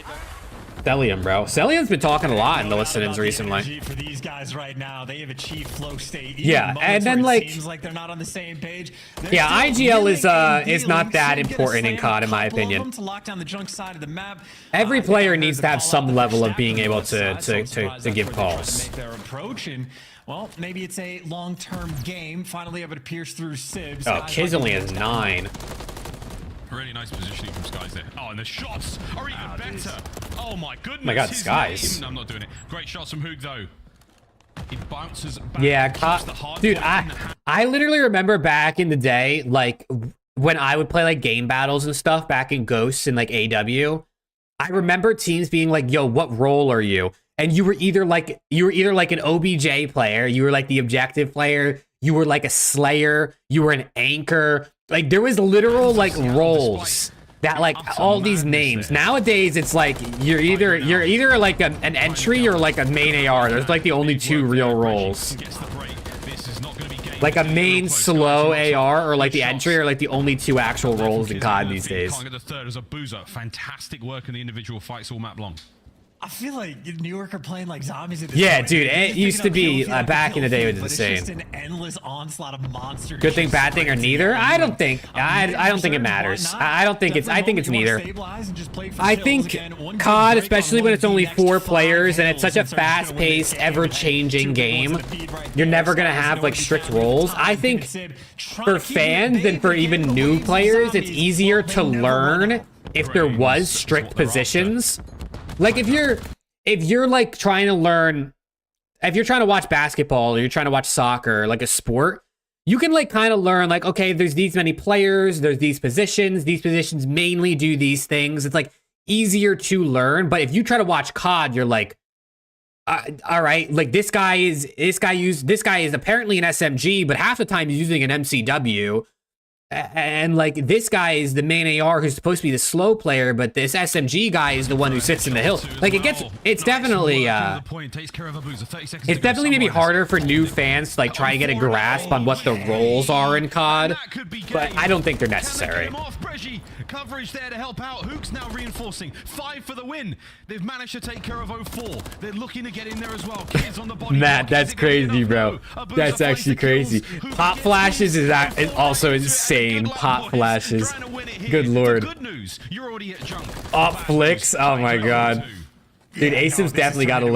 Cellium, bro. Cellium's been talking a lot in the listen-ins recently. For these guys right now, they have achieved flow state. Yeah, and then like, seems like they're not on the same page. Yeah, IGL is not that important in COD, in my opinion. To lock down the junk side of the map. Every player needs to have some level of being able to give calls. Make their approach and. Well, maybe it's a long-term game. Finally able to pierce through Sibs. Oh, Kiz only has 9. Really nice positioning from Skies there. Oh, and the shots are even better. Oh my goodness. Oh my God, his Skies. name. I'm not doing it. Great shots from Hoog though. He bounces back. Yeah, dude, I literally remember back in the day, like when I would play like game battles and stuff back in Ghosts and like AW. I remember teams being like, "Yo, what role are you?" And you were either like an OBJ player, you were like the objective player, you were like a Slayer, you were an anchor. Like there was literal like roles that like all these names. Nowadays it's like you're either like an entry or like a main AR. There's like the only 2 real roles. Like a main slow AR or like the entry are like the only 2 actual roles in COD these days. Can't get the third as a boozer. Fantastic work in the individual fights all map long. I feel like New York are playing like zombies at this Yeah, point. dude, it used to be back in the day it was But insane. it's just an endless onslaught of monsters. Good thing, bad thing, or neither? I don't think. I don't think it matters. I don't think it's. I think it's neither. I think COD, especially when it's only 4 players and it's such a fast-paced, ever-changing game, you're never gonna have like strict roles. I think for fans and for even new players, it's easier to learn if there was strict positions. Like if you're like trying to learn if you're trying to watch basketball or you're trying to watch soccer, like a sport, you can like kind of learn like, okay, there's these many players, there's these positions mainly do these things. It's like easier to learn. But if you try to watch COD, you're like, all right, like this guy is apparently an SMG, but half the time he's using an MCW. And like this guy is the main AR who's supposed to be the slow player, but this SMG guy is the one who sits in the hill. Like it's definitely maybe harder for new fans to like try and get a grasp on what the roles are in COD, but I don't think they're necessary. Coverage there to help out. Hook's now reinforcing. 5 for the win. They've managed to take care of 04. They're looking to get in there as well. Kids on the body. Matt, that's crazy, bro. That's actually crazy. Pop flashes is also insane. Pop flashes. Good lord. Good news. You're already at junk. Op flicks. Oh my god. Dude, Asim's definitely got to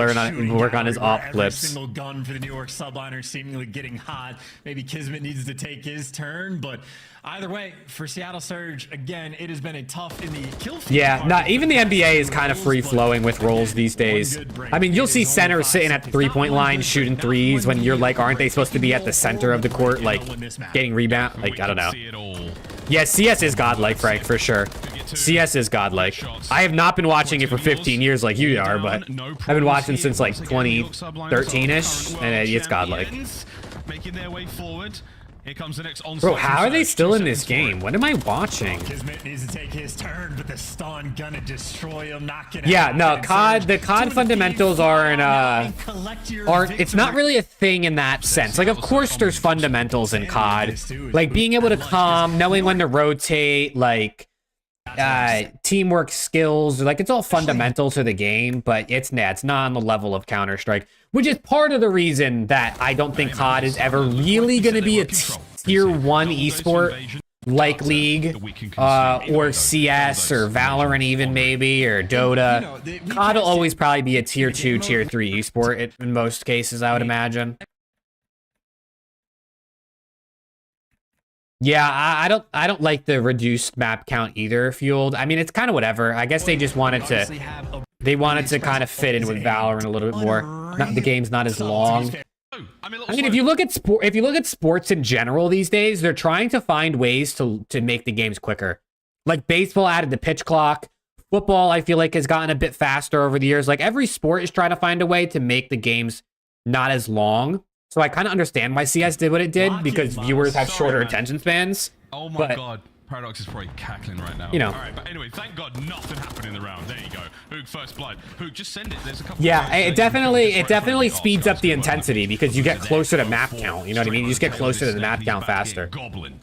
work on his op flips. Every single gun for the New York subliner seemingly getting hot. Maybe Kismet needs to take his turn, but either way, for Seattle Surge, again, it has been a tough in the kill field. Yeah, even the NBA is kind of free-flowing with roles these days. I mean, you'll see centers sitting at the three-point line shooting threes when you're like, aren't they supposed to be at the center of the court, like getting rebound? Like, I don't know. Yeah, CS is godlike, Frank, for sure. CS is godlike. I have not been watching it for 15 years like you are, but I've been watching since like 2013-ish, and it's godlike. Making their way forward. Here comes the next onslaught. Bro, how are they still in this game? What am I watching? Kismet needs to take his turn, but the stun gonna destroy him, knocking yeah, no, the COD fundamentals aren't it's not really a thing in that sense. Like, of course there's fundamentals in COD. Like being able to calm, knowing when to rotate, like teamwork skills, like it's all fundamental to the game, but it's not on the level of Counter-Strike, which is part of the reason that I don't think COD is ever really going to be a tier 1 esport like League or CS or Valorant even maybe, or Dota. COD will always probably be a tier 2, tier 3 esport in most cases, I would imagine. Yeah, I don't like the reduced map count either, Fueled. I mean, it's kind of whatever. I guess they just wanted to kind of fit in with Valorant a little bit more. The game's not as long. I mean, if you look at sports in general these days, they're trying to find ways to make the games quicker. Like baseball added the pitch clock. Football, I feel like, has gotten a bit faster over the years. Like every sport is trying to find a way to make the games not as long. So I kind of understand why CS did what it did, because viewers have shorter attention spans. Oh my god, Paradox is probably cackling right now. You know. All right, but anyway, thank God nothing happened in the round. There you go. Hook first blood. Hook, just send it. There's a couple. Yeah, it definitely speeds up the intensity because you get closer to map count. You know what I mean? You just get closer to the map count faster. Goblin.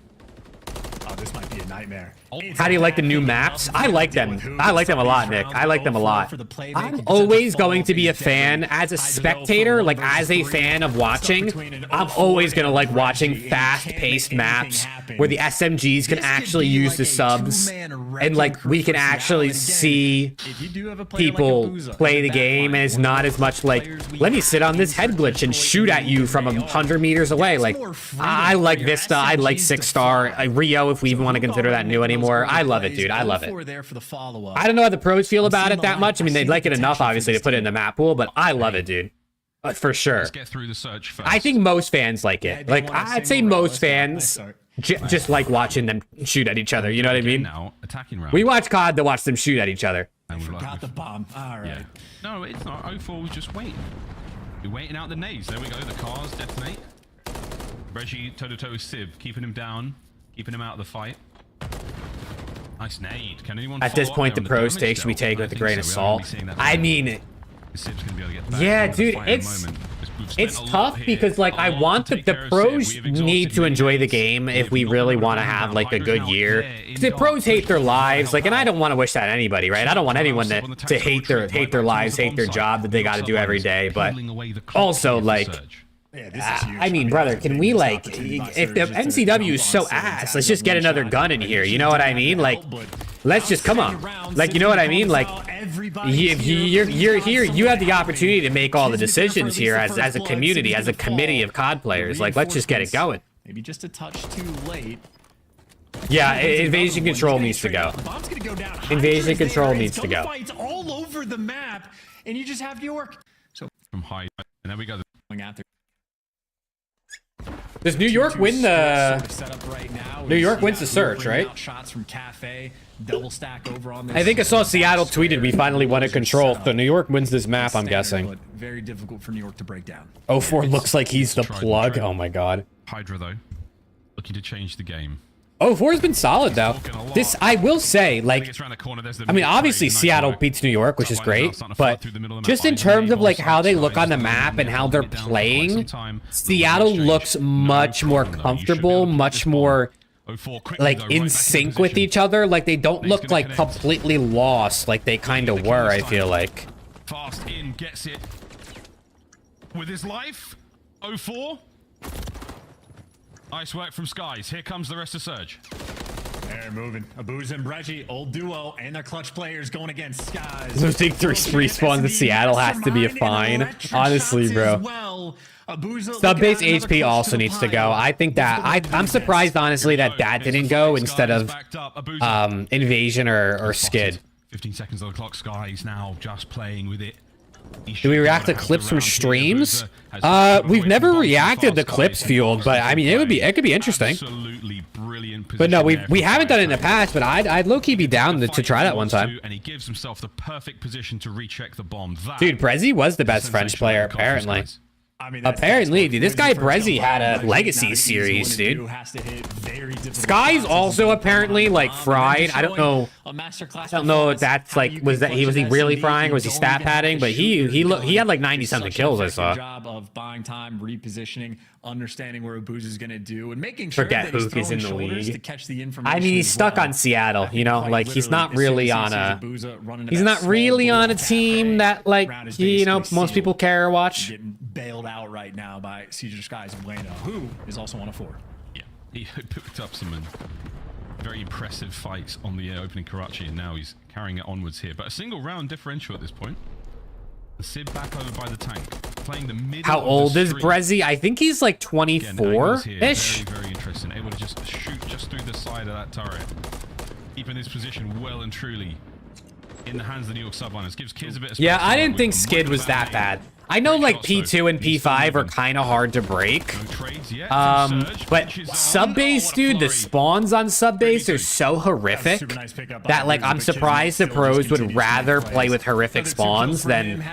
Oh, this might be a nightmare. How do you like the new maps? I like them. I like them a lot, Nick. I like them a lot. I'm always going to be a fan as a spectator, like as a fan of watching. I'm always going to like watching fast-paced maps where the SMGs can actually use the subs and like we can actually see people play the game, and it's not as much like, let me sit on this head glitch and shoot at you from 100 meters away. Like, I like Vista, I like 6-star, Rio, if we even want to consider that new anymore. I love it, dude. I love it. I don't know how the pros feel about it that much. I mean, they'd like it enough, obviously, to put it in the map pool, but I love it, dude. For sure. Let's get through the search first. I think most fans like it. Like, I'd say most fans just like watching them shoot at each other. You know what I mean? Attacking round. We watch COD to watch them shoot at each other. I forgot the bomb. All right. Yeah. No, it's not. 04 was just waiting. You're waiting out the nades. There we go. The cars detonate. Reggie toe-to-toe with Civ, keeping him down, keeping him out of the fight. Nice nade. Can anyone at this point, the pros take should be taken with a grain of salt. I mean, yeah, dude, it's tough because like I want the pros need to enjoy the game if we really want to have like a good year. Because the pros hate their lives, like, and I don't want to wish that on anybody, right? I don't want anyone to hate their lives, hate their job that they got to do every day. But also, like, I mean, brother, can we, like, if the NCW is so ass, let's just get another gun in here. You know what I mean? Like, let's just, come on. Like, you know what I mean? Like, if you're here, you have the opportunity to make all the decisions here as a community, as a committee of COD players. Like, let's just get it going. Maybe just a touch too late. Yeah, invasion control needs to go. Invasion control needs to go. All over the map, and you just have New York. So from high, and then we got after. Does New York win the... New York wins the search, right? Shots from Cafe, double stack over on this. I think I saw Seattle tweeted we finally won a control, so New York wins this map, I'm guessing. But very difficult for New York to break down. 04 looks like he's the plug. Oh my god. Hydra, though, looking to change the game. 04 has been solid, though. This, I will say, like, I mean, obviously Seattle beats New York, which is great, but just in terms of, like, how they look on the map and how they're playing, Seattle looks much more comfortable, much more, like, in sync with each other. Like, they don't look, like, completely lost like they kind of were, I feel like. Fast in, gets it with his life. 04. Nice work from Skies. Here comes the rest of Surge. They're moving. Abuza and Reggie, old duo, and their clutch players going against Skies. Those big 3 respawns in Seattle has to be a fine. Honestly, bro. Sub-base HP also needs to go. I think that... I'm surprised, honestly, that didn't go instead of Invasion or Skid. 15 seconds on the clock. Skies now just playing with it. Do we react to clips from streams? We've never reacted to clips field, but I mean, it could be interesting. Absolutely brilliant. But no, we haven't done it in the past, but I'd low-key be down to try that one time. And he gives himself the perfect position to recheck the bomb. Dude, Brezzy was the best French player, apparently. I mean, apparently, dude, this guy Brezzy had a legacy series, dude. Skies also apparently like fried. I don't know if that's like was he really frying or was he stat padding? But he had like 90 something kills. I saw. Job of buying time, repositioning, understanding where Abuza is going to do, and making sure Forget that he's HAVOK is in the throwing shoulders league. to catch the information. I mean, he's stuck on Seattle. You know, like he's not really on a team that like most people care or watch. Getting bailed out right now by Caesar Skies and Bueno, who is also on a 4. Yeah, he picked up some very impressive fights on the opening Karachi, and now he's carrying it onwards here. But a single round differential at this point. The Sid back over by the tank, playing the middle. How old is Brezzy? I think he's like 24-ish. Very, very interesting. Able to just shoot just through the side of that turret, keeping this position well and truly in the hands of the New York Subliners. Gives kids a bit of space. Yeah, I didn't think Skid was that bad. I know like P2 and P5 are kind of hard to break. But sub-base, dude, the spawns on sub-base are so horrific that like I'm surprised the pros would rather play with horrific spawns than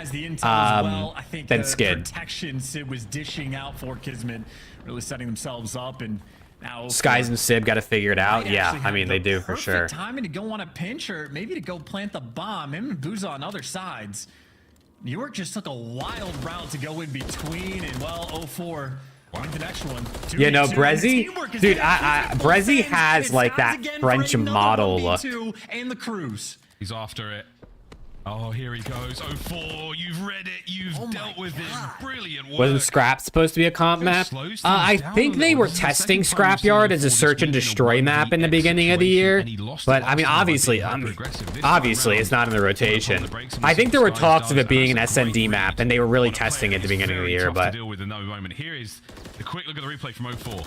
Skid. Protection Sid was dishing out for Kismet, really setting themselves up, and now Skies and Sib got to figure it out. Yeah, I mean they do for sure. Timing to go on a pinch or maybe to go plant the bomb. Him and Booza on other sides. New York just took a wild route to go in between, and well, 04 on the next one. Yeah, no, Brezzy, dude, Brezzy has like that French model look. And the cruise. He's after it. Oh, here he goes. 04, you've read it, you've dealt with it. Brilliant work. Wasn't Scrap supposed to be a comp map? I think they were testing Scrapyard as a search and destroy map in the beginning of the year. But I mean, obviously it's not in the rotation. I think there were talks of it being an SND map, and they were really testing it at the beginning of the year. But here is a quick look at the replay from 04.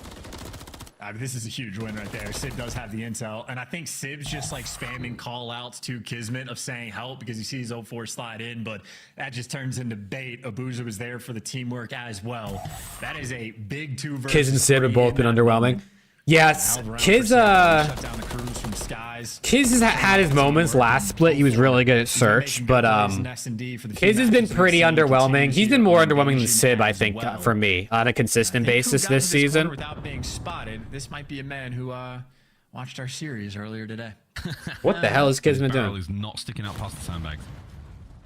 This is a huge win right there. Sid does have the intel, and I think Sib's just like spamming call outs to Kismet of saying help because he sees 04 slide in, but that just turns into bait. Abuza was there for the teamwork as well. That is a big 2 versus Kiz and Sib have both been underwhelming. Yes, Kiz has had his moments. Last split, he was really good at search, but Kiz has been pretty underwhelming. He's been more underwhelming than Sib, I think, for me, on a consistent basis this season. Without being spotted, this might be a man who watched our series earlier today. What the hell is Kismet doing? Is not sticking out past the sandbags.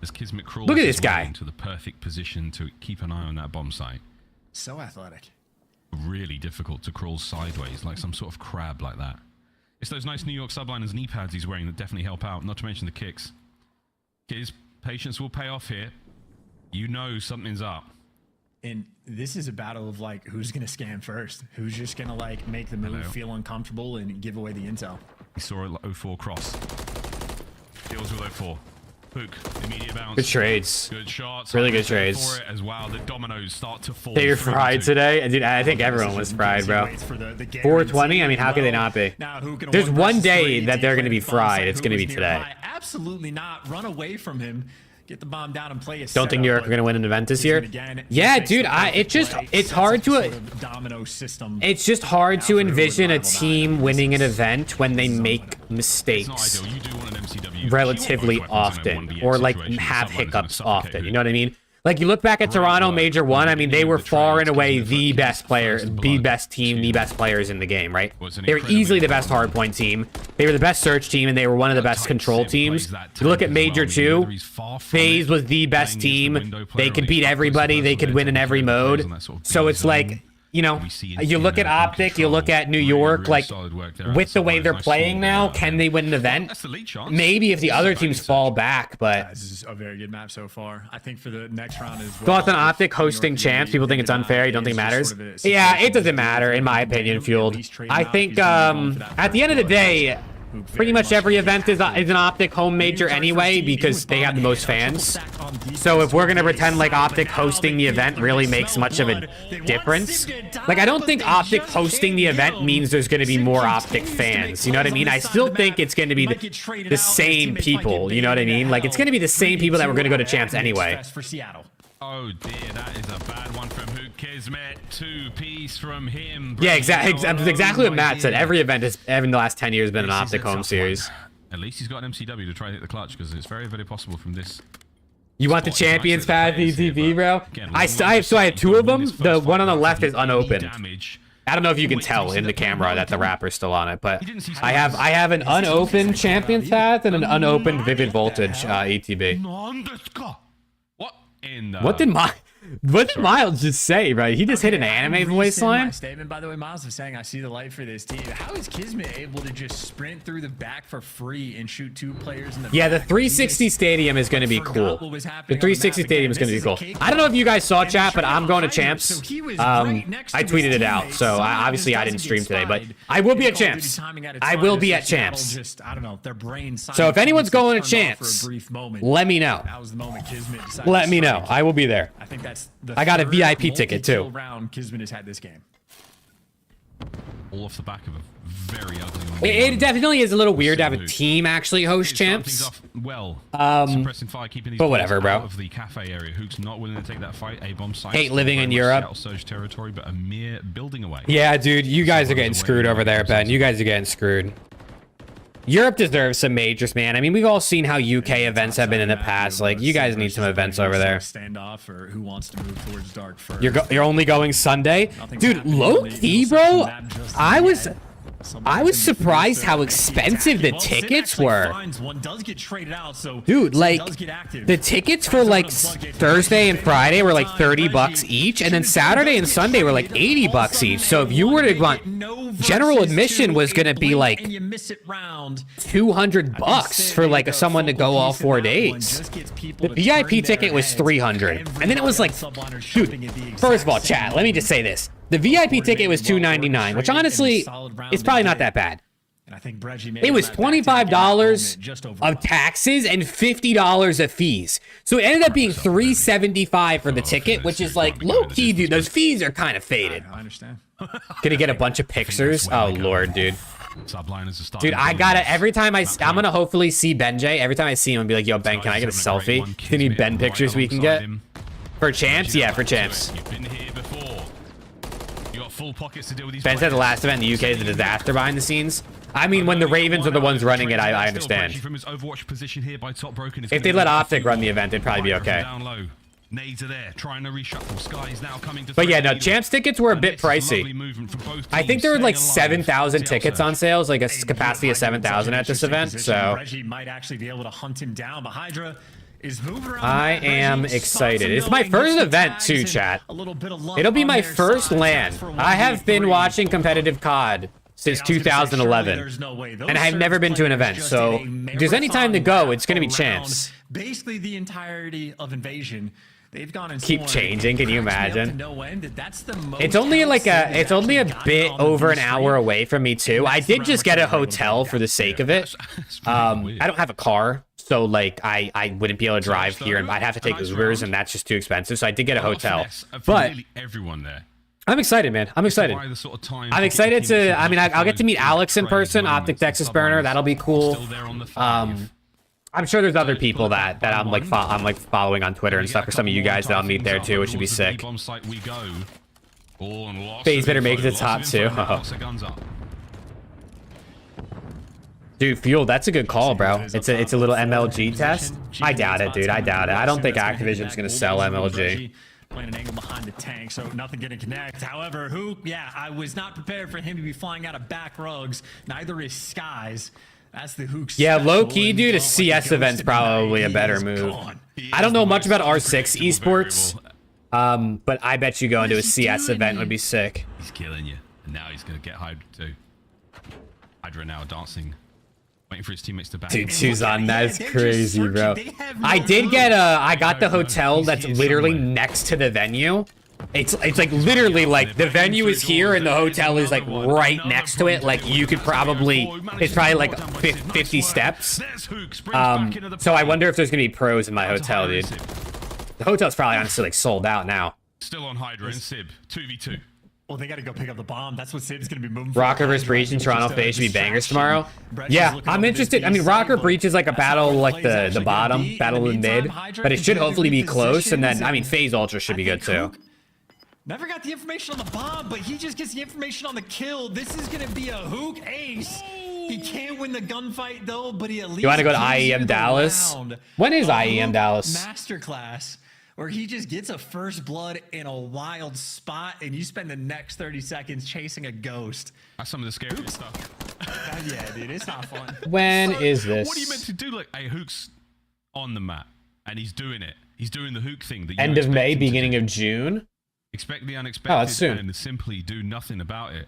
As Kismet crawls Look at this guy into the perfect position to keep an eye on that bomb site. So athletic. Really difficult to crawl sideways like some sort of crab like that. It's those nice New York subliners knee pads he's wearing that definitely help out, not to mention the kicks. His patience will pay off here. You know something's up. And this is a battle of like who's going to scan first, who's just going to like make the move feel uncomfortable and give away the intel. He saw a 04 cross. Deals with 04. Hook, immediate bounce. Good trades. Good shots. Really good trades. For it as well. The dominoes start to fall. They were fried today. Dude, I think everyone was fried, bro. 420? I mean, how could they not be? There's one day that they're going to be fried. It's going to be today. Absolutely not. Run away from him. get the bomb down and play a Don't think New York are gonna win an event this year. Yeah, dude. It's hard to. Domino system. It's just hard to envision a team winning an event when they make mistakes relatively often, or like have hiccups often. You know what I mean? Like, you look back at Toronto Major 1, I mean, they were far and away the best player, the best team, the best players in the game, right? They were easily the best hardpoint team. They were the best search team, and they were one of the best control teams. You look at Major 2, FAZE was the best team. They could beat everybody. They could win in every mode. So it's like, you know, you look at OPTIC, you look at New York, like, with the way they're playing now, can they win an event? Maybe if the other teams fall back, but... This is a very good map so far. I think for the next round as well. Thoughts on OPTIC hosting champs? People think it's unfair. You don't think it matters? Yeah, it doesn't matter, in my opinion, Fueled. I think, at the end of the day, pretty much every event is an OPTIC home major anyway, because they have the most fans. So if we're gonna pretend like OPTIC hosting the event really makes much of a difference, like, I don't think OPTIC hosting the event means there's gonna be more OPTIC fans. You know what I mean? I still think it's gonna be the same people. You know what I mean? Like, it's gonna be the same people that were gonna go to champs anyway. Oh dear, that is a bad one from Hook Kismet. 2-piece from him. Yeah, exactly what Matt said. Every event has, in the last 10 years, been an OPTIC home series. At least he's got an MCW to try and hit the clutch, because it's very, very possible from this. You want the Champions Path ETP, bro? I have 2 of them. The one on the left is unopened. I don't know if you can tell in the camera that the wrapper's still on it, but I have an unopened Champions Path and an unopened Vivid Voltage ETB. What did Miles just say, right? He just hit an anime voice line. My statement, by the way, Miles was saying, I see the light for this team. How is Kismet able to just sprint through the back for free and shoot 2 players in the Yeah, back? the 360 stadium is going to be cool. The 360 stadium is going to be cool. I don't know if you guys saw chat, but I'm going to champs. I tweeted it out, so obviously I didn't stream today, but I will be at champs. I will be at champs. So if anyone's going to champs, let me know. Let me know. I will be there. I think that's I got a VIP ticket too. Round Kismet has had this game. All off the back of a very ugly one. It definitely is a little weird to have a team actually host champs. Well, but whatever, bro. Of the cafe area, Hook's not willing to take that fight. A-bomb site. Hate living in Europe. Surge territory, but a mere building away. Yeah, dude, you guys are getting screwed over there, Ben. You guys are getting screwed. Europe deserves some majors, man. I mean, we've all seen how UK events have been in the past. Like, you guys need some events over there. Standoff, or who wants to move towards dark first. You're only going Sunday, dude. Low key, bro. I was surprised how expensive the tickets were. Dude, like, the tickets for like Thursday and Friday were like $30 each, and then Saturday and Sunday were like $80 each. So if you were to want, general admission was gonna be like $200 for like someone to go all 4 days. The VIP ticket was $300, and then it was like, dude. First of all, chat, let me just say this. The VIP ticket was $299, which honestly is probably not that bad. It was $25 of taxes and $50 of fees. So it ended up being $375 for the ticket, which is like low-key, dude. Those fees are kind of faded. I understand. Gonna get a bunch of pictures? Oh, Lord, dude. Dude, I gotta, every time I'm gonna hopefully see Benjay. Every time I see him, I'll be like, yo, Ben, can I get a selfie? Any Ben pictures we can get? For champs? Yeah, for champs. Full pockets to deal with these. Ben said the last event in the UK is a disaster behind the scenes. I mean, when the Ravens are the ones running it, I understand. If they let OPTIC run the event, it'd probably be okay. Nades are there, trying to reshuffle. Sky's now coming to. But yeah, no, champs tickets were a bit pricey. I think there were like 7,000 tickets on sales, like a capacity of 7,000 at this event. So Reggie might actually be able to hunt him down, but Hydra is moving around. I am excited. It's my first event too, chat. It'll be my first LAN. I have been watching competitive COD since 2011, and I've never been to an event. So if there's any time to go, it's gonna be champs. Basically, the entirety of Invasion. They've gone and keep changing. Can you imagine? It's only like it's only a bit over an hour away from me too. I did just get a hotel for the sake of it. I don't have a car, so like I wouldn't be able to drive here, and I'd have to take Ubers, and that's just too expensive. So I did get a hotel. But everyone there. I'm excited, man. I'm excited. I'm excited to. I mean, I'll get to meet Alex in person. OPTIC Texas Burner. That'll be cool. I'm sure there's other people that I'm like following on Twitter and stuff, or some of you guys that I'll meet there too, which would be sick. FaZe better make it to the top too. Dude, Fuel, that's a good call, bro. It's a little MLG test. I doubt it, dude. I doubt it. I don't think Activision's gonna sell MLG. Playing an angle behind the tank, so nothing gonna connect. However, yeah, I was not prepared for him to be flying out of back rugs. Neither is Skies. That's the Hook. Yeah, low key, dude. A CS event's probably a better move. I don't know much about R6 esports, but I bet you going to a CS event would be sick. He's killing you, and now he's gonna get Hydra too. Hydra now dancing. Waiting for his teammates to back. Dude, Suzanne, that's crazy, bro. I did get I got the hotel that's literally next to the venue. It's like literally like the venue is here and the hotel is like right next to it. Like you could probably, it's probably like 50 steps. So I wonder if there's gonna be pros in my hotel, dude. The hotel's probably honestly like sold out now. Still on Hydra and Sib, 2v2. Well, they got to go pick up the bomb. That's what Sib's going to be moving for. Rocker vs Breach and Toronto FaZe should be bangers tomorrow. Yeah, I'm interested. I mean, Rocker Breach is like a battle like the bottom, battle in mid, but it should hopefully be close. And then, I mean, FaZe Ultra should be good too. Never got the information on the bomb, but he just gets the information on the kill. This is going to be a Hook ace. He can't win the gunfight though, but he at least. You want to go to IEM Dallas? When is IEM Dallas? Masterclass. Where he just gets a first blood in a wild spot, and you spend the next 30 seconds chasing a ghost. That's some of the scariest stuff. Yeah, dude, it's not fun. When is this? What are you meant to do? Like, Hook's on the map, and he's doing it. He's doing the Hook thing. That End of May, beginning of June? Expect the unexpected, that's soon. And simply do nothing about it.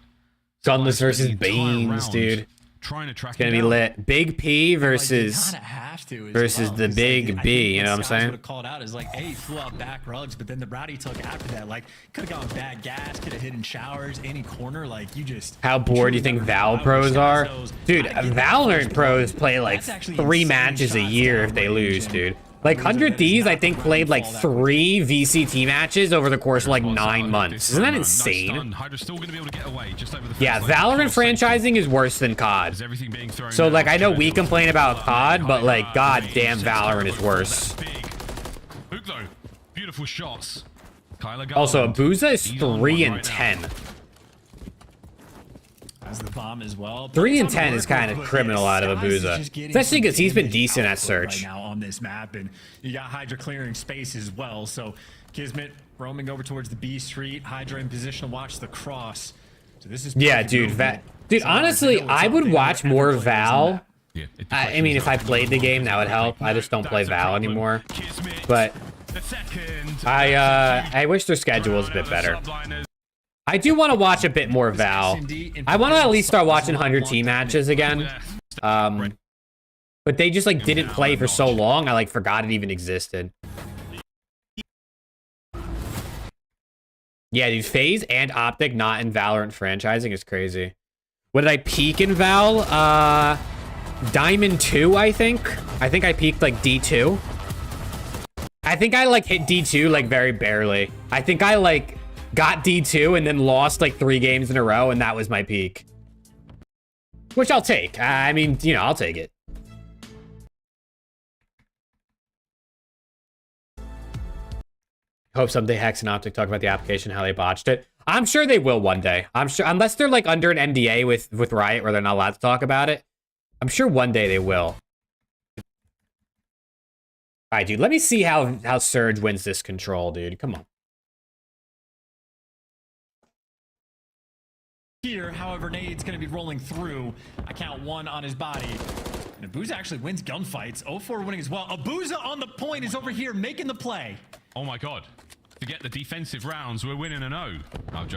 Gunless versus Beans, dude. Trying to track it's gonna be lit. Big P versus the Big B. You know what I'm saying? Would have called out as like, hey, flew out back rugs, but then the route he took after that, like, could have gone bad gas, could have hidden showers, any corner, like you just. How bored do you think Val pros are, dude? Valorant pros play like 3 matches a year if they lose, dude. Like 100 Thieves, I think, played like 3 VCT matches over the course of like 9 months. Isn't that insane? Yeah, Valorant franchising is worse than COD. So like, I know we complain about COD, but like, goddamn, Valorant is worse. Beautiful shots. Also, Abuza is 3 and 10. The bomb as well. 3 and 10 is kind of criminal out of Abuza, especially because he's been decent at search. Right now on this map, and you got Hydra clearing space as well. So Kismet roaming over towards the B Street. Hydra in position to watch the cross. So this is yeah, dude. Dude, honestly, I would watch more Val. I mean, if I played the game, that would help. I just don't play Val anymore. But I wish their schedule was a bit better. I do want to watch a bit more Val. I want to at least start watching 100 team matches again. But they just like didn't play for so long, I like forgot it even existed. Yeah, dude, FaZe and OPTIC not in Valorant franchising is crazy. What did I peak in Val? Diamond 2, I think. I think I peaked like D2. I think I like hit D2 like very barely. I think I like got D2 and then lost like 3 games in a row, and that was my peak. Which I'll take. I mean, you know, I'll take it. Hope someday Hex and OPTIC talk about the application, how they botched it. I'm sure they will one day. I'm sure, unless they're like under an NDA with Riot where they're not allowed to talk about it. I'm sure one day they will. All right, dude, let me see how Surge wins this control, dude. Come on. Here, however, Nade's going to be rolling through. I count 1 on his body. And Abuza actually wins gunfights. 0-4 winning as well. Abuza on the point is over here making the play. Oh my god. To get the defensive rounds, we're winning an O.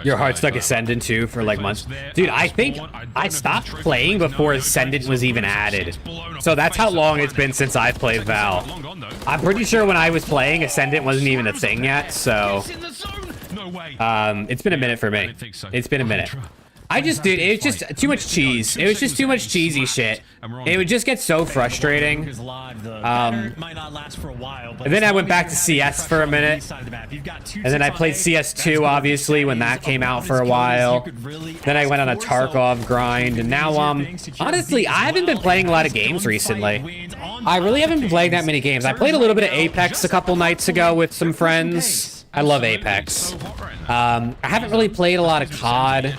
Your heart stuck Ascendant 2 for like months. Dude, I think I stopped playing before Ascendant was even added. So that's how long it's been since I've played Val. I'm pretty sure when I was playing, Ascendant wasn't even a thing yet, so... it's been a minute for me. It's been a minute. I just did. It was just too much cheese. It was just too much cheesy shit. It would just get so frustrating. And then I went back to CS for a minute. And then I played CS2, obviously, when that came out for a while. Then I went on a Tarkov grind. And now, honestly, I haven't been playing a lot of games recently. I really haven't been playing that many games. I played a little bit of Apex a couple nights ago with some friends. I love Apex. I haven't really played a lot of COD.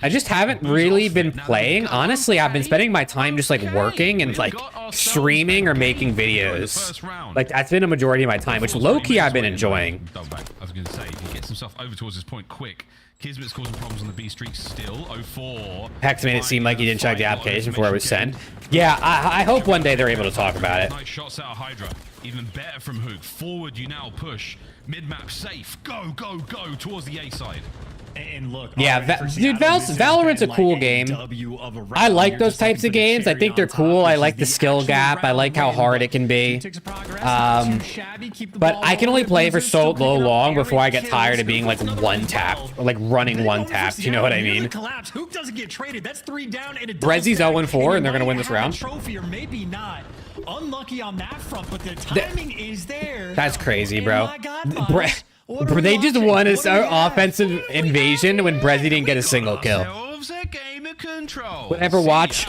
I just haven't really been playing. Honestly, I've been spending my time just like working and like streaming or making videos. Like that's been a majority of my time, which low-key I've been enjoying. I was going to say, he gets himself over towards this point quick. Kismet's causing problems on the B streak still. 0-4. Hex made it seem like he didn't check the application before it was sent. Yeah, I hope one day they're able to talk about it. Nice shots out of Hydra. Even better from Hook. Forward you now push. Mid-map safe. Go, go, go towards the A side. And look, yeah, dude, Valorant's a cool game. I like those types of games. I think they're cool. I like the skill gap. I like how hard it can be. But I can only play for so long before I get tired of being like one tap, or like running one tap. You know what I mean? Brezi's 0-4, and they're gonna win this round. Trophy or maybe not. Unlucky on that front, but the timing is there. That's crazy, bro. They just won an offensive invasion when Brezi didn't get a single kill. Whatever watch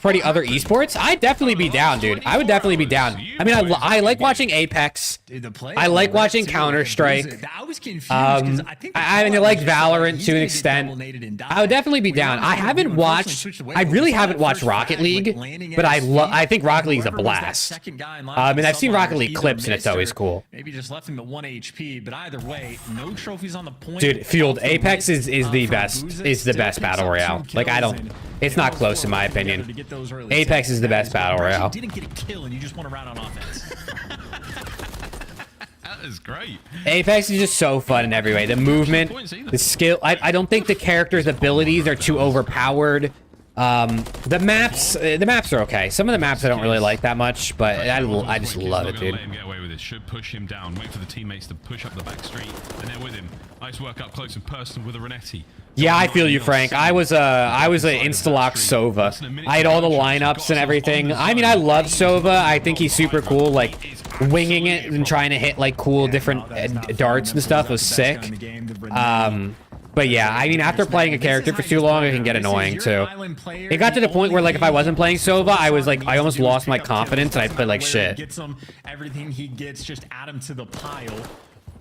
party other esports, I'd definitely be down, dude. I would definitely be down. I mean, I like watching Apex. I like watching Counter-Strike. I mean, I like Valorant to an extent. I would definitely be down. I really haven't watched Rocket League, but I think Rocket League's a blast. And I've seen Rocket League clips, and it's always cool. Maybe just left him to 1 HP, but either way, no trophies on the point. Dude, Fueled, Apex is the best battle royale. Like it's not close in my opinion. Apex is the best battle royale. Didn't get a kill and you just want to round on offense. That is great. Apex is just so fun in every way. The movement, the skill. I don't think the characters' abilities are too overpowered. The maps are okay. Some of the maps I don't really like that much, but I just love it, dude. Let him get away with it. Should push him down. Wait for the teammates to push up the back street, and they're with him. Nice work up close and personal with a Renetti. Yeah, I feel you, Frank. I was a Instalock Sova. I had all the lineups and everything. I mean, I love Sova. I think he's super cool. Like winging it and trying to hit like cool different darts and stuff was sick. But yeah, I mean, after playing a character for too long, it can get annoying too. It got to the point where like if I wasn't playing Sova, I was like, I almost lost my confidence and I played like shit. Gets him everything he gets, just add him to the pile.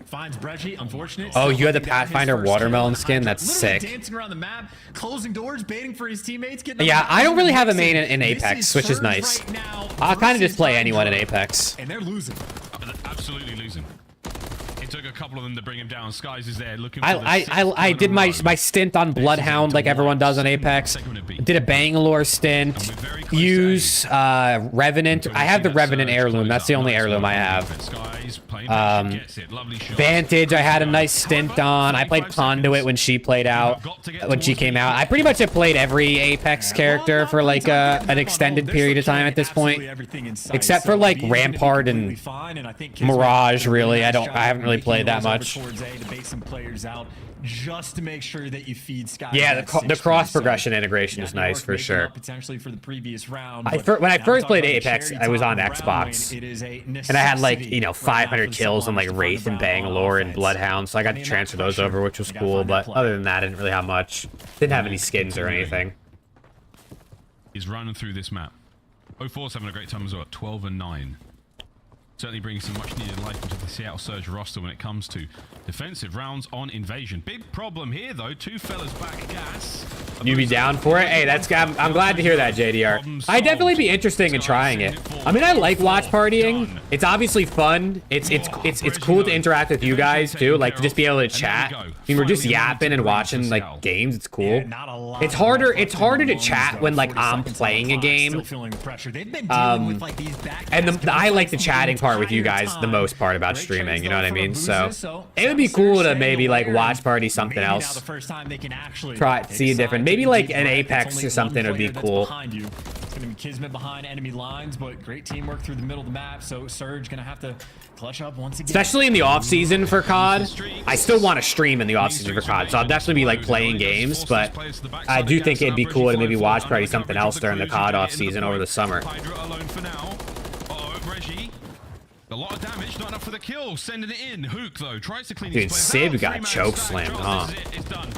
Finds Breggy, unfortunate. Oh, you had the Pathfinder watermelon skin? That's sick. Dancing around the map, closing doors, baiting for his teammates. Yeah, I don't really have a main in Apex, which is nice. I'll kind of just play anyone in Apex. And they're losing. Absolutely losing. It took a couple of them to bring him down. Skies is there looking for I did my stint on Bloodhound like everyone does on Apex. Did a Bangalore stint. Use Revenant. I have the Revenant heirloom. That's the only heirloom I have. Vantage I had a nice stint on. I played Conduit when she came out. I pretty much have played every Apex character for like an extended period of time at this point, except for like Rampart and Mirage. Really, I haven't really played that much. Just to make sure that you feed Sky. Yeah, the cross progression integration is nice for sure. Potentially for the previous round. When I first played Apex, I was on Xbox, and I had like 500 kills on like Wraith and Bangalore and Bloodhound, so I got to transfer those over, which was cool. But other than that, I didn't really have much. Didn't have any skins or anything. He's running through this map. 0-4's having a great time as well. 12-9. Certainly bringing some much needed life into the Seattle Surge roster when it comes to defensive rounds on Invasion. Big problem here though, two fellas back gas. You be down for it? Hey, I'm glad to hear that, JDR. I'd definitely be interested in trying it. I mean, I like watch partying. It's obviously fun. It's cool to interact with you guys too, like to just be able to chat. I mean, we're just yapping and watching like games. It's cool. It's harder to chat when like I'm playing a game. And I like the chatting part with you guys the most part about streaming, you know what I mean? So it would be cool to maybe like watch party something else. Try see a different, maybe like an Apex or something would be cool. going to be Kismet behind enemy lines, but great teamwork through the middle of the map. So Surge going to have to clutch up once again. Especially in the off season for COD. I still want to stream in the off season for COD, so I'll definitely be like playing games. But I do think it'd be cool to maybe watch probably something else during the COD off season over the summer. Hydra alone for now. Reggie. A lot of damage, not enough for the kill. Sending it in. Hook though tries to clean. Dude, Sib got choke slammed, huh? It's done.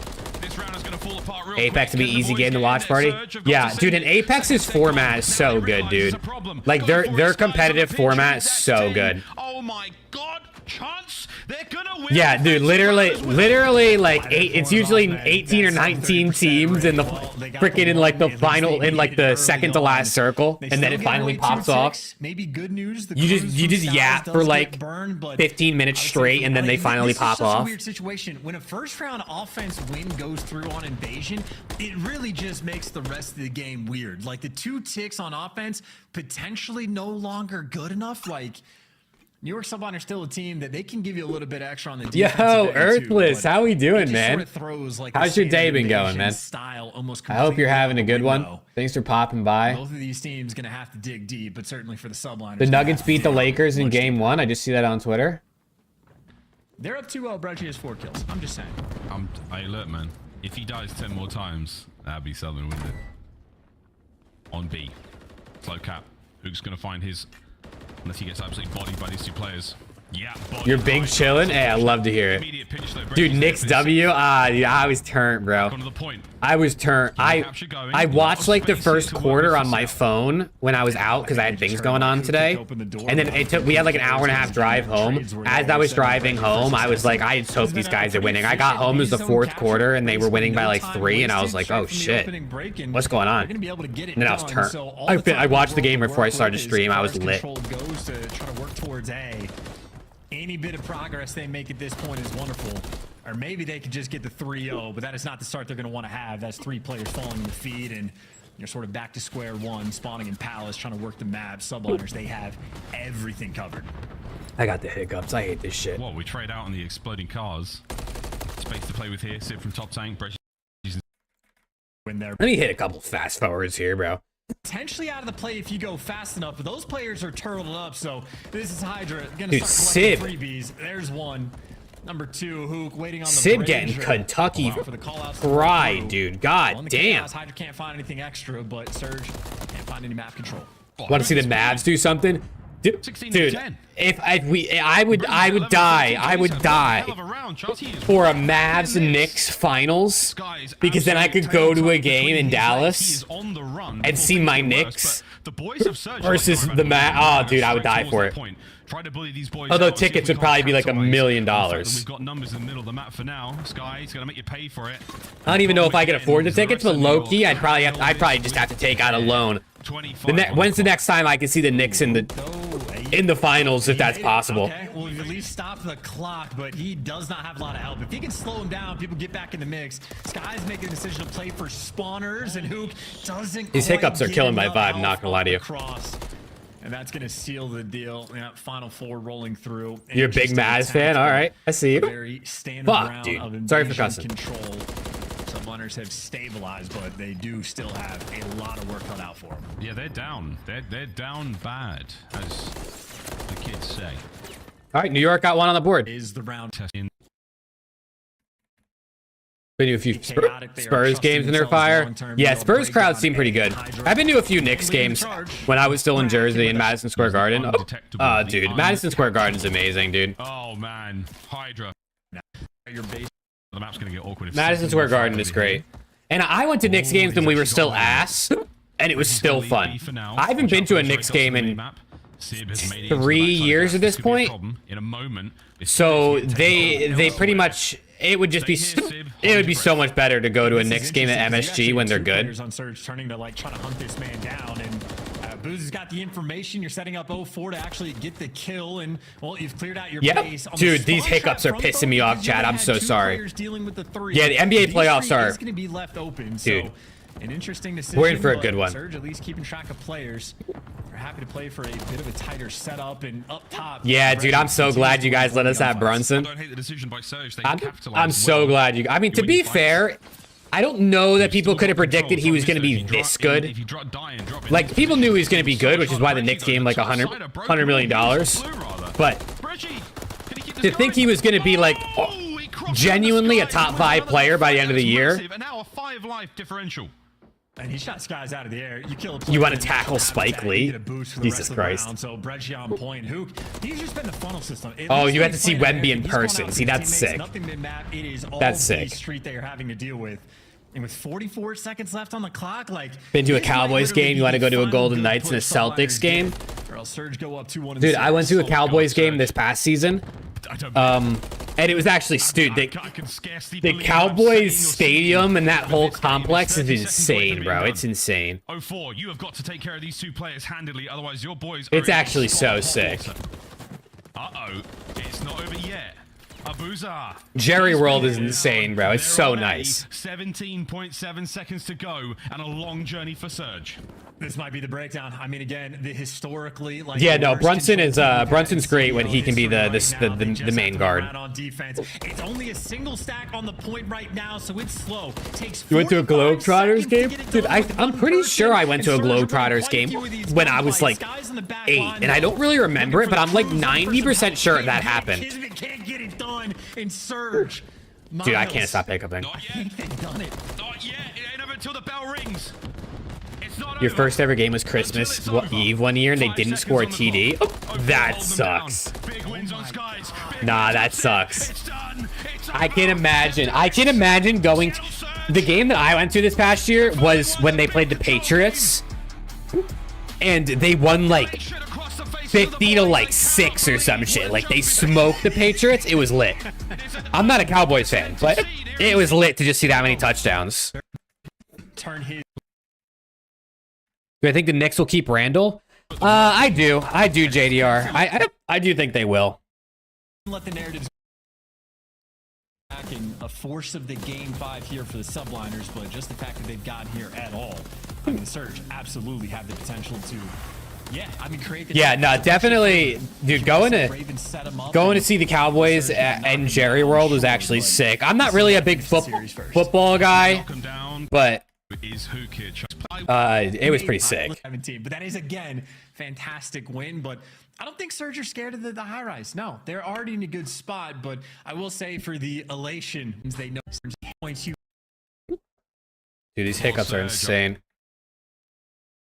This round is going to fall apart real Apex quick. to be easy getting to watch party. Yeah, dude, and Apex's format is so good, dude. Like their competitive format is so good. Oh my god, chance. They're gonna win. Yeah, dude, literally like it's usually 18 or 19 teams in the freaking in like the final in like the second to last circle, and then it finally pops off. Maybe good news. You just yap for like 15 minutes straight, and then they finally pop off. Weird situation. When a first round offense win goes through on Invasion, it really just makes the rest of the game weird. Like the 2 ticks on offense potentially no longer good enough. Like New York Subliner still a team that they can give you a little bit extra on the defense. Yo, Earthless, how we doing, man? Like how's your day been going, man? I hope you're having a good one. Thanks for popping by. Both of these teams gonna have to dig deep, but certainly for the Subliners. The Nuggets beat the Lakers in game 1. I just see that on Twitter. They're up 2-0. Breggy has 4 kills. I'm just saying. Hey, look, man. If he dies 10 more times, that'd be something, wouldn't it? On B. Slow cap. Hook's gonna find his... Unless he gets absolutely bodied by these 2 players. Yeah, you're big chillin'? Hey, I love to hear it. Dude, Knicks W? Dude, I was turned, bro. I was turned. I watched like the first quarter on my phone when I was out because I had things going on today. And then we had like an hour and a half drive home. As I was driving home, I was like, I just hope these guys are winning. I got home, it was the 4th quarter, and they were winning by like 3, and I was like, oh shit, what's going on? And then I was turned. I watched the game before I started to stream. I was lit. Any bit of progress they make at this point is wonderful. Or maybe they could just get the 3-0, but that is not the start they're going to want to have. That's 3 players falling in the feed, and you're sort of back to square one, spawning in Palace, trying to work the map. Subliners, they have everything covered. I got the hiccups. I hate this shit. Well, we trade out on the exploding cars. Space to play with here. Sit from top tank. Let me hit a couple fast forwards here, bro. Potentially out of the play if you go fast enough, but those players are turtled up, so this is Hydra gonna dude, start collecting freebies. There's one. Number 2, Hook waiting on the Sib bridge. getting Kentucky fried, dude. God damn. Hydra can't find anything extra, but Surge can't find any map control. Want to see the Mavs do something? Dude, I would die for a Mavs Knicks finals, because then I could go to a game in Dallas and see my Knicks versus the Mavs. Oh, dude, I would die for it. Although tickets would probably be like $1 million. We've got numbers in the middle of the map for now. Sky's gonna make you pay for it. I don't even know if I could afford the tickets, but low-key, I'd probably just have to take out a loan. When's the next time I can see the Knicks in the finals, if that's possible? Okay, well, we've at least stopped the clock, but he does not have a lot of help. If he can slow him down, people get back in the mix. Sky's making a decision to play for spawners, and Hook doesn't. These hiccups are killing my vibe, I'm not gonna lie to you. And that's going to seal the deal. Yeah, Final 4 rolling through. You're a big Mavs fan? All right. I see you. Very standard fuck, dude. Sorry for cussing. Control. Subliners have stabilized, but they do still have a lot of work cut out for them. Yeah, they're down. They're down bad, as the kids say. All right, New York got one on the board. Is the round testing. Been to a few Spurs games in their fire. Yeah, Spurs crowd seem pretty good. I've been to a few Knicks games when I was still in Jersey in Madison Square Garden. Oh, dude, Madison Square Garden's amazing, dude. Oh man, Hydra. Your base. The map's gonna get awkward. Madison Square Garden is great. And I went to Knicks games when we were still ass, and it was still fun. I haven't been to a Knicks game in 3 years at this point. So they pretty much. It would just be so much better to go to a Knicks game at MSG when they're good. On Surge turning to like try to hunt this man down, and Booz has got the information. You're setting up 0-4 to actually get the kill, and well, you've cleared out your base. Dude, these hiccups are pissing me off, Chad. I'm so sorry. Yeah, the NBA playoffs are. Going to be left open, dude. So an interesting decision. We're in for a good one. Surge at least keeping track of players. We're happy to play for a bit of a tighter setup and up top. Yeah, dude, I'm so glad you guys let us have Brunson. I don't hate the decision by Surge. I'm so glad you. I mean, to be fair, I don't know that people could have predicted he was going to be this good. Like, people knew he was going to be good, which is why the Knicks gave him like $100 million. But to think he was going to be like genuinely a top 5 player by the end of the year. And now a 5 life differential. And he shot skies out of the air. You want to tackle Spike Lee? Jesus Christ. So Breggy on point. Hook. He's just been the funnel system. Oh, you had to see Wemby in person. See, that's sick. That's sick. Street they are having to deal with. And with 44 seconds left on the clock, like been to a Cowboys game, you want to go to a Golden Knights and a Celtics game? Dude, I went to a Cowboys game this past season. And it was actually, dude, the Cowboys stadium and that whole complex is insane, bro. It's insane. 04, you have got to take care of these 2 players handily, otherwise your boys are It's actually so sick. Uh-oh, it's not over yet. Abuza. Jerry World is insane, bro. It's so nice. 17.7 seconds to go and a long journey for Surge. This might be the breakdown. I mean, again, the historically, like, yeah, no, Brunson is Brunson's great when he can be the main guard. On defense. It's only a single stack on the point right now, so it's slow. Takes you went to a Globetrotters game? Dude, I'm pretty sure I went to a Globetrotters game when I was like 8, and I don't really remember it, but I'm like 90% sure that happened. Can't get it done in Surge. Dude, I can't stop hiccuping. Not yet. Done it. Not yet. It ain't over until the bell rings. Your first ever game was Christmas Eve one year and they didn't score a TD? Oh, that sucks. Nah, that sucks. I can imagine going to... The game that I went to this past year was when they played the Patriots. And they won like 50 to like 6 or some shit. Like they smoked the Patriots. It was lit. I'm not a Cowboys fan, but it was lit to just see that many touchdowns. Do I think the Knicks will keep Randall? I do, JDR. I do think they will. Let the narratives back in a force of the game 5 here for the subliners, but just the fact that they've gotten here at all. I mean, the Surge absolutely have the potential to, create the... Yeah, no, definitely, dude, going to see the Cowboys and Jerry World was actually sick. I'm not really a big football guy, but... it was pretty sick. 17, but that is, again, fantastic win, but I don't think Surge are scared of the high rise. No, they're already in a good spot, but I will say for the elation, they know points you. Dude, these hiccups are insane.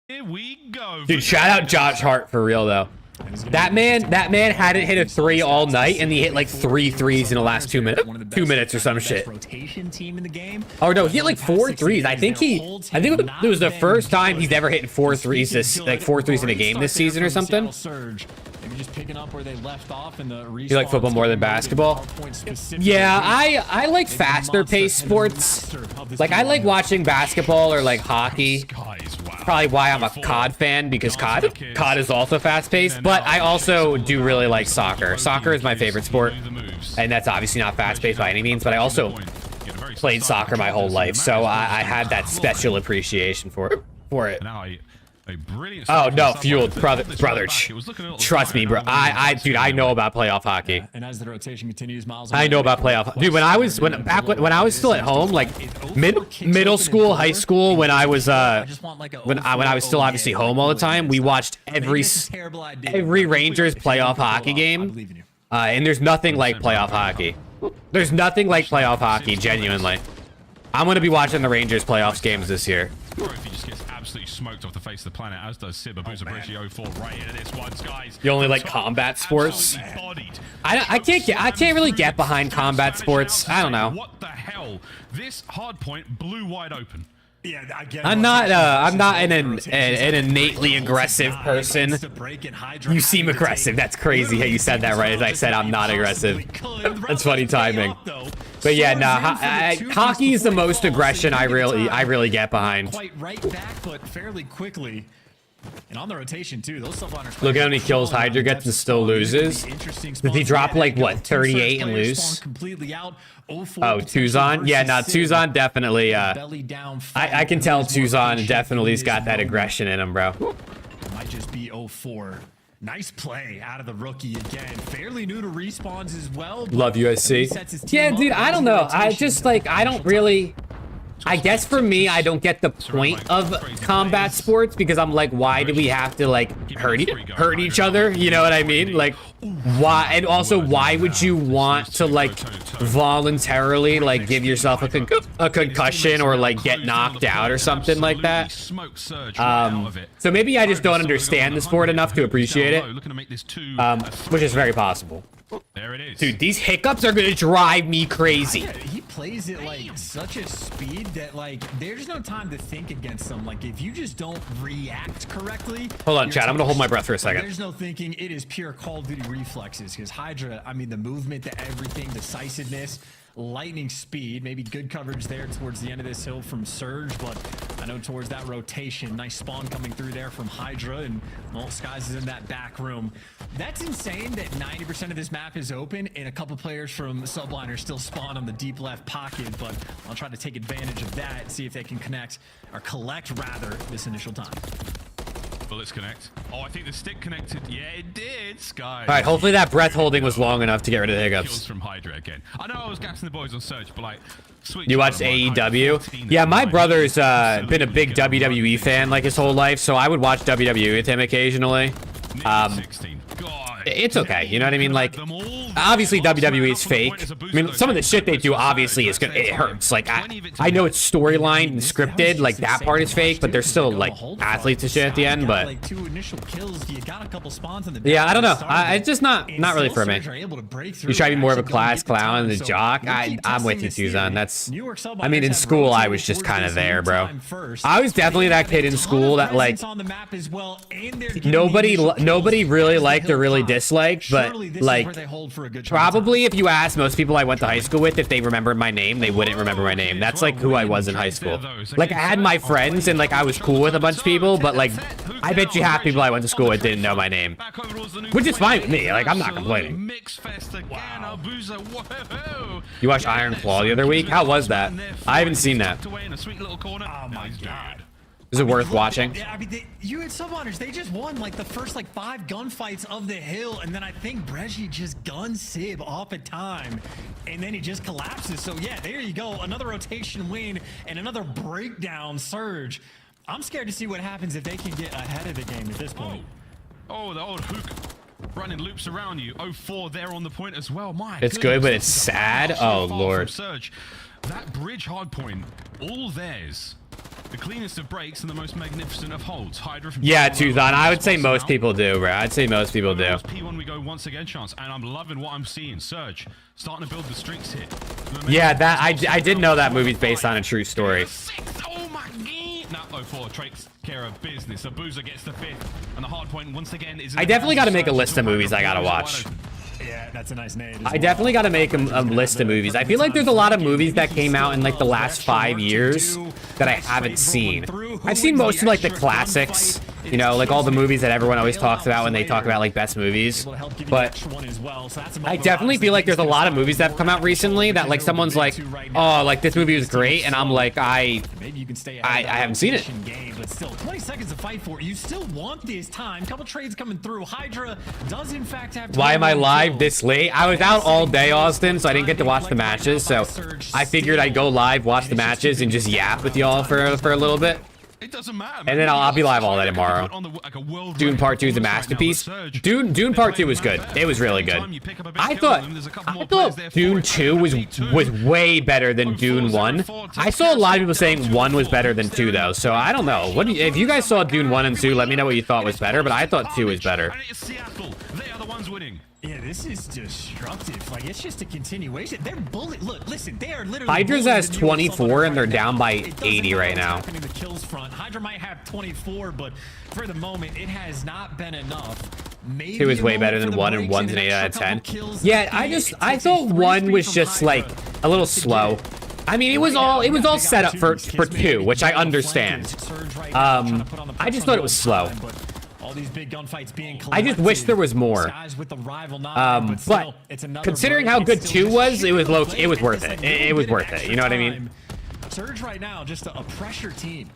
Here we go. Dude, shout out Josh Hart for real though. That man hadn't hit a 3 all night, and he hit like 3 threes in the last 2 minutes or some shit. Rotation team in the game. Oh no, he hit like 4 threes. I think it was the first time he's ever hit 4 threes in a game this season or something. Maybe just picking up where they left off in the you like football more than basketball? Yeah, I like faster paced sports. Like I like watching basketball or like hockey. Probably why I'm a COD fan, because COD is also fast paced, but I also do really like soccer. Soccer is my favorite sport, and that's obviously not fast paced by any means, but I also played soccer my whole life, so I had that special appreciation for it. Oh no, fueled brother. Trust me, bro. Dude, I know about playoff hockey. And as the rotation continues, Miles, I know about playoff. Dude, when I was still at home, like middle school, high school, when I was when I was still obviously home all the time, we watched every Rangers playoff hockey game. And there's nothing like playoff hockey. There's nothing like playoff hockey, genuinely. I'm gonna be watching the Rangers playoffs games this year. Trophy just gets absolutely smoked off the face of the planet, as does Sib. Abuza Bridgie 04 right into this one, guys. You only like combat sports? I can't really get behind combat sports. I don't know. What the hell? This hard point blew wide open. Yeah, I'm not an innately aggressive person. You seem aggressive. That's crazy how you said that right as I said I'm not aggressive. That's funny timing. But yeah, hockey is the most aggression I really get behind. Quite right back, but fairly quickly. And on the rotation too, those subliners. Look how many kills Hydra gets and still loses. Did he drop like what, 38 and lose? Oh, Tuzon? Yeah, no, Tuzon definitely. I can tell Tuzon definitely's got that aggression in him, bro. Might just be 04. Nice play out of the rookie again. Fairly new to respawns as well. Love USC. Yeah, dude, I don't know. I just like, I don't really. I guess for me, I don't get the point of combat sports because I'm like, why do we have to like hurt each other? You know what I mean? Like, why? And also, why would you want to like voluntarily like give yourself a concussion or like get knocked out or something like that? So maybe I just don't understand the sport enough to appreciate it, which is very possible. There it is. Dude, these hiccups are gonna drive me crazy. He plays it like such a speed that like there's no time to think against him. Like if you just don't react correctly. Hold on, Chad. I'm gonna hold my breath for a second. There's no thinking. It is pure Call of Duty reflexes. Because Hydra, I mean, the movement, the everything, decisiveness, lightning speed. Maybe good coverage there towards the end of this hill from Surge, but I know towards that rotation, nice spawn coming through there from Hydra, and well, Skies is in that back room. That's insane that 90% of this map is open and a couple players from Subliner still spawn on the deep left pocket, but I'll try to take advantage of that and see if they can connect, or collect rather, this initial time. Bullets connect. Oh, I think the stick connected. Yeah, it did, Sky. All right, hopefully that breath holding was long enough to get rid of the Kills hiccups. from Hydra again. I know I was gassing the boys on Surge, but like, sweet. You watched AEW? Yeah, my brother's been a big WWE fan like his whole life, so I would watch WWE with him occasionally. 16. God. It's okay, you know what I mean? Like, obviously WWE is fake. I mean, some of the shit they do obviously is good. It hurts. Like, I know it's storyline and scripted, like that part is fake, but they're still like athletes and shit at the end. But yeah, I don't know. It's just not really for me. You try to be more of a class clown than a jock. I'm with you, Tuzan. That's, I mean, in school I was just kind of there, bro. I was definitely that kid in school that like nobody really liked or really disliked, but like probably if you ask most people I went to high school with if they remembered my name, they wouldn't remember my name. That's like who I was in high school. Like I had my friends and like I was cool with a bunch of people, but like I bet you half people I went to school with didn't know my name, which is fine with me. Like I'm not complaining. You watched Iron Claw the other week? How was that? I haven't seen that. Oh my god. Is it worth watching? Yeah, I mean, you had Subliners, they just won like the first like 5 gunfights of the hill, and then I think Breji just guns Sib off at time, and then he just collapses. So yeah, there you go, another rotation win and another breakdown Surge. I'm scared to see what happens if they can get ahead of the game at this point. Oh, the old hook running loops around you. 0-4 there on the point as well. My it's good, but it's sad. Oh lord. Surge. That bridge hard point, all theirs. The cleanest of breaks and the most magnificent of holds. Hydra from yeah, Tuzan. I would say most people do, bro. I'd say most people do. P1 we go once again, Chance, and I'm loving what I'm seeing. Surge starting to build the streaks here. Yeah, that I didn't know that movie's based on a true story. Oh my god! Now 0-4 takes care of business. Abuza gets the 5th, and the hard point once again is. I definitely got to make a list of movies I gotta watch. Yeah, that's a nice name. I definitely got to make a list of movies. I feel like there's a lot of movies that came out in like the last 5 years that I haven't seen. I've seen most of like the classics, you know, like all the movies that everyone always talks about when they talk about like best movies. But I definitely feel like there's a lot of movies that have come out recently that like someone's like, oh, like this movie was great, and I'm like, I haven't seen it. But still, 20 seconds to fight for. You still want this time. Couple trades coming through. Hydra does in fact have. Why am I live this late? I was out all day, Austin, so I didn't get to watch the matches. So I figured I'd go live, watch the matches, and just yap with y'all for a little bit. It doesn't matter. And then I'll be live all day tomorrow. Dune Part 2 is a masterpiece. Dune Part 2 was good. It was really good. I thought Dune 2 was way better than Dune 1. I saw a lot of people saying 1 was better than 2 though. So I don't know. If you guys saw Dune 1 and 2, let me know what you thought was better, but I thought 2 was better. They are the ones winning. Yeah, this is destructive. Like, it's just a continuation. They're look, listen, they are literally. Hydra's has 24 and they're down by 80 right now. The kills front. Hydra might have 24, but for the moment, it has not been enough. Maybe 2 is way better than 1, and 1's an 8 out of 10. Yeah, I thought 1 was just like a little slow. I mean, it was all set up for 2, which I understand. I just thought it was slow. All these big gunfights being I just wish there was more. But considering how good 2 was, it was worth it. It was worth it. You know what I mean? Surge right now, just a pressure team.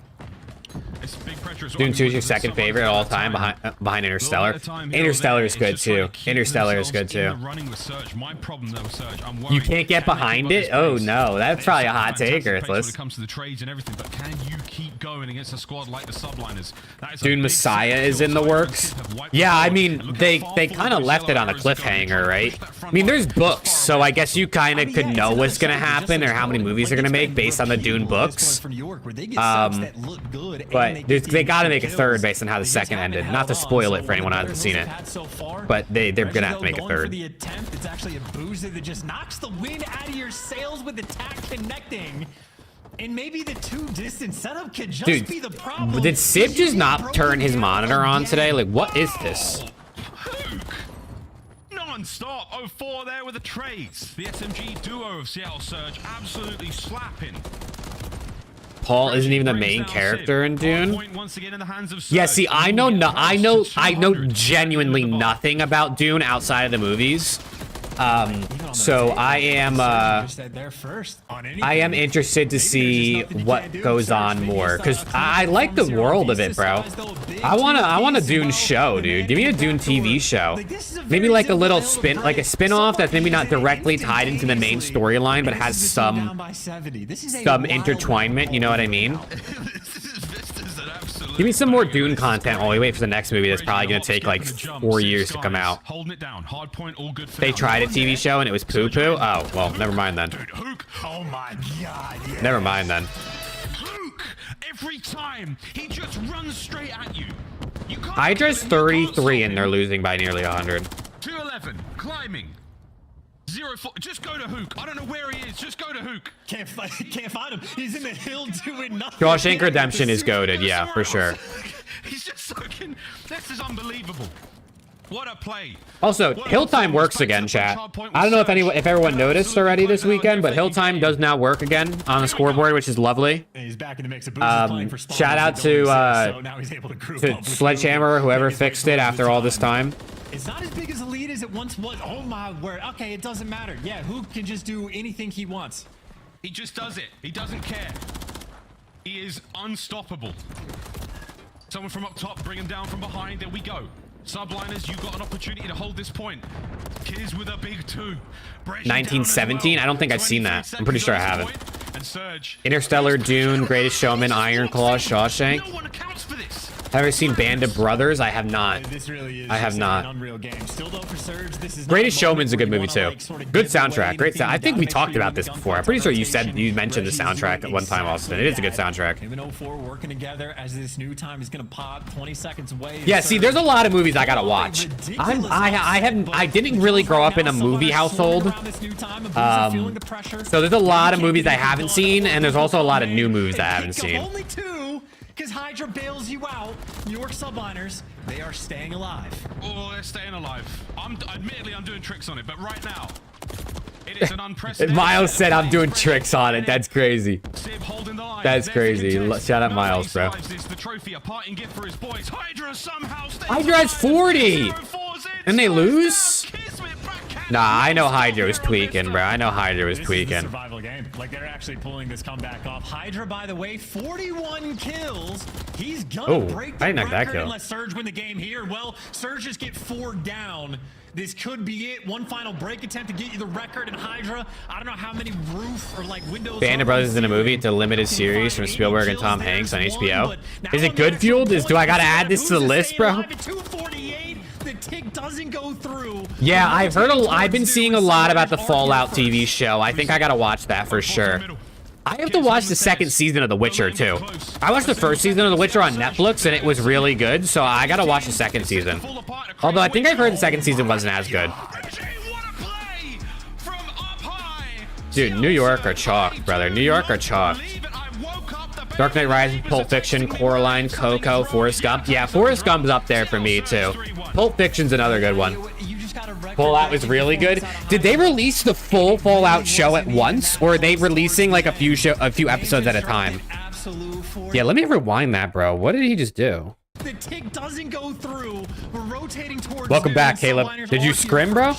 It's big pressure as well. Dune 2 is your second favorite at all time behind Interstellar. Interstellar is good too. Interstellar is good too. My problem though, Surge, I'm You can't get behind it? Oh no, that's probably a hot take, When Earthless. it comes to the trades and everything, but can you keep going against a squad like the Subliners? Dune Messiah is in the works. Yeah, I mean, they kind of left it on a cliffhanger, right? I mean, there's books, so I guess you kind of could know what's going to happen or how many movies they're going to make based on the Dune books. But they got to make a third based on how the second ended. Not to spoil it for anyone who hasn't seen it, but they're going to have to make a third. It's actually a boozer that just knocks the wind out of your sails with the tack connecting. And maybe the too distant setup could just be the problem. Did Sib just not turn his monitor on today? Like, what is this? Non-stop 0-4 there with the trades. The SMG duo of Seattle Surge absolutely slapping. Paul isn't even the main character in Dune. Yeah, see, I know genuinely nothing about Dune outside of the movies. So I am interested to see what goes on more, because I like the world of it, bro. I want a Dune show, dude. Give me a Dune TV show. Maybe like a little spin-off that's maybe not directly tied into the main storyline, but has some intertwinement, you know what I mean? Give me some more Dune content while we wait for the next movie that's probably going to take like 4 years to come out. They tried a TV show and it was poo-poo? Oh, well, never mind then. Oh my god. Yeah. Never mind then. Every time he just runs straight at you. Hydra's 33 and they're losing by nearly 100. 211 climbing. 0-4. Just go to Hook. I don't know where he is. Just go to Hook. Can't find him. He's in the hill doing nothing. Shawshank Redemption is goated, yeah, for sure. He's just soaking. This is unbelievable. What a play. Also, hill time works again, chat. I don't know if everyone noticed already this weekend, but hill time does now work again on the scoreboard, which is lovely. He's back in the mix. Shout out to Sledgehammer, whoever fixed it after all this time. It's not as big as a lead as it once was. Oh my word. Okay, it doesn't matter. Yeah, Hook can just do anything he wants. He just does it. He doesn't care. He is unstoppable. Someone from up top, bring him down from behind. There we go. Subliners, you got an opportunity to hold this point. Kids with a big 2. 1917? I don't think I've seen that. I'm pretty sure I haven't. And Surge. Interstellar, Dune, Greatest Showman, Iron Claw, Shawshank. No one accounts for this. Have you seen Band of Brothers? I have not. This really is I have not. an unreal game. Still though for Surge, this is Greatest Showman's a good movie too. Good soundtrack. Great sound. I think we talked about this before. I'm pretty sure you mentioned the soundtrack at one time, Austin. It is a good soundtrack. Him and 04 working together as this new time is gonna pop 20 seconds away. Yeah, see, there's a lot of movies I gotta watch. I didn't really grow up in a movie household. So there's a lot of movies I haven't seen, and there's also a lot of new movies I haven't seen. Only 2, because Hydra bails you out. New York Subliners, they are staying alive. Oh, they're staying alive. Admittedly, I'm doing tricks on it, but right now, it is an unprecedented. Miles said I'm doing tricks on it. That's crazy. Sib holding the line. That's crazy. Shout out Miles, bro. The trophy, a parting gift for his boys. Hydra somehow stays Hydra's 40, alive. and they lose. Nah, I know Hydra was tweaking, bro. I know Hydra was tweaking. Survival game. Like, they're actually pulling this comeback off. Hydra, by the way, 41 kills. He's gonna break the record unless Surge win the game here. Well, Surge just get 4 down. This could be it. One final break attempt to get you the record. And Hydra, I don't know how many roof or like windows. Band of Brothers is in a movie. It's a limited series from Spielberg and Tom Hanks on HBO. Is it good fueled? Do I gotta add this to the list, bro? The tick doesn't go through. Yeah, I've been seeing a lot about the Fallout TV show. I think I gotta watch that for sure. I have to watch the second season of The Witcher too. I watched the first season of The Witcher on Netflix and it was really good, so I gotta watch the second season. Although I think I've heard the second season wasn't as good. Dude, New York are chalk, brother. New York are chalk. Dark Knight Rises, Pulp Fiction, Coraline, Coco, Forrest Gump. Yeah, Forrest Gump's up there for me too. Pulp Fiction's another good one. Fallout was really good. Did they release the full Fallout show at once, or are they releasing like a few episodes at a time? Yeah, let me rewind that, bro. What did he just do? The tick doesn't go through. We're rotating towards. Welcome back, Caleb. Did you scrim, bro?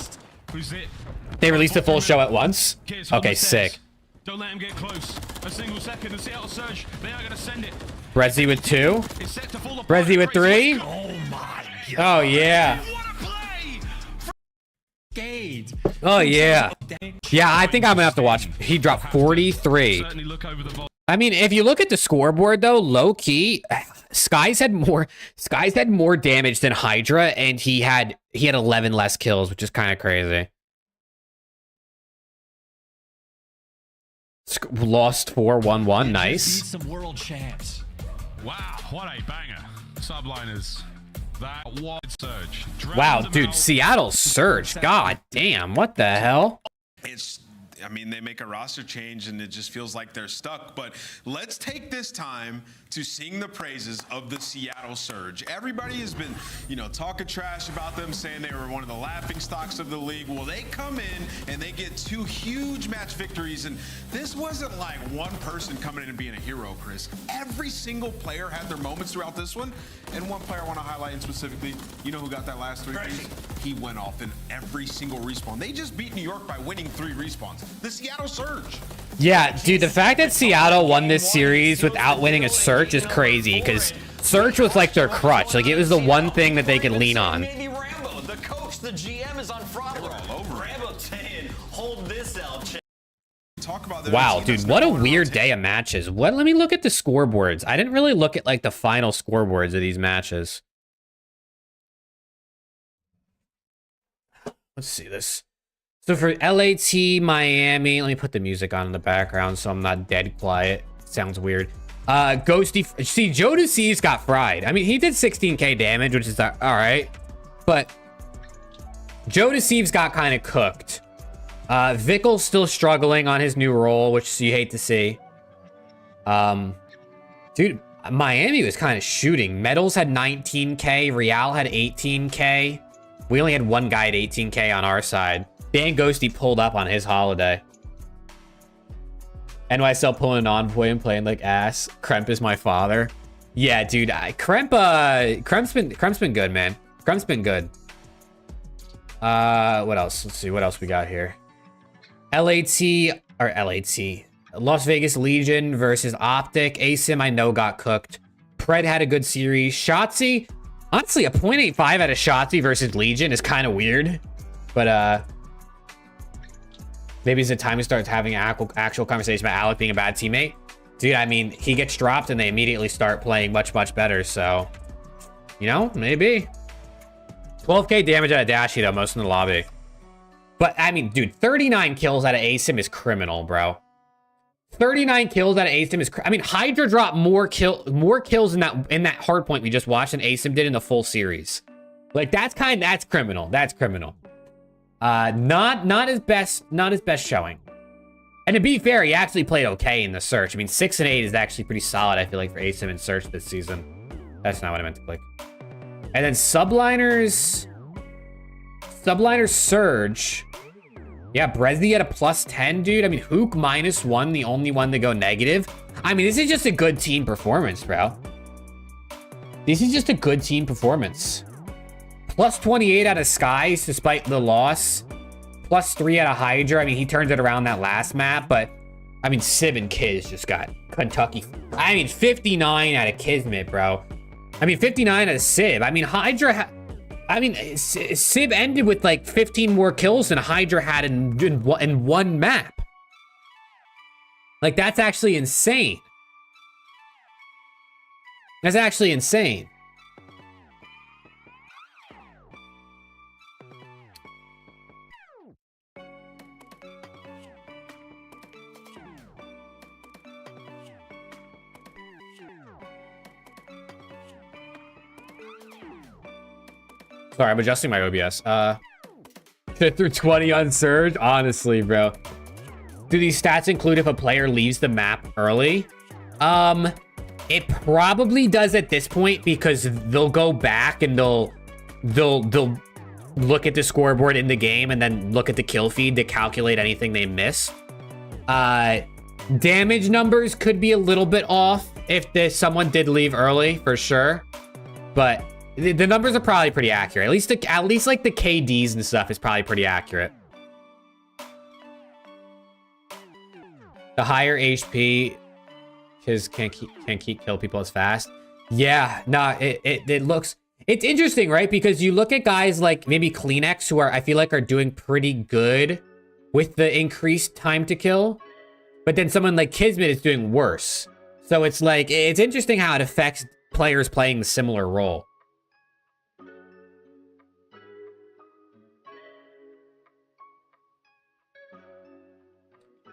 They released the full show at once? Okay, sick. Don't let him get close. A single second. The Seattle Surge, they are going to send it. Brezzy with 2. It's set to fall apart. Brezzy with 3. Oh my god. Oh, yeah. What a play! Gage. Oh, yeah. Yeah, I think I'm going to have to watch. He dropped 43. Certainly look over the vol- I mean, if you look at the scoreboard, though, low key, Skies had more damage than Hydra, and he had 11 less kills, which is kind of crazy. Lost 4-1-1, nice. Beat some world champs. Wow, what a banger. Subliners. That wide surge. Wow, Drowned them dude, out. Seattle Surge. God damn, what the hell? I mean, they make a roster change and it just feels like they're stuck. But let's take this time to sing the praises of the Seattle Surge. Everybody has been, talking trash about them, saying they were one of the laughing stocks of the league. Well, they come in and they get 2 huge match victories. And this wasn't like one person coming in and being a hero, Chris. Every single player had their moments throughout this one. And one player I want to highlight in specifically, you know who got that last 3 things? He went off in every single respawn. They just beat New York by winning 3 respawns. The Seattle Surge. Yeah, dude, the fact that Seattle won this series without winning a Search is crazy, because Search was like their crutch. Like, it was the one thing that they could lean on. Maybe Rambo, the coach, the GM is on throttle. all over it. Rambo saying, hold this L. Talk about Wow, dude, what a weird day of matches. Let me look at the scoreboards. I didn't really look at, like, the final scoreboards of these matches. Let's see this. So for LAT, Miami, let me put the music on in the background so I'm not dead quiet. Sounds weird. Ghosty, see, Joe Deceives got fried. I mean, he did 16k damage, which is all right. But Joe Deceives got kind of cooked. Vickel's still struggling on his new role, which you hate to see. Dude, Miami was kind of shooting. Metals had 19k, Real had 18k. We only had one guy at 18k on our side. Dan Ghosty pulled up on his holiday. NYSL pulling an envoy and playing like ass. Kremp is my father. Yeah, dude, Kremp's been good, man. Kremp's been good. What else? Let's see what else we got here. LAT. Las Vegas Legion versus OPTIC. ASIM, I know, got cooked. Pred had a good series. Shotzi, honestly, a 0.85 out of Shotzi versus Legion is kind of weird. But, maybe it's the time to start having an actual conversation about Alec being a bad teammate. Dude, I mean, he gets dropped and they immediately start playing much, much better. So, maybe. 12k damage out of Dashy, though, most in the lobby. But, I mean, dude, 39 kills out of ASIM is criminal, bro. 39 kills out of ASIM is... I mean, Hydra dropped more kills in that hard point we just watched than ASIM did in the full series. Like, that's criminal. That's criminal. Not his best showing. And to be fair, he actually played okay in the Search. I mean, 6 and 8 is actually pretty solid, I feel like, for ASIM and Search this season. That's not what I meant to click. And then Subliners Surge. Yeah, Brezzy at a +10, dude. I mean, Hook -1, the only one to go negative. I mean, this is just a good team performance, bro. This is just a good team performance. +28 out of Skies, despite the loss. +3 out of Hydra. I mean, he turned it around that last map, but I mean, Sib and Kiz just got Kentucky. I mean, 59 out of Kismet, bro. I mean, 59 out of Sib. I mean, Hydra. Sib ended with like 15 more kills than Hydra had in one map. Like, that's actually insane. That's actually insane. Sorry, I'm adjusting my OBS. Hit through 20 on Surge? Honestly, bro. Do these stats include if a player leaves the map early? It probably does at this point, because they'll go back and they'll look at the scoreboard in the game and then look at the kill feed to calculate anything they miss. Damage numbers could be a little bit off if someone did leave early, for sure. But the numbers are probably pretty accurate. At least like the KDs and stuff is probably pretty accurate. The higher HP, his can't kill people as fast. Yeah, nah, it looks... It's interesting, right? Because you look at guys like maybe Kleenex, who I feel like are doing pretty good with the increased time to kill. But then someone like Kismet is doing worse. So it's like, it's interesting how it affects players playing a similar role.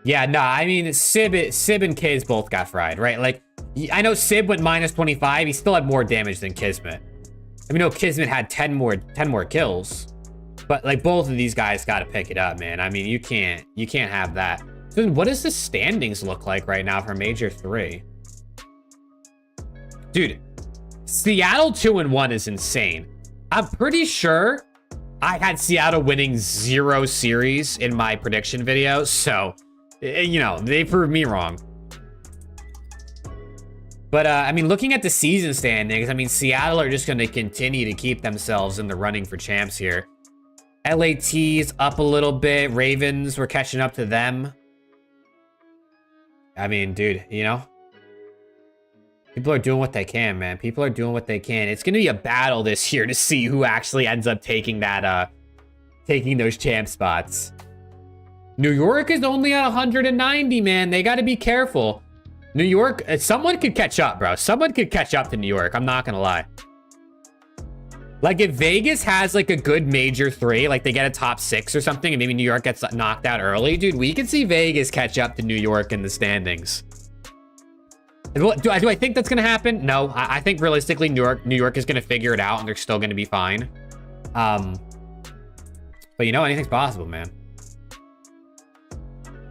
Yeah, nah, I mean, Sib and Kiz both got fried, right? Like, I know Sib went -25. He still had more damage than Kismet. I mean, no, Kismet had 10 more kills. But, like, both of these guys got to pick it up, man. I mean, you can't have that. So then what does the standings look like right now for Major 3? Dude, Seattle 2-1 is insane. I'm pretty sure I had Seattle winning 0 series in my prediction video, so... You know, they proved me wrong. But, I mean, looking at the season standings, I mean, Seattle are just going to continue to keep themselves in the running for champs here. LAT's up a little bit. Ravens, we're catching up to them. I mean, dude, you know? People are doing what they can, man. People are doing what they can. It's going to be a battle this year to see who actually ends up taking that, taking those champ spots. New York is only at 190, man. They got to be careful. New York, someone could catch up, bro. Someone could catch up to New York. I'm not going to lie. Like, if Vegas has, like, a good Major 3, like, they get a top 6 or something, and maybe New York gets knocked out early, dude, we could see Vegas catch up to New York in the standings. Do I think that's going to happen? No. I think, realistically, New York is going to figure it out, and they're still going to be fine. But, you know, anything's possible, man.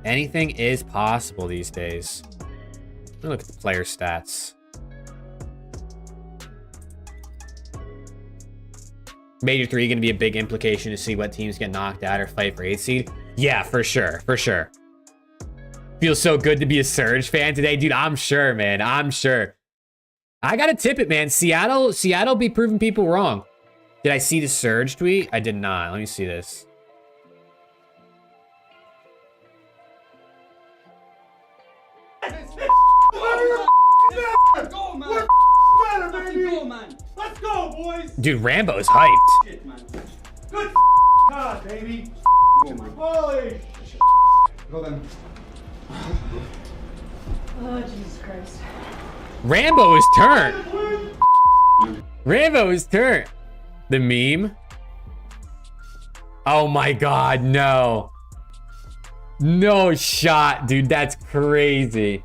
Anything is possible these days. Let me look at the player stats. Major 3 going to be a big implication to see what teams get knocked out or fight for 8th seed. Yeah, for sure. For sure. Feels so good to be a Surge fan today. Dude, I'm sure, man. I'm sure. I got to tip it, man. Seattle be proving people wrong. Did I see the Surge tweet? I did not. Let me see this. Go, man. We're better, baby. Go, man. Let's go, boys. Dude, Rambo's hyped. Shit, man. Good God, baby. Go, man. Holy shit. Go then. Oh, Jesus Christ. Rambo's turn. Rambo's turn. The meme. Oh my God, no. No shot, dude. That's crazy.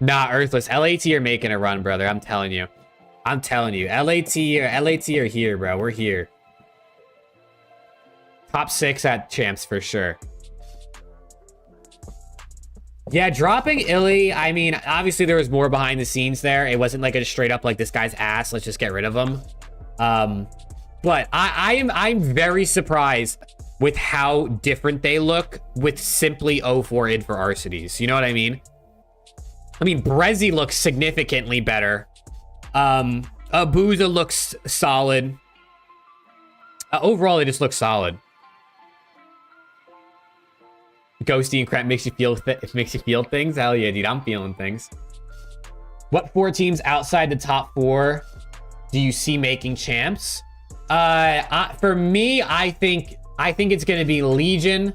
Nah, Earthless. LAT are making a run, brother. I'm telling you. I'm telling you. LAT are here, bro. We're here. Top 6 at champs for sure. Yeah, dropping Illy, I mean, obviously there was more behind the scenes there. It wasn't like a straight up like this guy's ass, let's just get rid of him. But I'm very surprised with how different they look with simply 0-4 id for Arcides. You know what I mean? I mean, Brezzy looks significantly better. Abuza looks solid. Overall, it just looks solid. Ghosty and crap makes you feel things. Hell yeah, dude, I'm feeling things. What 4 teams outside the top 4 do you see making champs? For me, I think it's gonna be Legion.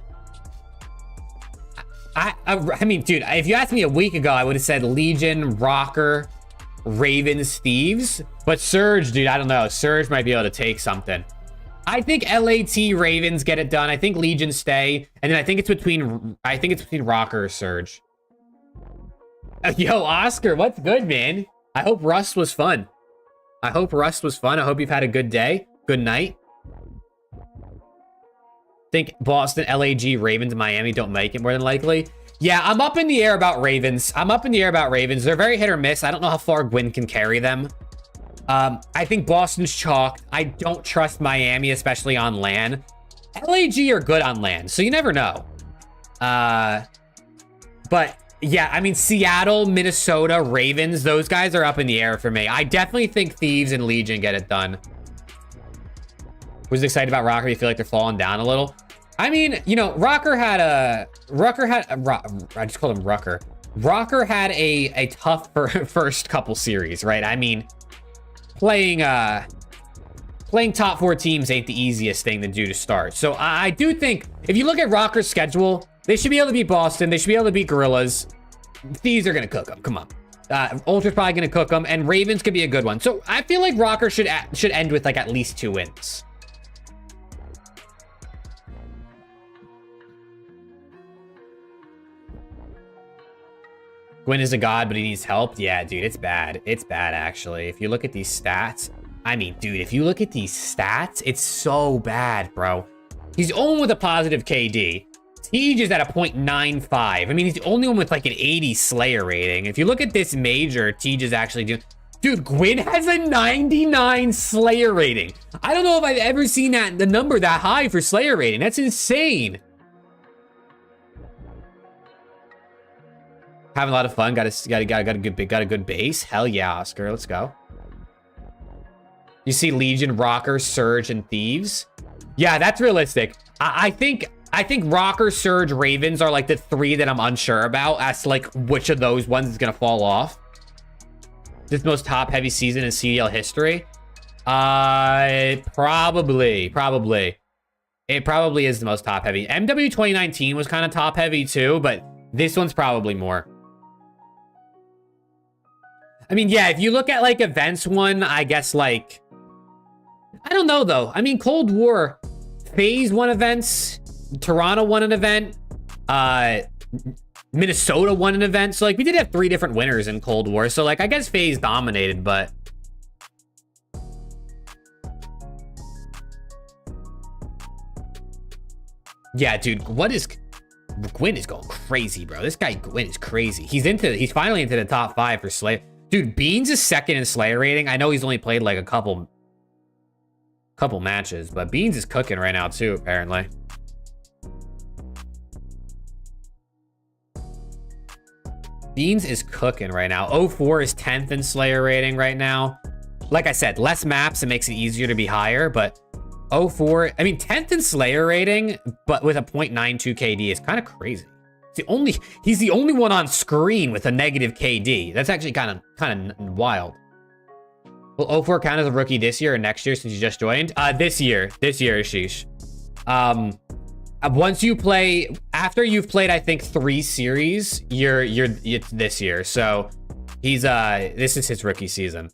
I mean, dude, if you asked me a week ago, I would have said Legion, Rocker, Ravens, Thieves. But Surge, dude, I don't know. Surge might be able to take something. I think LAT Ravens get it done. I think Legion stay, and then I think it's between Rocker or Surge. Yo, Oscar, what's good, man? I hope Rust was fun. I hope you've had a good day, good night. Think Boston, LAG, Ravens, Miami don't make it more than likely. Yeah, I'm up in the air about Ravens. They're very hit or miss. I don't know how far Gwyn can carry them. I think Boston's chalked. I don't trust Miami, especially on LAN. LAG are good on LAN, so you never know. But yeah, I mean, Seattle, Minnesota, Ravens, those guys are up in the air for me. I definitely think Thieves and Legion get it done. Who's excited about Rocker? You feel like they're falling down a little? I mean, you know, I just called him Rucker. Rocker had a tough first couple series, right? I mean, playing top 4 teams ain't the easiest thing to do to start. So I do think if you look at Rocker's schedule, they should be able to beat Boston. They should be able to beat Gorillas. Thieves are going to cook them. Come on. Ultra's probably going to cook them, and Ravens could be a good one. So I feel like Rocker should end with like at least 2 wins. Gwyn is a god, but he needs help. Yeah, dude, it's bad. It's bad, actually. If you look at these stats, I mean, dude, if you look at these stats, it's so bad, bro. He's the only one with a positive KD. Siege is at a 0.95. I mean, he's the only one with like an 80 Slayer rating. If you look at this major, Siege is actually doing... Dude, Gwyn has a 99 Slayer rating. I don't know if I've ever seen the number that high for Slayer rating. That's insane. Having a lot of fun. Got a good base. Hell yeah, Oscar. Let's go. You see Legion, Rocker, Surge, and Thieves. Yeah, that's realistic. I think Rocker, Surge, Ravens are like the 3 that I'm unsure about as to like which of those ones is gonna fall off. This most top heavy season in CDL history. Probably. It probably is the most top heavy. MW 2019 was kind of top heavy too, but this one's probably more. I mean, yeah, if you look at like events one, I guess like, I don't know though. I mean, Cold War, FAZE won events, Toronto won an event, Minnesota won an event. So like we did have 3 different winners in Cold War. So like, I guess FAZE dominated, but. Yeah, dude, Gwyn is going crazy, bro. This guy Gwyn is crazy. He's finally into the top 5 for Slayer. Dude, Beans is 2nd in Slayer rating. I know he's only played like a couple matches, but Beans is cooking right now too, apparently. Beans is cooking right now. 04 is 10th in Slayer rating right now. Like I said, less maps, it makes it easier to be higher, but 04, I mean, 10th in Slayer rating, but with a 0.92 KD is kind of crazy. He's the only one on screen with a negative KD. That's actually kind of wild. Will 04 count as a rookie this year or next year since you just joined? This year, Ashish. Once you play, after you've played, I think 3 series, it's this year. So this is his rookie season.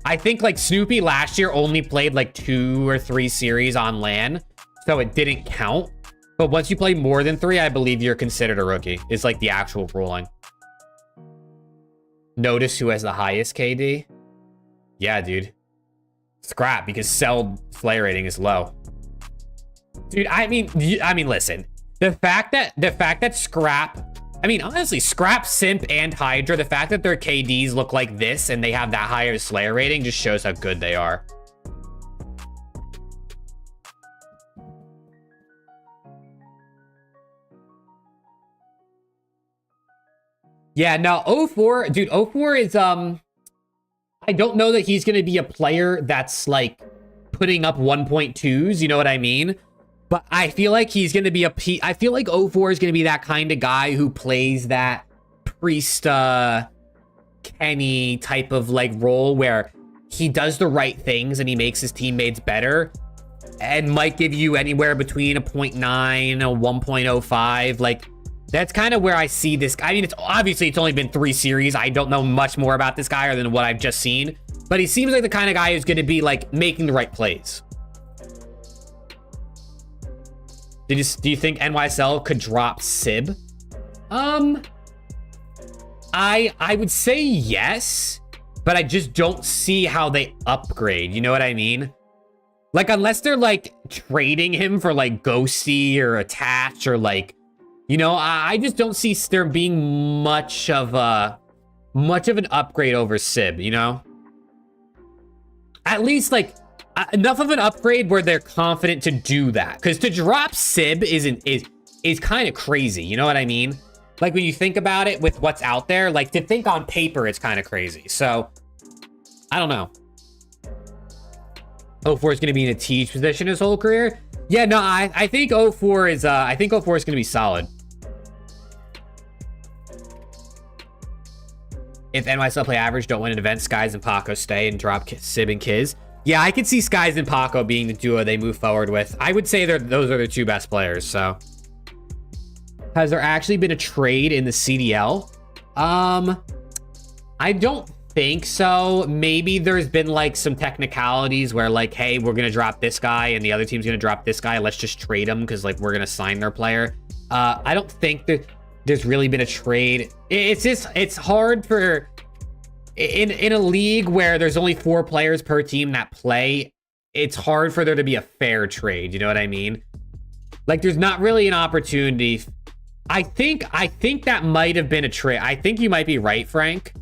I think like Snoopy last year only played like 2 or 3 series on LAN, so it didn't count. But once you play more than 3, I believe you're considered a rookie. It's like the actual ruling. Notice who has the highest KD? Yeah, dude. Scrap, because Cell Slayer rating is low. Dude, I mean, listen. The fact that Scrap, I mean, honestly, Scrap, Simp, and Hydra, the fact that their KDs look like this and they have that higher Slayer rating just shows how good they are. Yeah, no, 04, dude, 04 is, I don't know that he's going to be a player that's, like, putting up 1.2s, you know what I mean? But I feel like he's going to be I feel like 04 is going to be that kind of guy who plays that Priest, Kenny type of, like, role where he does the right things and he makes his teammates better and might give you anywhere between a 0.9, a 1.05, like... That's kind of where I see this. I mean, it's only been 3 series. I don't know much more about this guy other than what I've just seen. But he seems like the kind of guy who's going to be, like, making the right plays. Do you think NYSL could drop Sib? I would say yes. But I just don't see how they upgrade. You know what I mean? Like, unless they're, like, trading him for, like, Ghosty or Attach or, like... You know, I just don't see there being much of an upgrade over Sib, you know? At least, like, enough of an upgrade where they're confident to do that. Because to drop Sib is kind of crazy, you know what I mean? Like, when you think about it with what's out there, like, to think on paper, it's kind of crazy. So, I don't know. 04 is going to be in a teach position his whole career. Yeah, no, I think 04 is I think 04 is going to be solid. If NYSL play average, don't win an event, Skies and Paco stay and drop Sib and Kiz. Yeah, I could see Skies and Paco being the duo they move forward with. I would say those are the two best players, so. Has there actually been a trade in the CDL? I don't think so. Maybe there's been like some technicalities where like, hey, we're gonna drop this guy and the other team's gonna drop this guy. Let's just trade them because like we're gonna sign their player. I don't think that there's really been a trade. It's hard for in a league where there's only 4 players per team that play. It's hard for there to be a fair trade. You know what I mean? Like there's not really an opportunity. I think that might have been a trade. I think you might be right, Frank.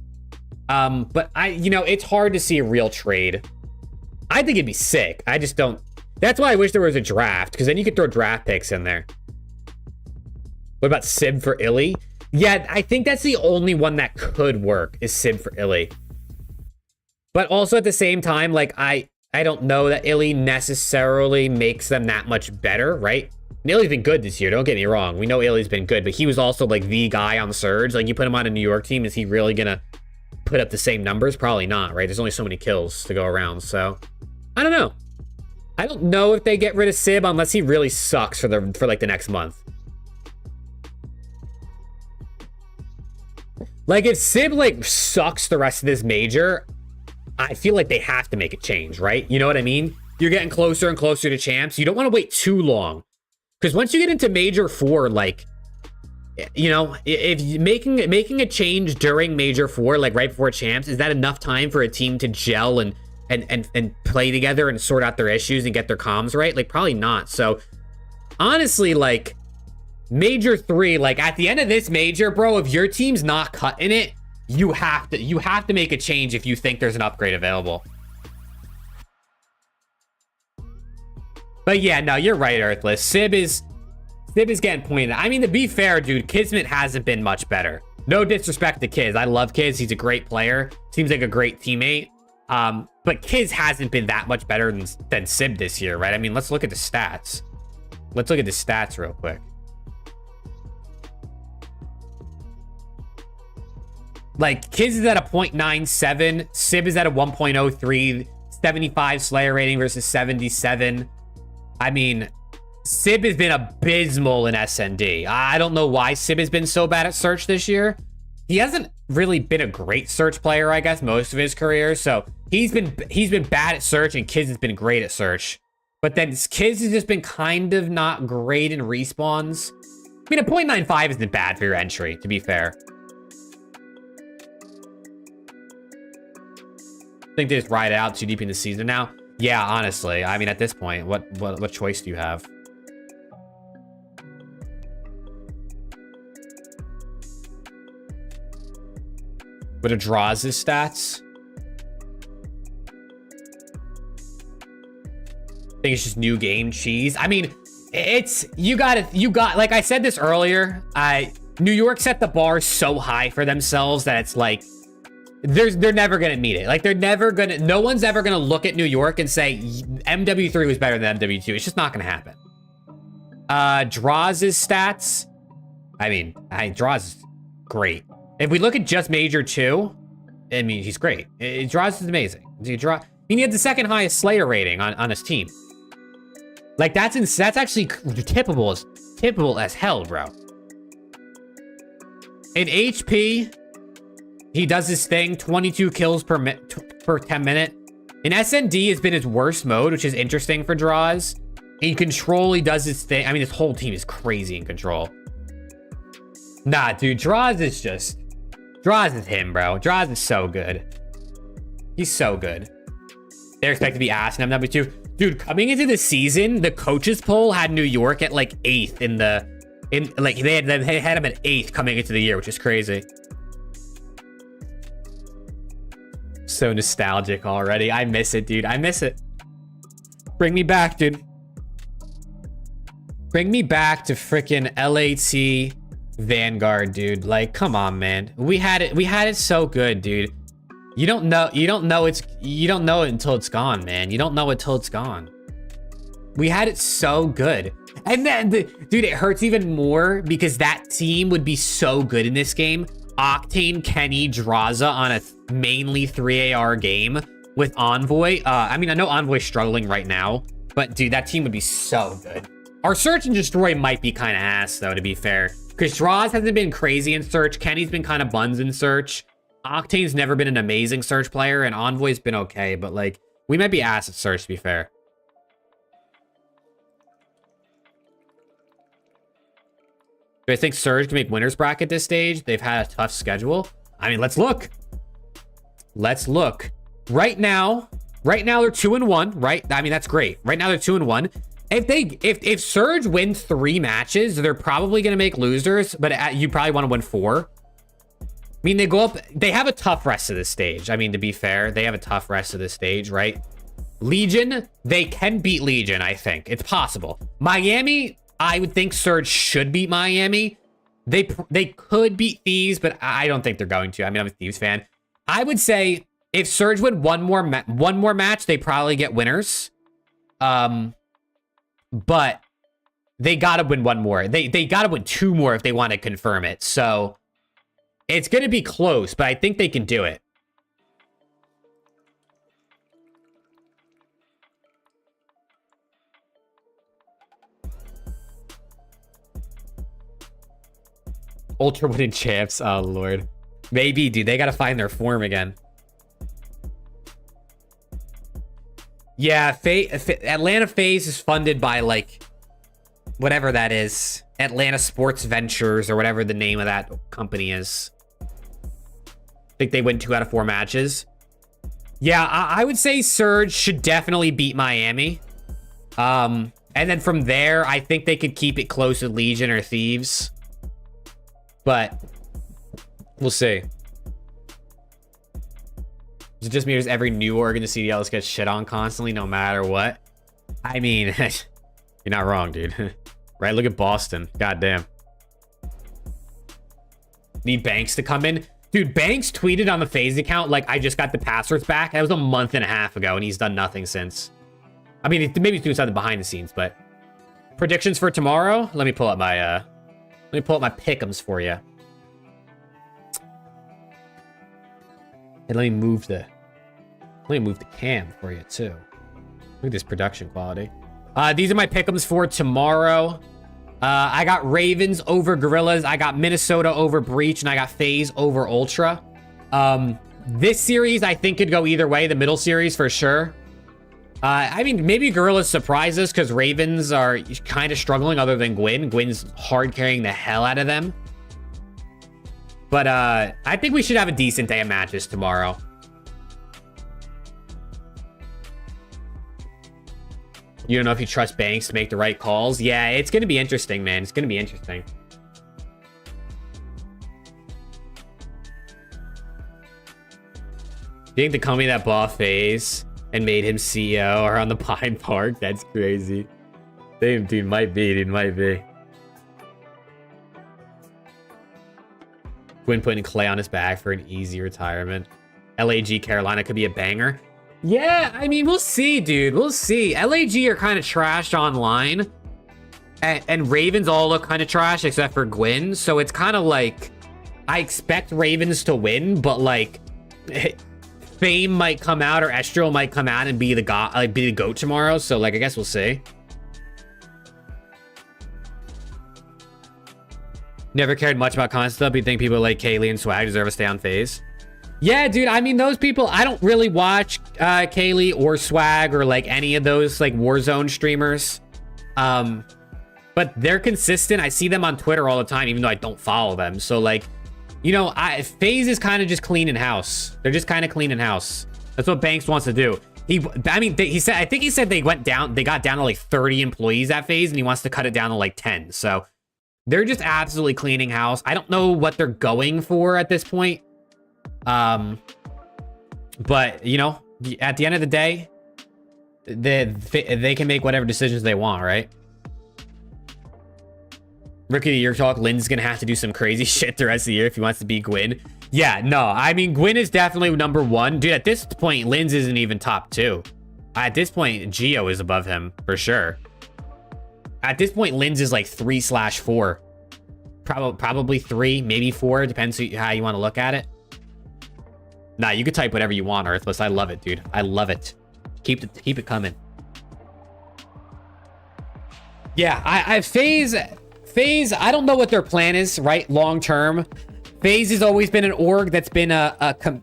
But it's hard to see a real trade. I think it'd be sick. I just don't. That's why I wish there was a draft, because then you could throw draft picks in there. What about Sib for Illy? Yeah, I think that's the only one that could work is Sib for Illy. But also at the same time, like I don't know that Illy necessarily makes them that much better, right? And Illy's been good this year, don't get me wrong. We know Illy's been good, but he was also like the guy on the Surge. Like you put him on a New York team, is he really gonna put up the same numbers? Probably not, right? There's only so many kills to go around, so I don't know. I don't know if they get rid of Sib unless he really sucks for like the next month. Like if Sib like sucks the rest of this major, I feel like they have to make a change, right? You know what I mean? You're getting closer and closer to champs. You don't want to wait too long. Because once you get into Major 4, like, you know, if making a change during Major 4, like right before champs, is that enough time for a team to gel and play together and sort out their issues and get their comms right? Like, probably not. So, honestly, like, Major 3, like, at the end of this major, bro, if your team's not cutting it, you have to make a change if you think there's an upgrade available. But yeah, no, you're right, Earthless. Sib is getting pointed. I mean, to be fair, dude, Kismet hasn't been much better. No disrespect to Kiz. I love Kiz. He's a great player. Seems like a great teammate. But Kiz hasn't been that much better than Sib this year, right? I mean, let's look at the stats. Let's look at the stats real quick. Like, Kiz is at a 0.97. Sib is at a 1.03. 75 Slayer rating versus 77. I mean, Sib has been abysmal in SND. I don't know why Sib has been so bad at search this year. He hasn't really been a great search player, I guess, most of his career. So he's been bad at search, and Kiz has been great at search. But then Kiz has just been kind of not great in respawns. I mean, a 0.95 isn't bad for your entry, to be fair. I think they just ride it out too deep in the season now. Yeah, honestly. I mean, at this point, what choice do you have? But it draws his stats. I think it's just new game cheese. I mean, you got like I said this earlier, New York set the bar so high for themselves that it's like they're never gonna meet it. Like no one's ever gonna look at New York and say MW3 was better than MW2. It's just not gonna happen. Draws his stats. I mean, Draws is great. If we look at just Major 2, I mean, he's great. Draws is amazing. He had the second highest Slayer rating on his team. Like that's actually tippable as hell, bro. In HP, he does his thing, 22 kills per 10 minute. In SND has been his worst mode, which is interesting for Draws. In Control, he does his thing. I mean, his whole team is crazy in Control. Nah, dude, Draws is him, bro. Draws is so good. He's so good. They're expected to be ass in MW2. Dude, coming into the season, the coaches poll had New York at like 8th they had him at 8th coming into the year, which is crazy. So nostalgic already. I miss it, dude. I miss it. Bring me back, dude. Bring me back to freaking LAT Vanguard, dude. Like, come on, man. We had it so good, dude. You don't know it until it's gone, man. You don't know it till it's gone. We had it so good. And then, dude, it hurts even more because that team would be so good in this game. Octane, Kenny, Draza on a mainly 3AR game with Envoy. I mean, I know Envoy's struggling right now, but dude, that team would be so good. Our Search and Destroy might be kind of ass, though, to be fair. Because Draz hasn't been crazy in Search. Kenny's been kind of buns in Search. Octane's never been an amazing Search player, and Envoy's been okay, but, like, we might be ass at Search, to be fair. Do I think Surge can make winners bracket at this stage? They've had a tough schedule. I mean, let's look. Let's look. Right now they're 2-1, right? I mean, that's great. Right now they're 2-1. If Surge wins 3 matches, they're probably gonna make losers, but you probably want to win 4. I mean, they go up. They have a tough rest of the stage. I mean, to be fair, they have a tough rest of the stage, right? Legion, they can beat Legion. I think it's possible. Miami, I would think Surge should beat Miami. They could beat Thieves, but I don't think they're going to. I mean, I'm a Thieves fan. I would say if Surge win one more match, they probably get winners. But they gotta win 1 more. They gotta win 2 more if they want to confirm it. So it's gonna be close, but I think they can do it. Ultra winning champs. Oh, Lord. Maybe, dude. They got to find their form again. Yeah, Atlanta FaZe is funded by, like, whatever that is. Atlanta Sports Ventures or whatever the name of that company is. I think they win 2 out of 4 matches. Yeah, I would say Surge should definitely beat Miami. And then from there, I think they could keep it close with Legion or Thieves. But we'll see. Is it just me or does every new org in the CDLs get shit on constantly no matter what? I mean, you're not wrong, dude. Right? Look at Boston. Goddamn. Need Banks to come in. Dude, Banks tweeted on the FaZe account like, I just got the passwords back. That was a month and a half ago, and he's done nothing since. I mean, maybe he's doing something behind the scenes, but... Predictions for tomorrow? Let me pull up my, pick'ems for you. And let me move the cam for you too. Look at this production quality. These are my pick'ems for tomorrow. I got Ravens over Gorillas. I got Minnesota over Breach, and I got FaZe over Ultra. This series I think could go either way. The middle series for sure. I mean, maybe Gorillas surprise us because Ravens are kind of struggling other than Gwyn. Gwyn's hard carrying the hell out of them. But I think we should have a decent day of matches tomorrow. You don't know if you trust Banks to make the right calls? Yeah, it's going to be interesting, man. It's going to be interesting. Do you think the company that bought FaZe and made him CEO are on the Pine Park? That's crazy. Damn, dude, might be, dude, might be. Gwyn putting Clay on his back for an easy retirement. LAG Carolina could be a banger. Yeah, I mean, we'll see, dude. We'll see. LAG are kind of trashed online. And Ravens all look kind of trash except for Gwyn. So it's kind of like, I expect Ravens to win, but like, Fame might come out or Estro might come out and be the GOAT tomorrow. So like, I guess we'll see. Never cared much about concept. You think people like Kaylee and Swag deserve to stay on FaZe? Yeah, dude. I mean, those people, I don't really watch Kaylee or Swag or like any of those like Warzone streamers. But they're consistent. I see them on Twitter all the time, even though I don't follow them. So like, you know, FaZe is kind of just cleaning house. They're just kind of cleaning house. That's what Banks wants to do. I think he said they got down to like 30 employees at FaZe, and he wants to cut it down to like 10. So they're just absolutely cleaning house. I don't know what they're going for at this point. But you know, at the end of the day, they can make whatever decisions they want, right? Rookie of the Year talk. Lynn's gonna have to do some crazy shit the rest of the year if he wants to beat Gwyn. Yeah, no, I mean, Gwyn is definitely number 1. Dude, at this point, Linz isn't even top 2. At this point, Geo is above him, for sure. At this point, Linz is like 3/4. Probably 3, maybe 4. Depends how you want to look at it. Nah, you can type whatever you want, Earthless. I love it, dude. I love it. Keep it coming. Yeah, I FaZe, I don't know what their plan is, right? Long term. FaZe has always been an org that's been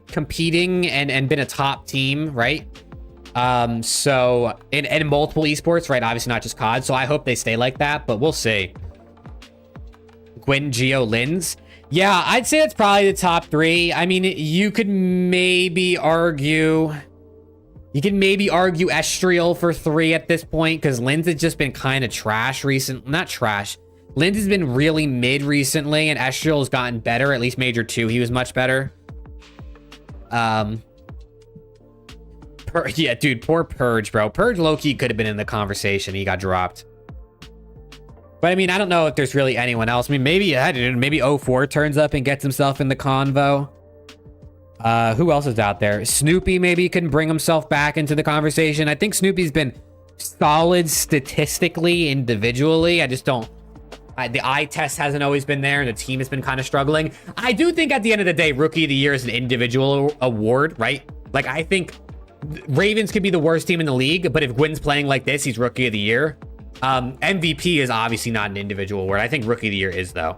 competing and been a top team, right? So in multiple esports, right? Obviously not just COD. So I hope they stay like that, but we'll see. Gwyn, Geo, Linz. Yeah, I'd say it's probably the top 3. I mean, you could maybe argue Estriel for 3 at this point, because Linz has just been kind of trash recently. Not trash. Linz has been really mid recently, and Estriel has gotten better. At least Major 2, he was much better. Yeah, dude, poor Purge, bro. Purge low-key could have been in the conversation. He got dropped. But I mean, I don't know if there's really anyone else. I mean, maybe 04 turns up and gets himself in the convo. Who else is out there? Snoopy maybe can bring himself back into the conversation. I think Snoopy's been solid statistically, individually. I just don't... the eye test hasn't always been there, and the team has been kind of struggling. I do think at the end of the day, Rookie of the Year is an individual award, right? Like, I think Ravens could be the worst team in the league, but if Gwyn's playing like this, he's Rookie of the Year. MVP is obviously not an individual award. I think Rookie of the Year is, though.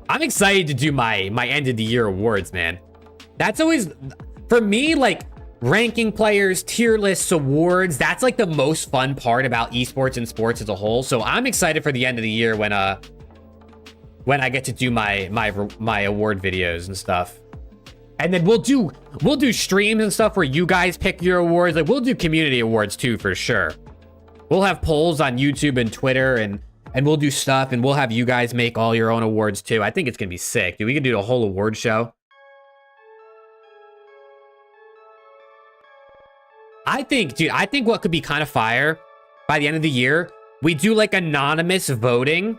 I'm excited to do my end of the year awards, man. That's always, for me, like, ranking players, tier lists, awards. That's like the most fun part about esports and sports as a whole. So I'm excited for the end of the year when I get to do my award videos and stuff. And then we'll do streams and stuff where you guys pick your awards. Like, we'll do community awards too, for sure. We'll have polls on YouTube and Twitter, and we'll do stuff, and we'll have you guys make all your own awards too. I think it's gonna be sick, dude. We can do a whole award show. I think what could be kind of fire by the end of the year, we do like anonymous voting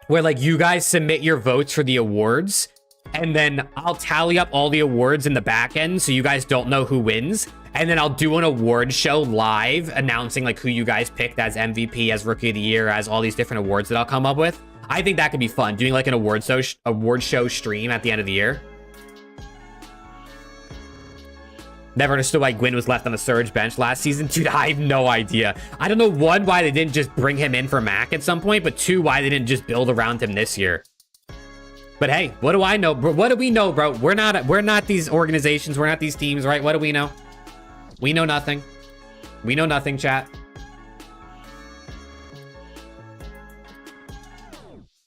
where like you guys submit your votes for the awards, and then I'll tally up all the awards in the back end so you guys don't know who wins. And then I'll do an award show live announcing like who you guys picked as MVP, as Rookie of the Year, as all these different awards that I'll come up with. I think that could be fun, doing like an award show stream at the end of the year. Never understood why Gwyn was left on the Surge bench last season. Dude, I have no idea. I don't know, 1, why they didn't just bring him in for Mac at some point, but 2, why they didn't just build around him this year. But hey, what do I know? What do we know, bro? We're not these organizations. We're not these teams, right? What do we know? We know nothing. We know nothing, chat.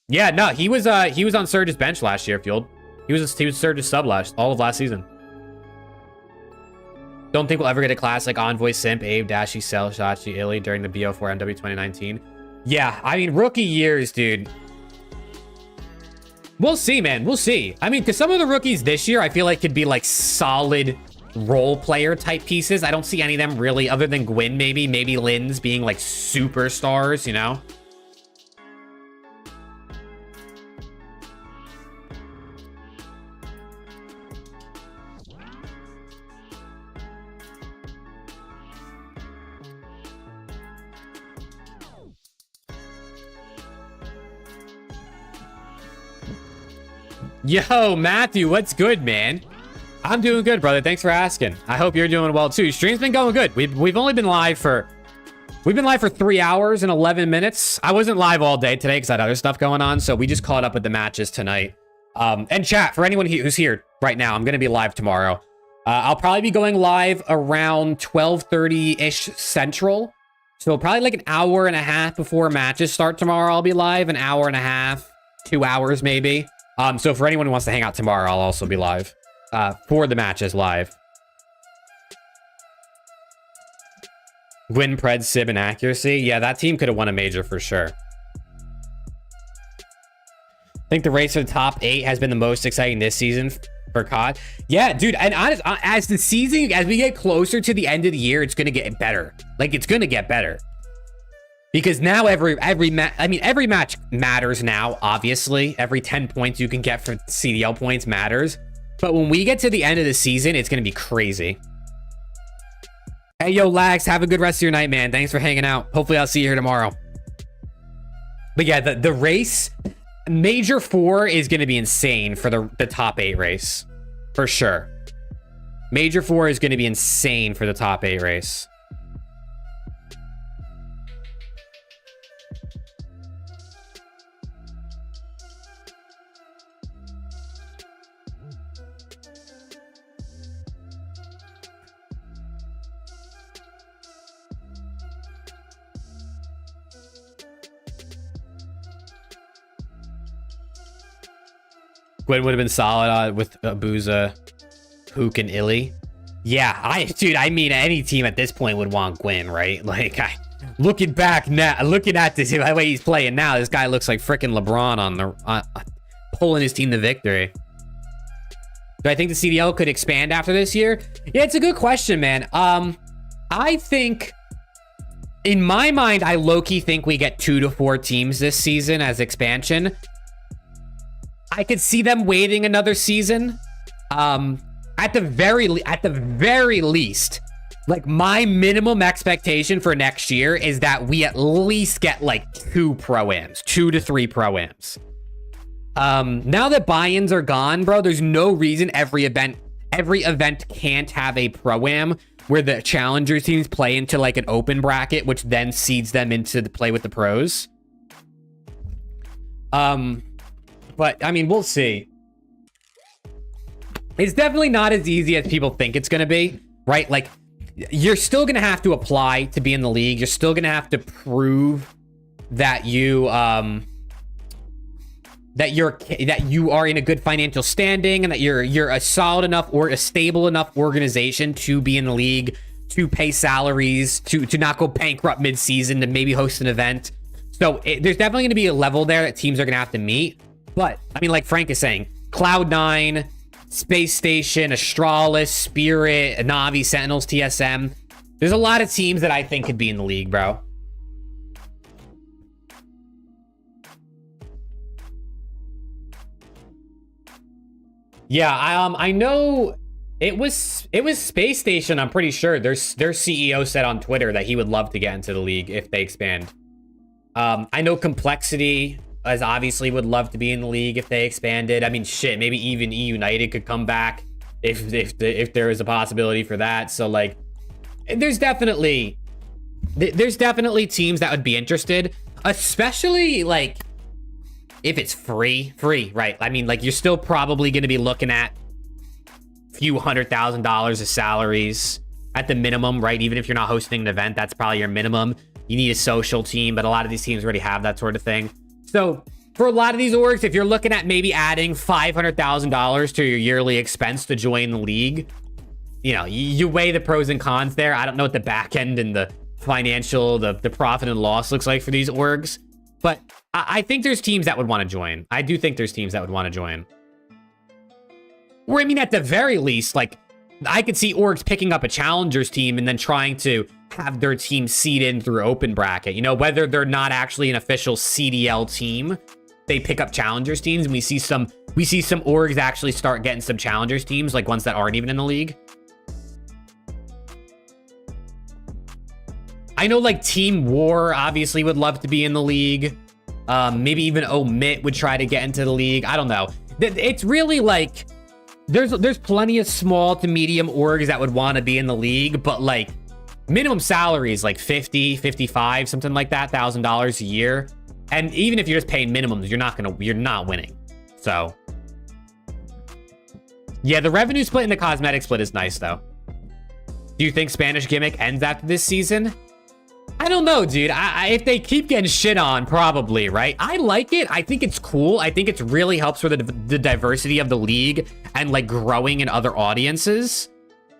Yeah, no, he was on Surge's bench last year, Fueled. He was Surge's sub all of last season. Don't think we'll ever get a class like Envoy, Simp, Abe, Dashy, Cell, Shachi, Illy during the BO4 MW 2019. Yeah, I mean, rookie years, dude. We'll see, man. We'll see. I mean, because some of the rookies this year, I feel like could be like solid role player type pieces. I don't see any of them really, other than Gwyn, maybe Linz being like superstars, you know? Yo, Matthew, what's good, man? I'm doing good, brother. Thanks for asking. I hope you're doing well too. Stream's been going good. We've only been live for 3 hours and 11 minutes. I wasn't live all day today because I had other stuff going on, so we just caught up with the matches tonight. And chat, for anyone who's here right now, I'm gonna be live tomorrow. I'll probably be going live around 12:30-ish Central. So probably like an hour and a half before matches start tomorrow. I'll be live, an hour and a half, 2 hours maybe. So for anyone who wants to hang out tomorrow, I'll also be live for the matches live. Gwyn, Pred, Sib, and Accuracy. Yeah, that team could have won a major for sure. I think the race for the top 8 has been the most exciting this season for COD. Yeah, dude, and as we get closer to the end of the year, it's going to get better. Like, it's going to get better. Because now every match matters now, obviously. Every 10 points you can get for CDL points matters. But when we get to the end of the season, it's going to be crazy. Hey, yo, Lags, have a good rest of your night, man. Thanks for hanging out. Hopefully I'll see you here tomorrow. But yeah, the race, Major 4 is going to be insane for the top 8 race. For sure. Major 4 is going to be insane for the top 8 race. Gwen would have been solid with Abuza, Hook, and Illy. Yeah, dude, I mean, any team at this point would want Gwen, right? Like, looking back now, looking at this, the way he's playing now, this guy looks like freaking LeBron on the pulling his team to victory. Do I think the CDL could expand after this year? Yeah, it's a good question, man. I think, in my mind, I low-key think we get 2 to 4 teams this season as expansion. I could see them waiting another season. At the very least, like, my minimum expectation for next year is that we at least get like 2 pro-ams, 2 to 3 pro-ams. Now that buy-ins are gone, bro, there's no reason every event can't have a pro-am where the challenger teams play into like an open bracket, which then seeds them into the play with the pros. But, I mean, we'll see. It's definitely not as easy as people think it's going to be, right? Like, you're still going to have to apply to be in the league. You're still going to have to prove that you are in a good financial standing and that you're a solid enough or a stable enough organization to be in the league, to pay salaries, to not go bankrupt mid-season, to maybe host an event. So there's definitely going to be a level there that teams are going to have to meet. But, I mean, like Frank is saying, Cloud9, Space Station, Astralis, Spirit, Navi, Sentinels, TSM. There's a lot of teams that I think could be in the league, bro. Yeah, I know it was Space Station, I'm pretty sure. Their CEO said on Twitter that he would love to get into the league if they expand. I know Complexity as obviously would love to be in the league if they expanded. I mean, shit, maybe even E United could come back if there is a possibility for that. So like, there's definitely teams that would be interested, especially like if it's free, right? I mean, like, you're still probably going to be looking at a few $100,000 of salaries at the minimum, right? Even if you're not hosting an event, that's probably your minimum. You need a social team, but a lot of these teams already have that sort of thing. So for a lot of these orgs, if you're looking at maybe adding $500,000 to your yearly expense to join the league, you know, you weigh the pros and cons there. I don't know what the back end and the financial, the profit and loss looks like for these orgs, but I think there's teams that would want to join. I do think there's teams that would want to join. Or I mean, at the very least, like, I could see orgs picking up a challengers team and then trying to have their team seed in through open bracket. You know, whether they're not actually an official CDL team, they pick up challengers teams, and we see some orgs actually start getting some challengers teams, like ones that aren't even in the league. I know like Team War obviously would love to be in the league. Maybe even Omit would try to get into the league. I don't know. It's really like there's plenty of small to medium orgs that would want to be in the league, but like minimum salary is like 50, 55, something like that, $1,000 a year. And even if you're just paying minimums, you're not winning. So yeah, the revenue split and the cosmetic split is nice though. Do you think Spanish gimmick ends after this season? I don't know, dude. If they keep getting shit on, probably, right? I like it. I think it's cool. I think it really helps for the diversity of the league and like growing in other audiences.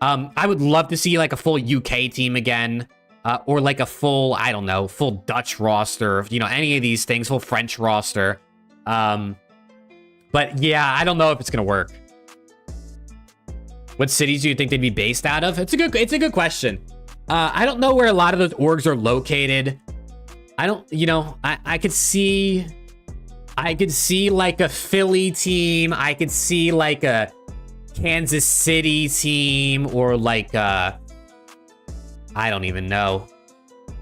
I would love to see like a full UK team again, or like a full, I don't know, full Dutch roster, you know, any of these things, full French roster. But yeah, I don't know if it's gonna work. What cities do you think they'd be based out of? It's a good question. I don't know where a lot of those orgs are located. I don't, you know, I could see like a Philly team. I could see like a Kansas City team, or like I don't even know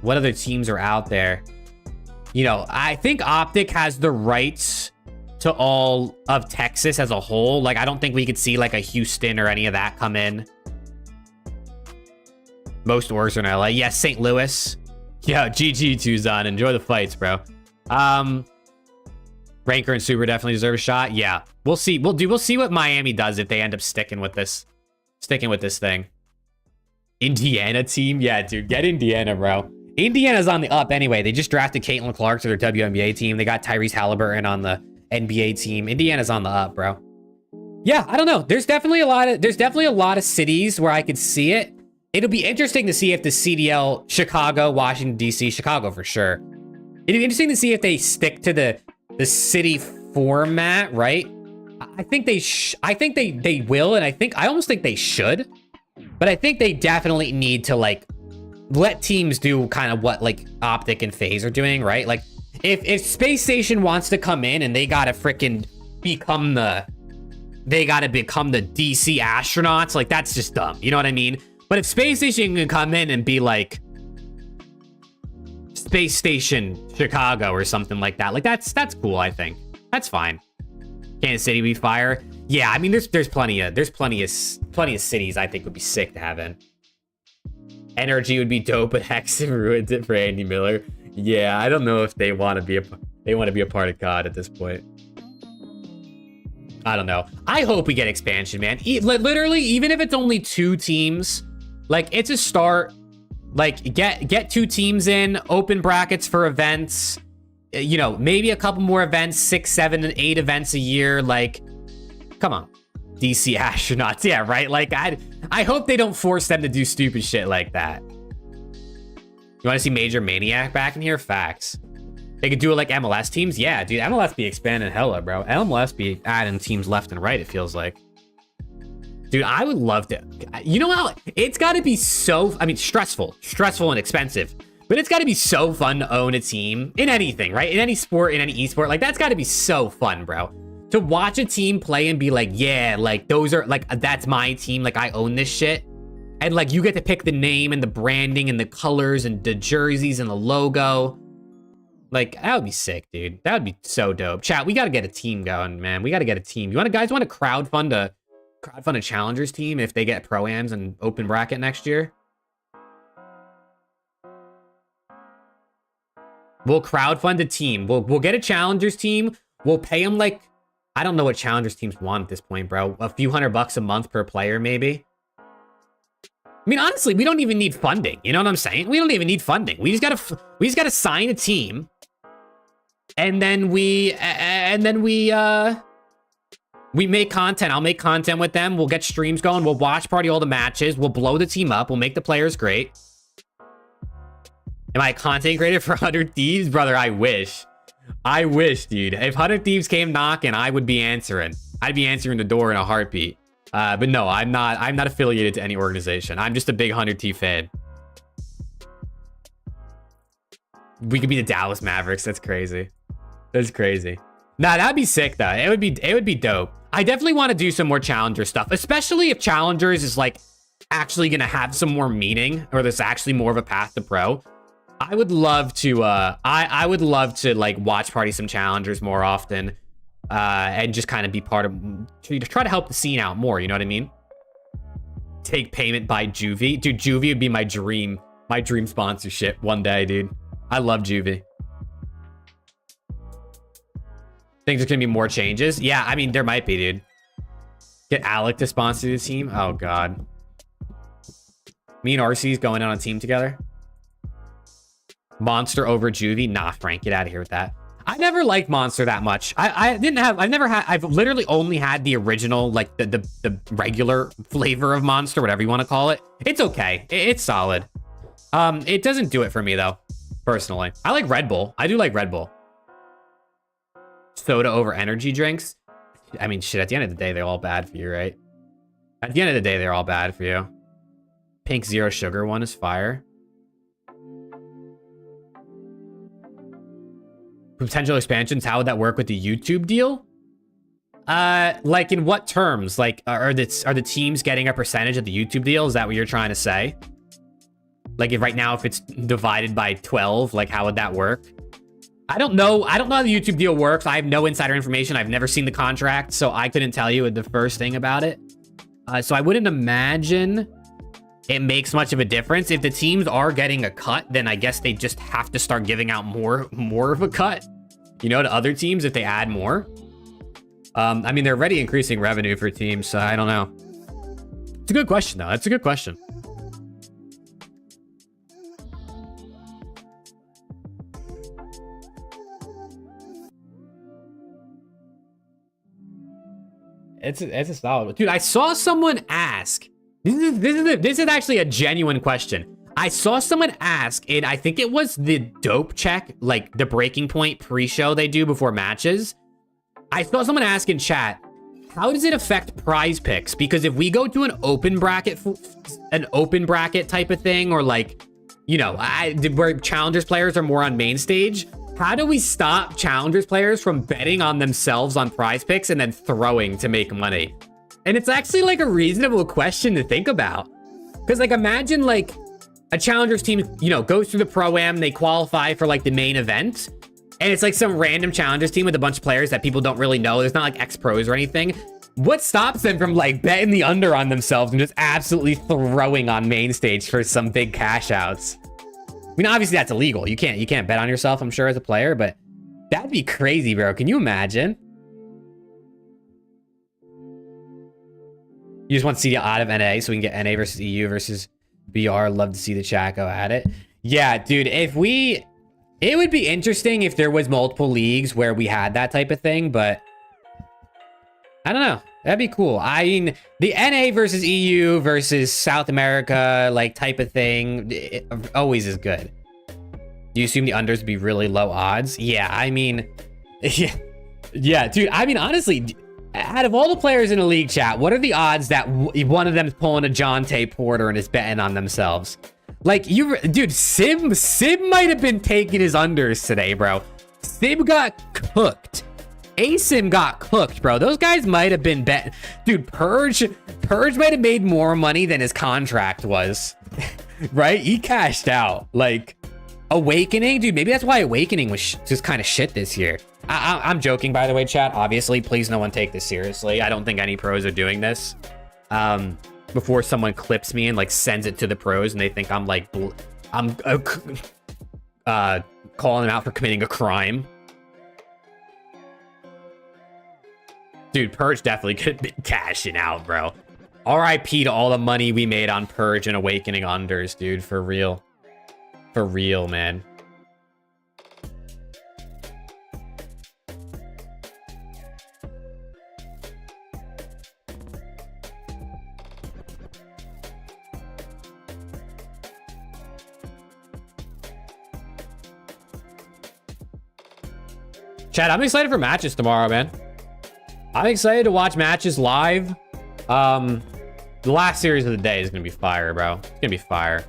what other teams are out there. You know, I think Optic has the rights to all of Texas as a whole. Like, I don't think we could see like a Houston or any of that come in. Most wars are in LA. Yes, St. Louis. Yo, GG Tuzon. Enjoy the fights, bro. Ranker and Super definitely deserve a shot. Yeah, we'll see. We'll see what Miami does if they end up sticking with this thing. Indiana team, yeah, dude, get Indiana, bro. Indiana's on the up anyway. They just drafted Caitlin Clark to their WNBA team. They got Tyrese Halliburton on the NBA team. Indiana's on the up, bro. Yeah, I don't know. There's definitely a lot of cities where I could see it. It'll be interesting to see if the CDL, Chicago, Washington D.C., Chicago for sure. It'll be interesting to see if they stick to the city format, right? I think they will, and I almost think they should. But I think they definitely need to like let teams do kind of what like Optic and FaZe are doing, right? Like if Space Station wants to come in and they gotta freaking become the DC astronauts, like that's just dumb. You know what I mean? But if Space Station can come in and be like Space Station Chicago or something like that, like that's cool. I think that's fine. Kansas City be fire. Yeah, I mean, there's plenty of cities I think would be sick to have in. Energy would be dope, but Hexen ruins it for Andy Miller. Yeah, I don't know if they want to be a part of COD at this point. I don't know. I hope we get expansion, man. Literally, even if it's only 2 teams, like it's a start. Like get 2 teams in, open brackets for events. You know, maybe a couple more events, 6, 7, and 8 events a year. Like, come on, DC astronauts. Yeah, right. Like, I hope they don't force them to do stupid shit like that. You want to see Major Maniac back in here? Facts. They could do it like MLS teams. Yeah, dude, MLS be expanding hella, bro. MLS be adding teams left and right. It feels like. Dude, I would love to. You know how it's got to be so. I mean, stressful and expensive. But it's got to be so fun to own a team in anything, right? In any sport, in any esport. Like, that's got to be so fun, bro. To watch a team play and be like, yeah, like, those are, like, that's my team. Like, I own this shit. And, like, you get to pick the name and the branding and the colors and the jerseys and the logo. Like, that would be sick, dude. That would be so dope. Chat, we got to get a team going, man. We got to get a team. Guys want to crowdfund a Challengers team if they get Pro-Ams and open bracket next year? We'll crowdfund a team. We'll get a Challengers team. We'll pay them like, I don't know what Challengers teams want at this point, bro. A few $100 a month per player, maybe. I mean, honestly, we don't even need funding. You know what I'm saying? We don't even need funding. We just gotta sign a team, and then we make content. I'll make content with them. We'll get streams going. We'll watch party all the matches. We'll blow the team up. We'll make the players great. Am I a content creator for 100 Thieves? Brother, I wish. I wish, dude. If 100 Thieves came knocking, I would be answering. I'd be answering the door in a heartbeat. But no, I'm not affiliated to any organization. I'm just a big 100 T fan. We could be the Dallas Mavericks. That's crazy. That's crazy. Nah, that'd be sick though. It would be dope. I definitely want to do some more Challenger stuff, especially if Challengers is like actually gonna have some more meaning, or there's actually more of a path to pro. I would love to I would love to like watch party some Challengers more often, and just kind of be part of, to try to help the scene out more, you know what I mean? Take payment by Juvie. Dude, Juvie would be my dream sponsorship one day, dude. I love Juvie. Think there's gonna be more changes? Yeah, I mean, there might be, dude. Get Alec to sponsor the team? Oh god. Me and RC's going on a team together. Monster over Juvie? Nah, Frank, get out of here with that. I never liked Monster that much. I've literally only had the original, like the regular flavor of Monster, whatever you want to call it. It's okay. It's solid. It doesn't do it for me though, personally. I like Red Bull. I do like Red Bull. Soda over energy drinks. I mean, shit, at the end of the day, they're all bad for you, right? At the end of the day, they're all bad for you. Pink Zero Sugar one is fire. potential expansions, how would that work with the YouTube deal? Like in what terms? Like, are the teams getting a percentage of the YouTube deal? Is that what you're trying to say? Like, if right now, if it's divided by 12, like, how would that work? I don't know how the YouTube deal works. I have no insider information. I've never seen the contract, so I couldn't tell you the first thing about it. So I wouldn't imagine it makes much of a difference. If the teams are getting a cut, then I guess they just have to start giving out more of a cut, you know, to other teams if they add more. I mean, they're already increasing revenue for teams, so I don't know. It's a good question, though. That's a good question. It's a solid one. Dude, I saw someone ask. This is actually a genuine question. I saw someone ask, and I think it was the dope check, like the breaking point pre-show they do before matches. I saw someone ask in chat, how does it affect prize picks? Because if we go to an open bracket type of thing, or like, you know, where challengers players are more on main stage, how do we stop challengers players from betting on themselves on prize picks and then throwing to make money? And it's actually like a reasonable question to think about. Because like, imagine like a challengers team, you know, goes through the pro-am, they qualify for like the main event, and it's like some random challengers team with a bunch of players that people don't really know. There's not like ex-pros or anything. What stops them from like betting the under on themselves and just absolutely throwing on main stage for some big cash outs? I mean, obviously that's illegal. You can't bet on yourself, I'm sure, as a player, but that'd be crazy, bro. Can you imagine? You just want to see it out of NA so we can get NA versus EU versus BR. Love to see the chat go at it. Yeah, dude, it would be interesting if there was multiple leagues where we had that type of thing, but I don't know. That'd be cool. I mean, the NA versus EU versus South America, like, type of thing, it always is good. Do you assume the unders would be really low odds? Yeah, I mean, yeah, dude, I mean, honestly, out of all the players in the league chat, what are the odds that one of them is pulling a Jonte Porter and is betting on themselves? Like, dude, Sim might have been taking his unders today, bro. Sim got cooked. ASIM got cooked, bro. Those guys might have been bet. Dude, Purge might have made more money than his contract was. Right? He cashed out. Like, Awakening, dude, maybe that's why Awakening was just kind of shit this year. I'm joking, by the way, chat. Obviously, please no one take this seriously. I don't think any pros are doing this. Before someone clips me and like sends it to the pros and they think I'm like, I'm calling them out for committing a crime. Dude, Purge definitely could have been cashing out, bro. RIP to all the money we made on Purge and Awakening unders, dude. For real. For real, man. Chat, I'm excited for matches tomorrow, man. I'm excited to watch matches live. The last series of the day is gonna be fire, bro. It's gonna be fire.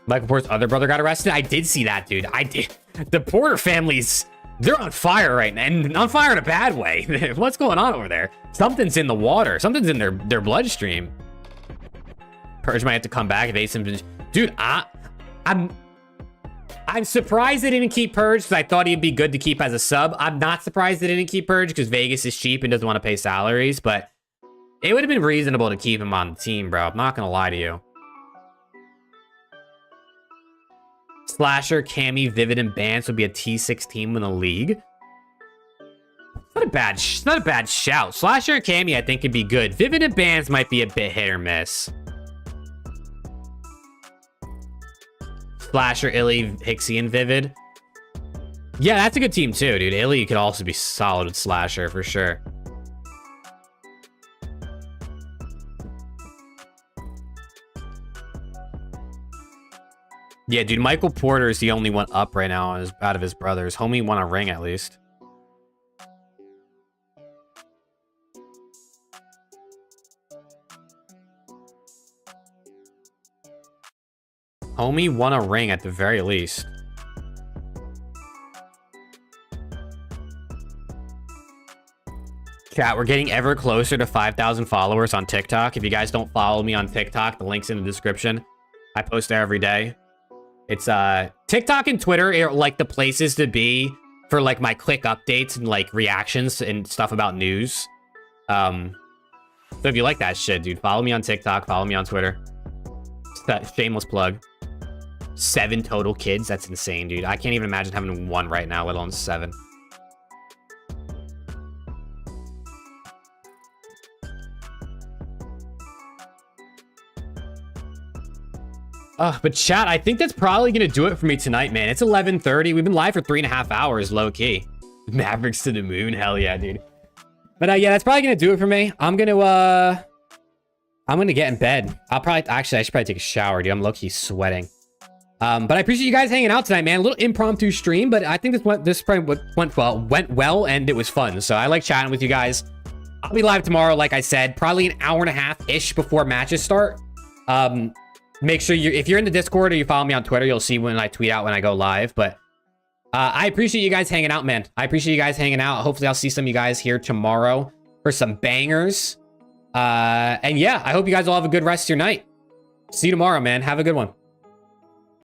Michael Porter's other brother got arrested. I did see that, dude. I did. The Porter families, they're on fire right now, and on fire in a bad way. What's going on over there? Something's in the water. Something's in their bloodstream. Purge might have to come back if ASIM. Dude, I'm surprised they didn't keep Purge because I thought he'd be good to keep as a sub. I'm not surprised they didn't keep Purge because Vegas is cheap and doesn't want to pay salaries, but it would have been reasonable to keep him on the team, bro. I'm not going to lie to you. Slasher, Cammy, Vivid, and Bance would be a T6 team in the league. Not a bad shout. Slasher and Cammy, I think, could be good. Vivid and Bance might be a bit hit or miss. Slasher, Illy, Hixie, and Vivid. Yeah, that's a good team too, dude. Illy could also be solid with Slasher for sure. Yeah, dude, Michael Porter is the only one up right now out of his brothers. Homie won a ring at least. Homie won a ring at the very least. Chat, we're getting ever closer to 5,000 followers on TikTok. If you guys don't follow me on TikTok, the link's in the description. I post there every day. It's TikTok and Twitter are like the places to be for like my quick updates and like reactions and stuff about news. So if you like that shit, dude, follow me on TikTok, follow me on Twitter. That shameless plug. 7 total kids, that's insane, dude. I can't even imagine having 1 right now, let alone 7. But chat, I think that's probably gonna do it for me tonight, man. It's 11:30. We've been live for 3.5 hours, low key. Mavericks to the moon, hell yeah, dude. But yeah, that's probably gonna do it for me. I'm gonna get in bed. I should probably take a shower, dude. I'm low-key sweating. But I appreciate you guys hanging out tonight, man. A little impromptu stream, but I think this probably went well, and it was fun. So I like chatting with you guys. I'll be live tomorrow, like I said, probably an hour and a half-ish before matches start. Make sure if you're in the Discord or you follow me on Twitter, you'll see when I tweet out when I go live. But I appreciate you guys hanging out, man. I appreciate you guys hanging out. Hopefully I'll see some of you guys here tomorrow for some bangers. And yeah, I hope you guys all have a good rest of your night. See you tomorrow, man. Have a good one.